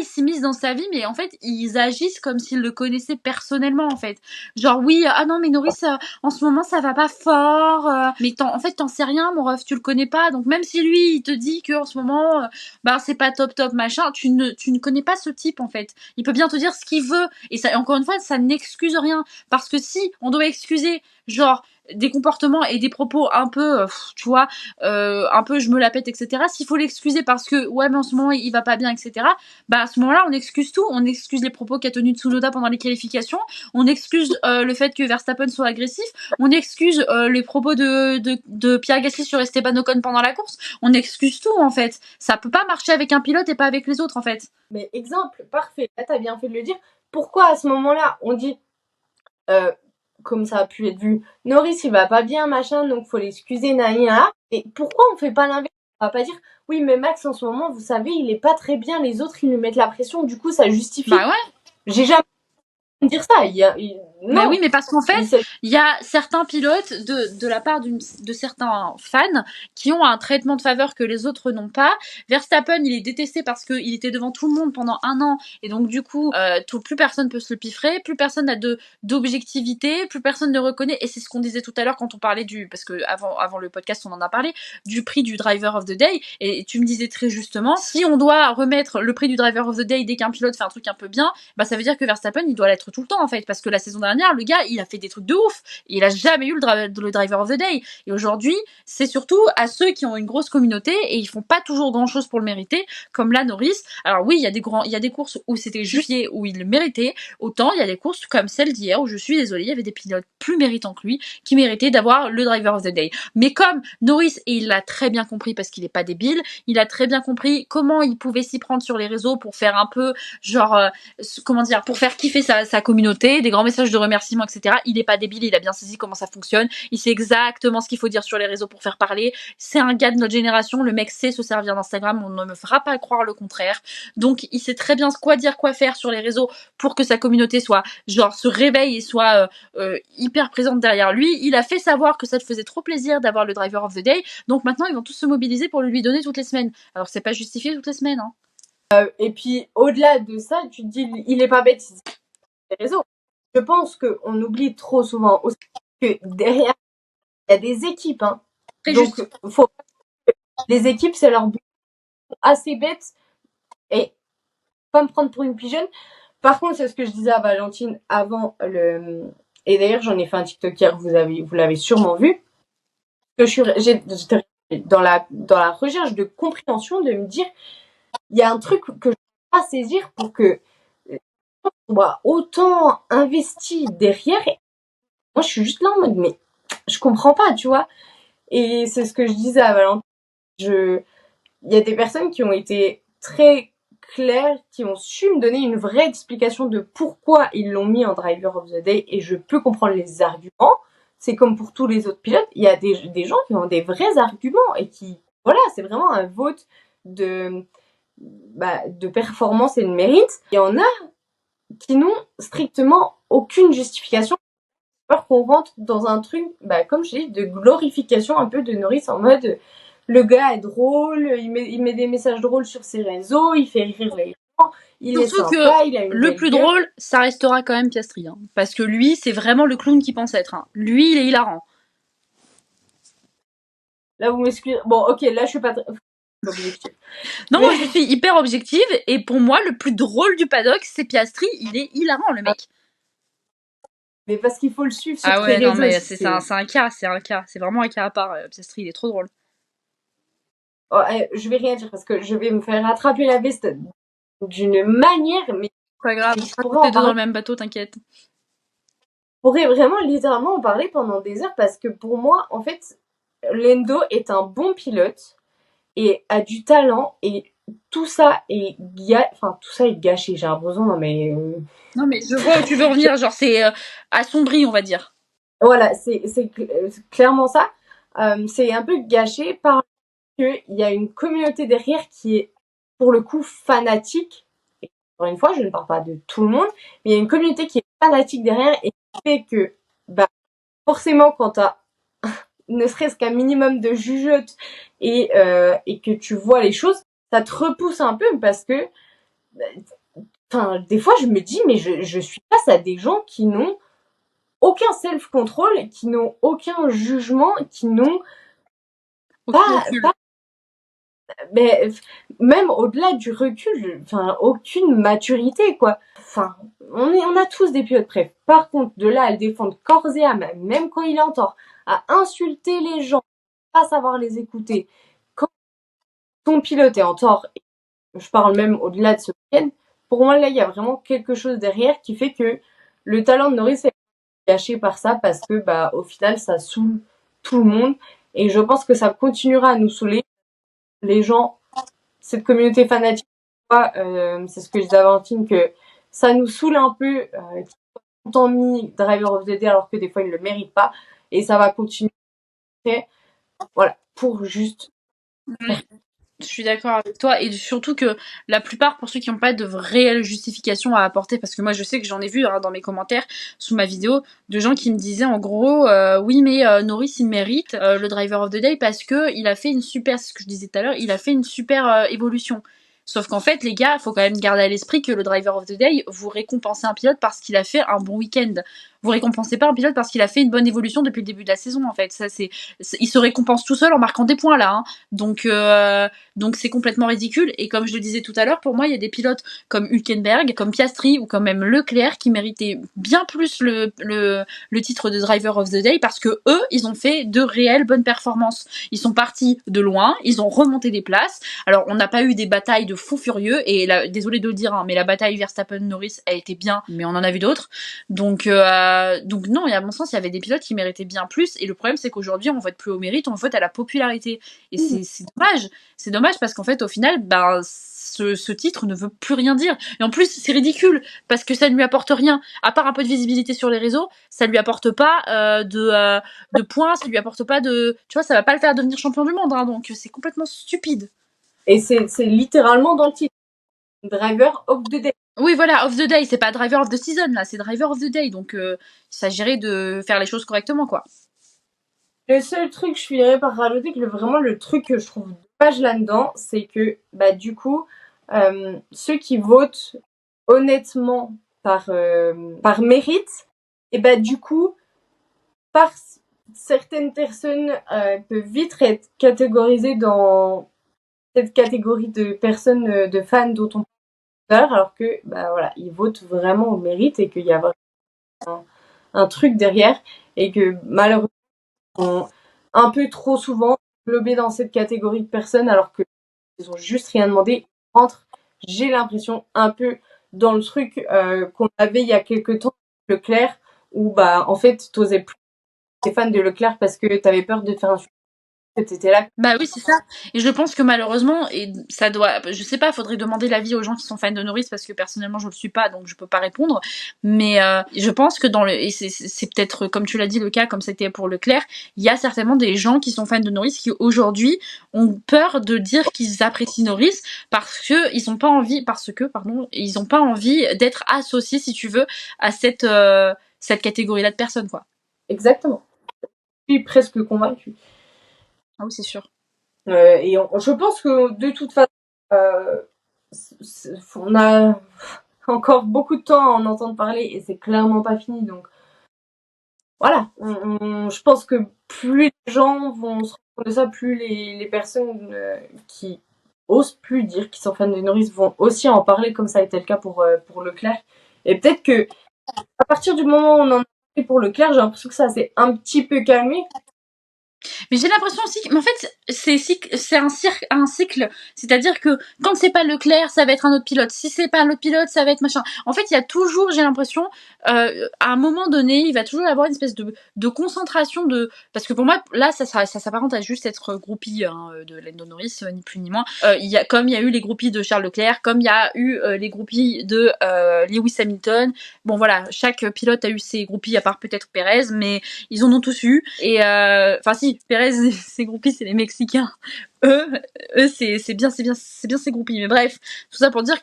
s'immiscent dans sa vie, mais en fait, ils agissent comme s'ils le connaissaient personnellement, en fait. Genre, oui, ah non, mais Norris, en ce moment, ça va pas fort, mais en fait, t'en sais rien, mon ref, tu le connais pas, donc même si lui, il te dit que en ce moment, bah, c'est pas top, machin, tu ne connais pas ce type, en fait. Il peut bien te dire ce qu'il veut, et ça, encore une fois, ça n'excuse rien, parce que si on doit excuser, genre, des comportements et des propos un peu, tu vois, un peu je me la pète, etc. S'il faut l'excuser parce que, ouais, mais en ce moment, il va pas bien, etc. Bah, à ce moment-là, on excuse tout. On excuse les propos qu'a tenus Tsunoda pendant les qualifications. On excuse le fait que Verstappen soit agressif. On excuse les propos de Pierre Gasly sur Esteban Ocon pendant la course. On excuse tout, en fait. Ça peut pas marcher avec un pilote et pas avec les autres, en fait. Mais exemple, parfait. Là, t'as bien fait de le dire. Pourquoi à ce moment-là, on dit... comme ça a pu être vu, Norris il va pas bien, machin, donc faut l'excuser, naïa. Et pourquoi on fait pas l'inverse? On va pas dire, oui, mais Max en ce moment, vous savez, il est pas très bien, les autres ils lui mettent la pression, du coup ça justifie. Bah ouais. J'ai jamais dire ça. Non. Mais oui, mais parce qu'en fait, il y a certains pilotes de la part de certains fans qui ont un traitement de faveur que les autres n'ont pas. Verstappen, il est détesté parce qu'il était devant tout le monde pendant 1 an et donc du coup, plus personne peut se le piffrer, plus personne n'a d'objectivité, plus personne ne reconnaît. Et c'est ce qu'on disait tout à l'heure quand on parlait parce que avant le podcast, on en a parlé du prix du Driver of the Day. Et tu me disais très justement, si on doit remettre le prix du Driver of the Day dès qu'un pilote fait un truc un peu bien, bah ça veut dire que Verstappen, il doit l'être tout le temps en fait, parce que la saison dernière, le gars, il a fait des trucs de ouf. Il a jamais eu le Driver of the Day. Et aujourd'hui, c'est surtout à ceux qui ont une grosse communauté et ils font pas toujours grand chose pour le mériter, comme la Norris. Alors oui, il y a des courses où c'était justifié, où il le méritait. Autant il y a des courses comme celle d'hier où je suis désolée, il y avait des pilotes plus méritants que lui qui méritaient d'avoir le Driver of the Day. Mais comme Norris, et il l'a très bien compris parce qu'il est pas débile, il a très bien compris comment il pouvait s'y prendre sur les réseaux pour faire un peu, genre, comment dire, pour faire kiffer sa communauté, des grands messages de de remerciements, etc. Il est pas débile, il a bien saisi comment ça fonctionne, il sait exactement ce qu'il faut dire sur les réseaux pour faire parler. C'est un gars de notre génération, le mec sait se servir d'Instagram, on ne me fera pas croire le contraire. Donc il sait très bien quoi dire, quoi faire sur les réseaux pour que sa communauté soit genre se réveille et soit hyper présente derrière lui. Il a fait savoir que ça te faisait trop plaisir d'avoir le driver of the day, donc maintenant ils vont tous se mobiliser pour le lui donner toutes les semaines. Alors c'est pas justifié toutes les semaines, hein. Et puis au-delà de ça, tu te dis il est pas bête sur les réseaux. Je pense qu'on oublie trop souvent aussi que derrière il y a des équipes, hein. Très Donc juste. les équipes c'est leur boulot assez bête et pas me prendre pour une pigeonne. Par contre, c'est ce que je disais à Valentine avant et d'ailleurs j'en ai fait un TikTok hier, vous l'avez sûrement vu, que j'étais dans la recherche de compréhension, de me dire il y a un truc que je peux pas saisir pour que on soit autant investi derrière. Et moi je suis juste là en mode mais je comprends pas, tu vois. Et c'est ce que je disais à Valentine, il y a des personnes qui ont été très claires, qui ont su me donner une vraie explication de pourquoi ils l'ont mis en driver of the day, et je peux comprendre les arguments. C'est comme pour tous les autres pilotes, il y a des gens qui ont des vrais arguments et qui, voilà, c'est vraiment un vote de performance et de mérite. Il y en a qui n'ont strictement aucune justification, alors qu'on rentre dans un truc, comme je dis, de glorification un peu de Norris, en mode le gars est drôle, il met des messages drôles sur ses réseaux, il fait rire les gens, il est Surtout sympa, que il a une le belle plus gueule. drôle, ça restera quand même Piastri, hein. Parce que lui, c'est vraiment le clown qu'il pense être, hein. Lui, il est hilarant. Là, vous m'excusez. Bon, ok, là, je suis pas objective. Non, moi, je suis hyper objective, et pour moi, le plus drôle du paddock, c'est Piastri. Il est hilarant, le mec. Mais parce qu'il faut le suivre sur Ah ses ouais, non, réseaux. mais c'est un cas, c'est vraiment un cas à part. Piastri, il est trop drôle. Oh, je vais rien dire parce que je vais me faire attraper la veste d'une manière, mais Pas grave, je on sera pourrais tous les en deux dans parler. le même bateau, t'inquiète. Je pourrais vraiment littéralement en parler pendant des heures parce que pour moi, en fait, Lando est un bon pilote et a du talent, et tout ça est gâché, j'ai l'impression. Non, mais je vois où tu veux en venir, genre c'est assombri, on va dire. Voilà, c'est clairement ça. C'est un peu gâché parce qu'il y a une communauté derrière qui est pour le coup fanatique. Et encore une fois, je ne parle pas de tout le monde, mais il y a une communauté qui est fanatique derrière et qui fait que forcément quand tu as ne serait-ce qu'un minimum de jugeote et que tu vois les choses, ça te repousse un peu parce que des fois je me dis mais je suis face à des gens qui n'ont aucun self-control, qui n'ont aucun jugement, qui n'ont pas même au-delà du recul, aucune maturité, quoi. On a tous des pilotes prêts. Par contre, de là à le défendre corps et âme, même quand il est en tort, à insulter les gens, pas savoir les écouter, quand ton pilote est en tort, je parle même au-delà de ce week-end, pour moi, là, il y a vraiment quelque chose derrière qui fait que le talent de Norris est gâché par ça parce que, au final, ça saoule tout le monde. Et je pense que ça continuera à nous saouler. Les gens, cette communauté fanatique, c'est ce que je disais à Valentine, que ça nous saoule un peu, qu'ils ont mis Driver of the Day alors que des fois ils ne le méritent pas, et ça va continuer. Voilà, pour juste. Je suis d'accord avec toi, et surtout que la plupart, pour ceux qui n'ont pas de réelle justification à apporter, parce que moi je sais que j'en ai vu dans mes commentaires sous ma vidéo, de gens qui me disaient en gros oui mais Norris il mérite le driver of the day parce que il a fait une super, c'est ce que je disais tout à l'heure, il a fait une super évolution. Sauf qu'en fait les gars, il faut quand même garder à l'esprit que le driver of the day, vous récompensez un pilote parce qu'il a fait un bon week-end. Vous récompensez pas un pilote parce qu'il a fait une bonne évolution depuis le début de la saison, en fait. Ça, il se récompense tout seul en marquant des points là, hein. Donc c'est complètement ridicule, et comme je le disais tout à l'heure, pour moi il y a des pilotes comme Hülkenberg, comme Piastri ou comme même Leclerc qui méritaient bien plus le titre de driver of the day parce que eux ils ont fait de réelles bonnes performances. Ils sont partis de loin, ils ont remonté des places. Alors on n'a pas eu des batailles de fous furieux, et désolé de le dire mais la bataille Verstappen-Norris a été bien, mais on en a vu d'autres. Donc Donc non, et à mon sens, il y avait des pilotes qui méritaient bien plus. Et le problème, c'est qu'aujourd'hui, on vote plus au mérite, on vote à la popularité. Et c'est dommage. C'est dommage parce qu'en fait, au final, ben, ce titre ne veut plus rien dire. Et en plus, c'est ridicule parce que ça ne lui apporte rien. À part un peu de visibilité sur les réseaux, ça lui apporte pas de points, ça lui apporte pas de... Tu vois, ça va pas le faire devenir champion du monde. Hein, donc c'est complètement stupide. Et c'est littéralement dans le titre. Driver of the Day. Oui, voilà, of the day, c'est pas driver of the season, là, c'est driver of the day. Donc, il s'agirait de faire les choses correctement, quoi. Le seul truc, je finirais par rajouter que vraiment le truc que je trouve dommage là-dedans, c'est que, bah, du coup, ceux qui votent honnêtement par mérite, et bah, du coup, par certaines personnes peuvent vite être catégorisées dans cette catégorie de personnes, de fans dont on parle, alors que, bah, voilà, ils votent vraiment au mérite et qu'il y a vraiment un truc derrière et que malheureusement, sont un peu trop souvent englobés dans cette catégorie de personnes alors qu'ils ont juste rien demandé. Entre, j'ai l'impression, un peu dans le truc qu'on avait il y a quelques temps, Leclerc, où bah en fait t'osais plus être fan de Leclerc parce que t'avais peur de faire un sujet, que t'étais là. Bah oui, c'est ça. Et je pense que malheureusement, et ça doit, je sais pas, faudrait demander l'avis aux gens qui sont fans de Norris parce que personnellement je le suis pas, donc je peux pas répondre. Mais je pense que dans le, et c'est peut-être comme tu l'as dit le cas, comme c'était pour Leclerc, il y a certainement des gens qui sont fans de Norris qui aujourd'hui ont peur de dire qu'ils apprécient Norris parce que ils ont pas envie, ils ont pas envie d'être associés, si tu veux, à cette catégorie-là de personnes, quoi. Exactement. Je suis presque convaincue. Ah oui, c'est sûr. Et je pense que de toute façon, on a encore beaucoup de temps à en entendre parler et c'est clairement pas fini. Donc voilà, je pense que plus les gens vont se rendre compte de ça, plus les personnes qui osent plus dire qu'ils sont fans de Norris vont aussi en parler, comme ça a été le cas pour Leclerc. Et peut-être que à partir du moment où on en a parlé pour Leclerc, j'ai l'impression que ça s'est un petit peu calmé. Mais j'ai l'impression aussi que, mais en fait, c'est un cycle. C'est-à-dire que quand c'est pas Leclerc, ça va être un autre pilote. Si c'est pas un autre pilote, ça va être machin. En fait, il y a toujours, j'ai l'impression, à un moment donné, il va toujours y avoir une espèce de concentration de, parce que pour moi, là, ça s'apparente à juste être groupie hein, de Lando Norris, ni plus ni moins. Comme il y a eu les groupies de Charles Leclerc, comme il y a eu les groupes de Lewis Hamilton. Bon, voilà, chaque pilote a eu ses groupies, à part peut-être Perez, mais ils en ont tous eu. Et enfin si, Perez, ses groupies, c'est les Mexicains. Eux, c'est bien ses groupies. Mais bref, tout ça pour dire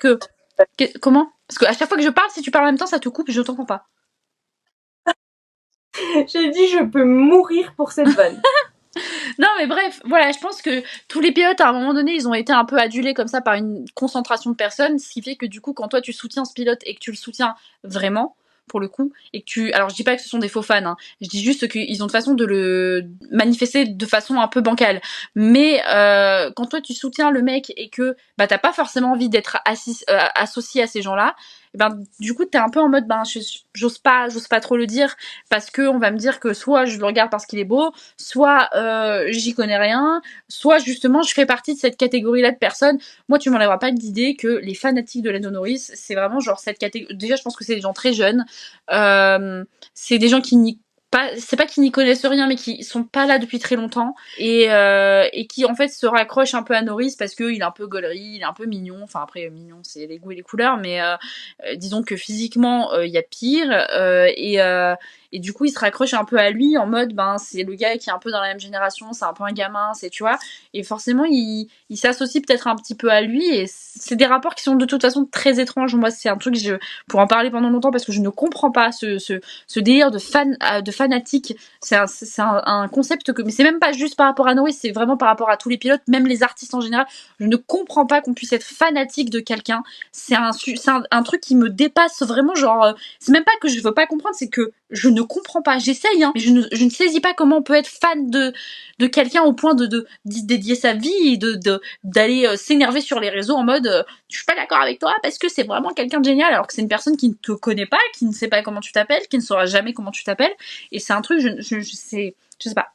comment? Parce qu'à chaque fois que je parle, si tu parles en même temps, ça te coupe, je t'entends pas. J'ai dit je peux mourir pour cette vanne. Non mais bref, voilà, je pense que tous les pilotes à un moment donné, ils ont été un peu adulés comme ça par une concentration de personnes, ce qui fait que du coup, quand toi tu soutiens ce pilote et que tu le soutiens vraiment, pour le coup, et que alors je dis pas que ce sont des faux fans, hein, je dis juste qu'ils ont de façon de le manifester de façon un peu bancale. Mais quand toi tu soutiens le mec et que bah t'as pas forcément envie d'être associé à ces gens-là, et ben du coup t'es un peu en mode j'ose pas trop le dire parce que on va me dire que soit je le regarde parce qu'il est beau, soit j'y connais rien, soit justement je fais partie de cette catégorie-là de personnes. Moi, tu m'enlèveras pas d'idée que les fanatiques de Lando Norris, c'est vraiment genre cette catégorie. Déjà, je pense que c'est des gens très jeunes. C'est des gens qui n'y pas, c'est pas qu'ils n'y connaissent rien, mais qui sont pas là depuis très longtemps et qui en fait se raccrochent un peu à Norris parce qu'il est un peu gaulerie, il est un peu mignon. Enfin après mignon, c'est les goûts et les couleurs, mais disons que physiquement il y a pire et du coup il se raccroche un peu à lui en mode ben c'est le gars qui est un peu dans la même génération, c'est un peu un gamin, c'est tu vois, et forcément il s'associe peut-être un petit peu à lui et c'est des rapports qui sont de toute façon très étranges. Moi c'est un truc je pour en parler pendant longtemps parce que je ne comprends pas ce délire de fanatique. C'est un concept que mais c'est même pas juste par rapport à Norris, c'est vraiment par rapport à tous les pilotes, même les artistes en général. Je ne comprends pas qu'on puisse être fanatique de quelqu'un. C'est un truc qui me dépasse vraiment, genre c'est même pas que je veux pas comprendre, c'est que je ne comprends pas. J'essaye, hein, mais je ne saisis pas comment on peut être fan de quelqu'un au point de dédier sa vie et d'aller s'énerver sur les réseaux en mode je suis pas d'accord avec toi parce que c'est vraiment quelqu'un de génial alors que c'est une personne qui ne te connaît pas, qui ne sait pas comment tu t'appelles, qui ne saura jamais comment tu t'appelles, et c'est un truc je sais pas,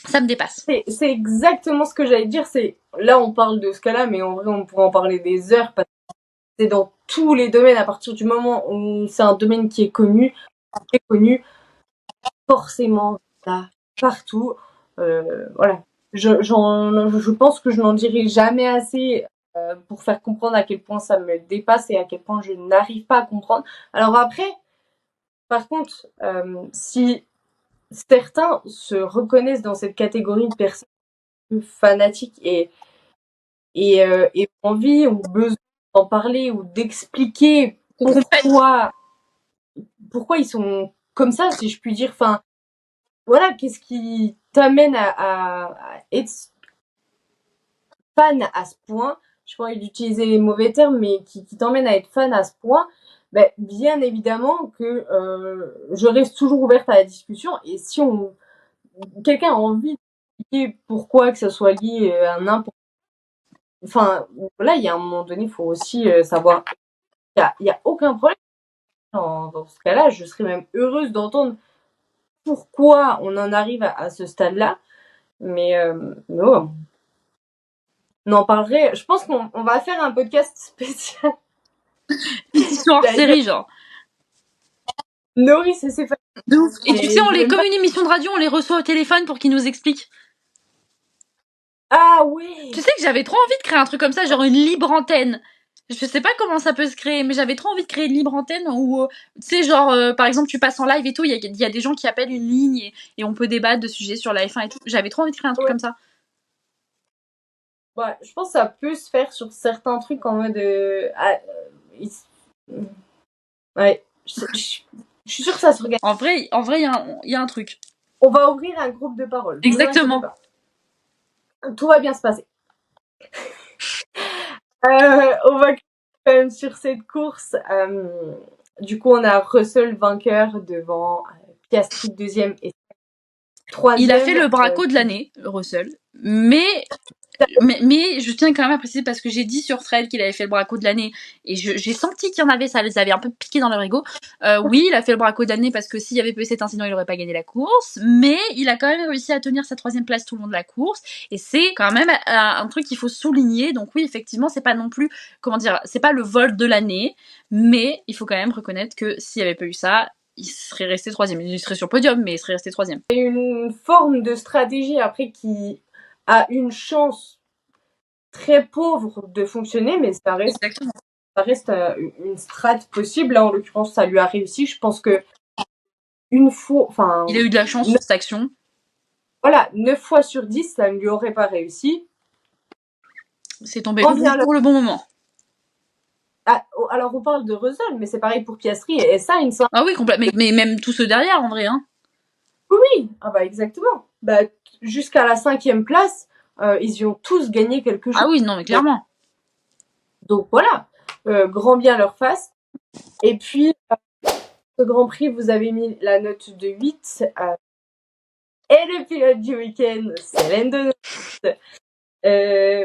ça me dépasse. C'est exactement ce que j'allais dire. C'est là on parle de ce cas-là, mais en vrai on pourrait en parler des heures parce que c'est dans tous les domaines. À partir du moment où c'est un domaine qui est connu, très connu, forcément là, partout. Voilà. Je pense que je n'en dirai jamais assez pour faire comprendre à quel point ça me dépasse et à quel point je n'arrive pas à comprendre. Alors après, par contre, si certains se reconnaissent dans cette catégorie de personnes fanatiques et ont envie ou besoin d'en parler ou d'expliquer pourquoi ils sont comme ça, si je puis dire. Enfin, voilà, qu'est-ce qui t'amène à être fan à ce point? Je pas envie d'utiliser les mauvais termes, mais qui t'emmène à être fan à ce point. Ben, bien évidemment que je reste toujours ouverte à la discussion. Et si quelqu'un a envie d'expliquer pourquoi que ça soit lié à n'importe, enfin, là, il y a un moment donné, il faut aussi savoir. Il y a aucun problème dans ce cas-là. Je serais même heureuse d'entendre pourquoi on en arrive à ce stade-là. Mais non, on en parlerait. Je pense qu'on va faire un podcast spécial. Pétition hors série, genre. Norris et ses fans. De ouf. Et tu sais, comme une émission de radio, on les reçoit au téléphone pour qu'ils nous expliquent. Ah oui. Tu sais que j'avais trop envie de créer un truc comme ça, genre une libre antenne. Je sais pas comment ça peut se créer, mais j'avais trop envie de créer une libre antenne où, tu sais, genre, par exemple, tu passes en live et tout, il y a des gens qui appellent une ligne et on peut débattre de sujets sur la F1 et tout. J'avais trop envie de créer un truc comme ça. Ouais, je pense que ça peut se faire sur certains trucs en mode. Ouais, je suis sûre que ça se regarde. En vrai, il y a un truc. On va ouvrir un groupe de parole. Exactement. Tout va bien se passer. On va quand même sur cette course. Du coup, on a Russell vainqueur devant Piastri deuxième et troisième. Il a fait le braco de l'année, Russell, mais je tiens quand même à préciser parce que j'ai dit sur Thread qu'il avait fait le braco de l'année et j'ai senti qu'il y en avait, ça les avait un peu piqué dans leur ego. Oui, il a fait le braco de l'année parce que s'il y avait pas eu cet incident, il aurait pas gagné la course, mais il a quand même réussi à tenir sa troisième place tout le long de la course et c'est quand même un truc qu'il faut souligner. Donc oui, effectivement, c'est pas non plus, comment dire, c'est pas le vol de l'année, mais il faut quand même reconnaître que s'il y avait pas eu ça, il serait resté troisième. Il serait sur le podium, mais il serait resté troisième. C'est une forme de stratégie après qui a une chance très pauvre de fonctionner, mais ça reste une strat possible. Là, en l'occurrence, ça lui a réussi. Je pense que une fois, enfin, il a eu de la chance sur cette action. Voilà, 9 fois sur 10, ça ne lui aurait pas réussi. C'est tombé pour le bon moment. Ah, alors, on parle de Russell, mais c'est pareil pour Piastri et Sainz. Hein. Ah oui, complètement. Mais même tous ceux derrière, en vrai. Hein. Oui, ah bah exactement. Bah, jusqu'à la 5e place, ils y ont tous gagné quelque chose. Ah oui, non, mais clairement. Donc voilà, grand bien leur face. Et puis, ce Grand Prix, vous avez mis la note de 8. Et le pilote du week-end, c'est Lando Norris.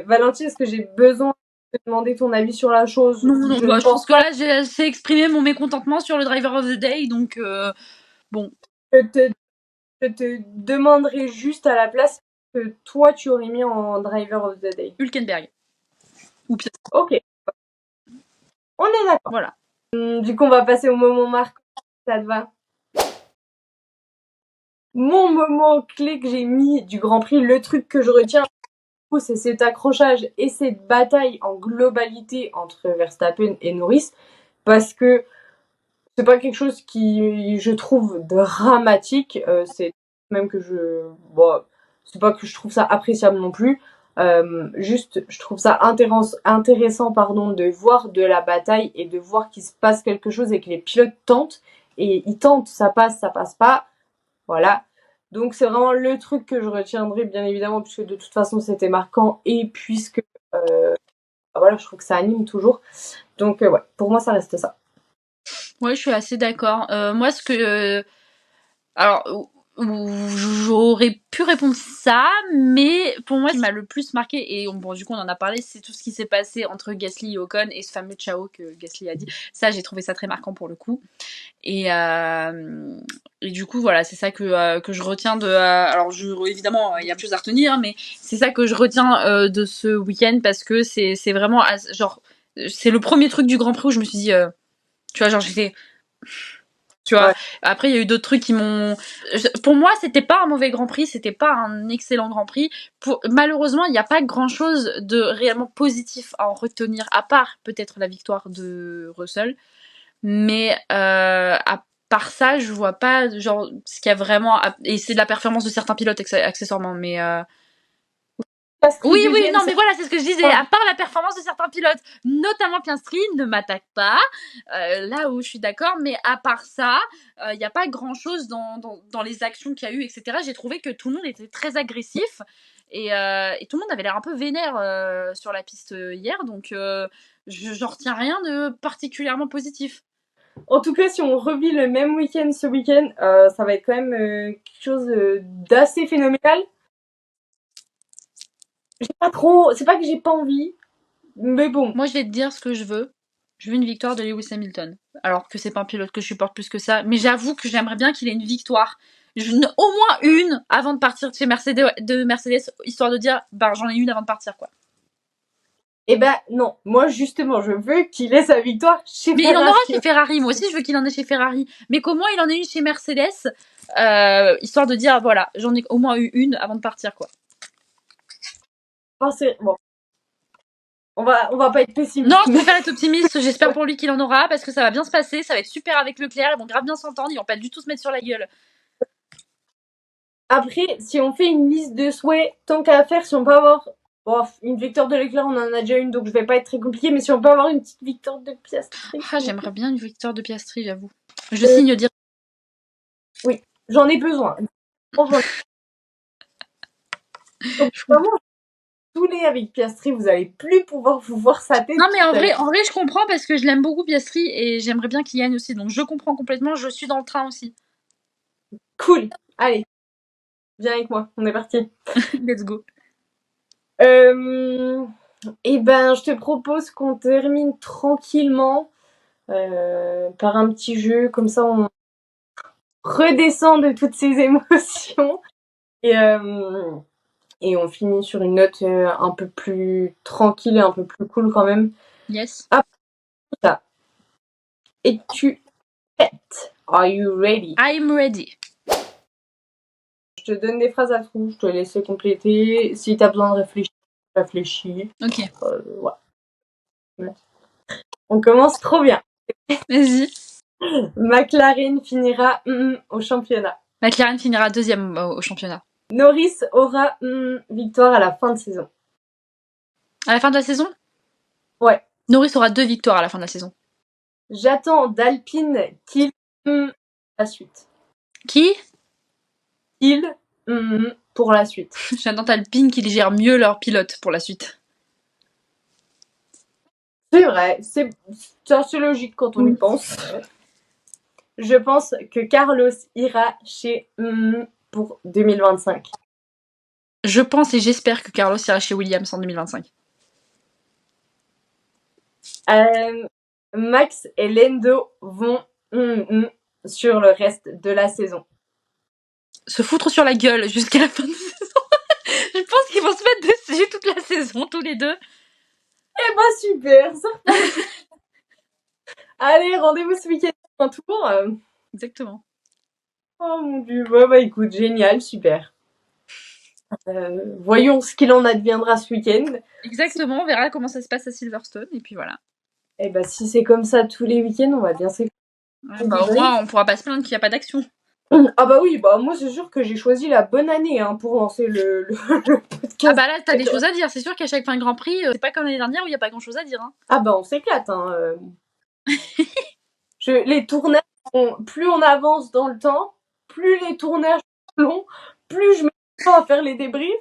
Valentine, est-ce que j'ai besoin de te demander ton avis sur la chose? Non, je pense que là, j'ai exprimé mon mécontentement sur le Driver of the Day, donc bon. Je te demanderai juste à la place que toi, tu aurais mis en Driver of the Day. Hülkenberg. Oups. Ok. On est d'accord. Voilà. Du coup, on va passer au moment marquant. Ça te va? Mon moment clé que j'ai mis du Grand Prix, le truc que je retiens, c'est cet accrochage et cette bataille en globalité entre Verstappen et Norris, parce que c'est pas quelque chose qui, je trouve, dramatique. C'est même que c'est pas que je trouve ça appréciable non plus. Juste, je trouve ça intéressant, pardon, de voir de la bataille et de voir qu'il se passe quelque chose et que les pilotes tentent. Et ils tentent, ça passe pas. Voilà. Donc c'est vraiment le truc que je retiendrai, bien évidemment, puisque de toute façon c'était marquant et puisque voilà, je trouve que ça anime toujours. Donc ouais, pour moi ça reste ça. Ouais, je suis assez d'accord. Moi, ce que alors j'aurais pu répondre ça, mais pour moi, ce qui m'a le plus marqué, et bon, du coup, on en a parlé, c'est tout ce qui s'est passé entre Gasly et Ocon et ce fameux ciao que Gasly a dit. Ça, j'ai trouvé ça très marquant pour le coup. Et du coup, voilà, c'est ça que je retiens de. Alors, évidemment, il y a plus à retenir, mais c'est ça que je retiens de ce week-end parce que c'est vraiment. Genre, c'est le premier truc du Grand Prix où je me suis dit. Tu vois, genre, j'étais. Tu vois. Ouais. Après, il y a eu d'autres trucs qui m'ont. Pour moi, c'était pas un mauvais Grand Prix, c'était pas un excellent Grand Prix. Malheureusement, il n'y a pas grand-chose de réellement positif à en retenir, à part peut-être la victoire de Russell. Mais à part ça, je vois pas genre ce qu'il y a vraiment. Et c'est de la performance de certains pilotes accessoirement, mais. Oui, non, mais voilà, c'est ce que je disais. À part la performance de certains pilotes, notamment Piastri, ne m'attaque pas. Là où je suis d'accord, mais à part ça, il n'y a pas grand-chose dans les actions qu'il y a eu, etc. J'ai trouvé que tout le monde était très agressif et tout le monde avait l'air un peu vénère sur la piste hier, donc j'en retiens rien de particulièrement positif. En tout cas, si on revit le même week-end ce week-end, ça va être quand même quelque chose d'assez phénoménal. J'ai pas trop, c'est pas que j'ai pas envie, mais bon. Moi, je vais te dire ce que je veux. Je veux une victoire de Lewis Hamilton. Alors que c'est pas un pilote que je supporte plus que ça. Mais j'avoue que j'aimerais bien qu'il ait une victoire. Au moins une avant de partir de chez Mercedes, histoire de dire, bah j'en ai une avant de partir, quoi. Eh ben non, moi justement, je veux qu'il ait sa victoire chez Mais Ferrari. il en aura chez Ferrari. Moi aussi, je veux qu'il en ait chez Ferrari. Mais qu'au moins il en ait une chez Mercedes, histoire de dire, voilà, j'en ai au moins eu une avant de partir, quoi. Bon. On va pas être pessimiste. Non, je préfère être optimiste. J'espère pour lui qu'il en aura parce que ça va bien se passer. Ça va être super avec Leclerc. Ils vont grave bien s'entendre. Ils vont pas du tout se mettre sur la gueule. Après, si on fait une liste de souhaits, tant qu'à faire, si on peut avoir une victoire de Leclerc, on en a déjà une, donc je vais pas être très compliqué, mais si on peut avoir une petite victoire de Piastri. Ah, j'aimerais bien une victoire de Piastri, j'avoue. Je signe dire. Oui, j'en ai besoin. Donc, vraiment, saoulé avec Piastri, vous allez plus pouvoir vous voir sa tête. Non, mais en vrai, je comprends parce que je l'aime beaucoup Piastri et j'aimerais bien qu'il gagne aussi. Donc je comprends complètement. Je suis dans le train aussi. Cool. Allez, viens avec moi. On est parti. Let's go. Eh ben, je te propose qu'on termine tranquillement par un petit jeu, comme ça on redescend de toutes ces émotions et on finit sur une note un peu plus tranquille et un peu plus cool quand même. Yes. Ça. Es-tu prête? Are you ready? I'm ready. Je te donne des phrases à trous, je te laisse compléter. Si t'as besoin de réfléchir, réfléchis. Ok. Ouais. On commence trop bien. Vas-y. McLaren finira au championnat. McLaren finira deuxième au championnat. Norris aura victoire à la fin de saison. À la fin de la saison? Ouais. Norris aura 2 victoires à la fin de la saison. J'attends d'Alpine qu'il la suite. Qui? Il pour la suite. J'attends d'Alpine qu'ils gèrent mieux leur pilote pour la suite. C'est vrai, c'est assez logique quand on y pense. Je pense que Carlos ira chez pour 2025. Je pense et j'espère que Carlos ira chez Williams en 2025. Max et Lando vont sur le reste de la saison. Se foutre sur la gueule jusqu'à la fin de la saison. Je pense qu'ils vont se mettre dessus toute la saison, tous les deux. Eh ben super, ça. Allez, rendez-vous ce week-end un tour. Exactement. Oh mon dieu, bah écoute, génial, super. Voyons ce qu'il en adviendra ce week-end. Exactement, on verra comment ça se passe à Silverstone et puis voilà. Et bah si c'est comme ça tous les week-ends, on va bien s'écouter. Ouais, bah au moins on pourra pas se plaindre qu'il n'y a pas d'action. Ah bah oui, bah moi c'est sûr que j'ai choisi la bonne année pour lancer le podcast. Ah bah là t'as des choses à dire, c'est sûr qu'à chaque fin de Grand Prix, c'est pas comme l'année dernière où il n'y a pas grand chose à dire. Hein. Ah bah on s'éclate. Les tournages, plus on avance dans le temps, plus les tournages sont longs, plus je mets du temps à faire les débriefs.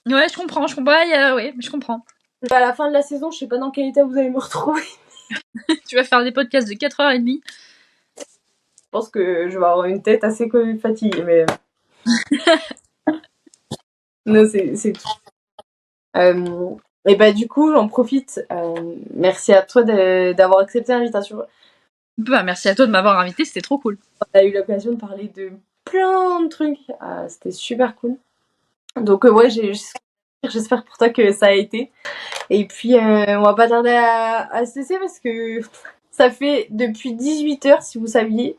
Ouais, je comprends, ouais, je comprends. À la fin de la saison, je sais pas dans quel état vous allez me retrouver. Tu vas faire des podcasts de 4h30. Je pense que je vais avoir une tête assez fatiguée, mais... non, c'est tout. Et bah du coup, j'en profite. Merci à toi d'avoir accepté l'invitation. Bah merci à toi de m'avoir invité, c'était trop cool. On a eu l'occasion de parler de plein de trucs. C'était super cool. Donc ouais, j'espère pour toi que ça a été. Et puis on va pas tarder à se laisser parce que Ça fait depuis 18h, si vous saviez.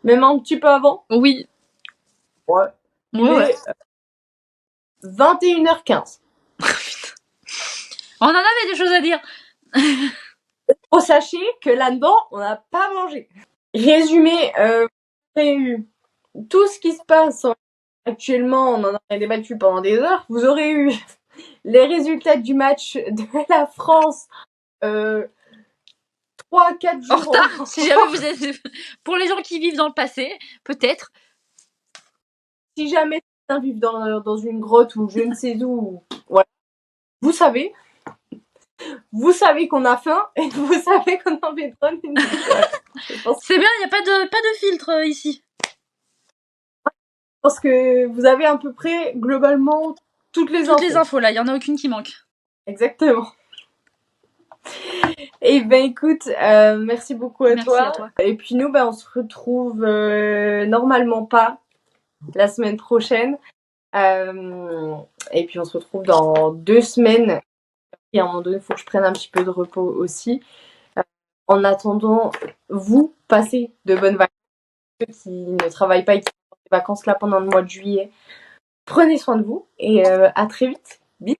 Même un petit peu avant. Oui. Ouais. Il est 21h15. On en avait des choses à dire. Sachez que là-dedans, on n'a pas mangé. Résumé, vous avez eu tout ce qui se passe actuellement, on en a débattu pendant des heures. Vous aurez eu les résultats du match de la France 3-4 En jours retard, si jamais vous êtes... Pour les gens qui vivent dans le passé, peut-être. Si jamais quelqu'un vit dans une grotte ou je ne sais où, voilà. Vous savez qu'on a faim et vous savez qu'on en fait trop une C'est bien, il n'y a pas de filtre ici. Je pense que vous avez à peu près, globalement, toutes les infos là, il n'y en a aucune qui manque. Exactement. Et ben écoute, merci beaucoup à toi. Et puis nous, on se retrouve normalement pas la semaine prochaine. Et puis on se retrouve dans 2 semaines. Et à un moment donné, il faut que je prenne un petit peu de repos aussi. En attendant, vous passez de bonnes vacances. Ceux qui ne travaillent pas et qui ont des vacances là pendant le mois de juillet, prenez soin de vous et à très vite. Bisous.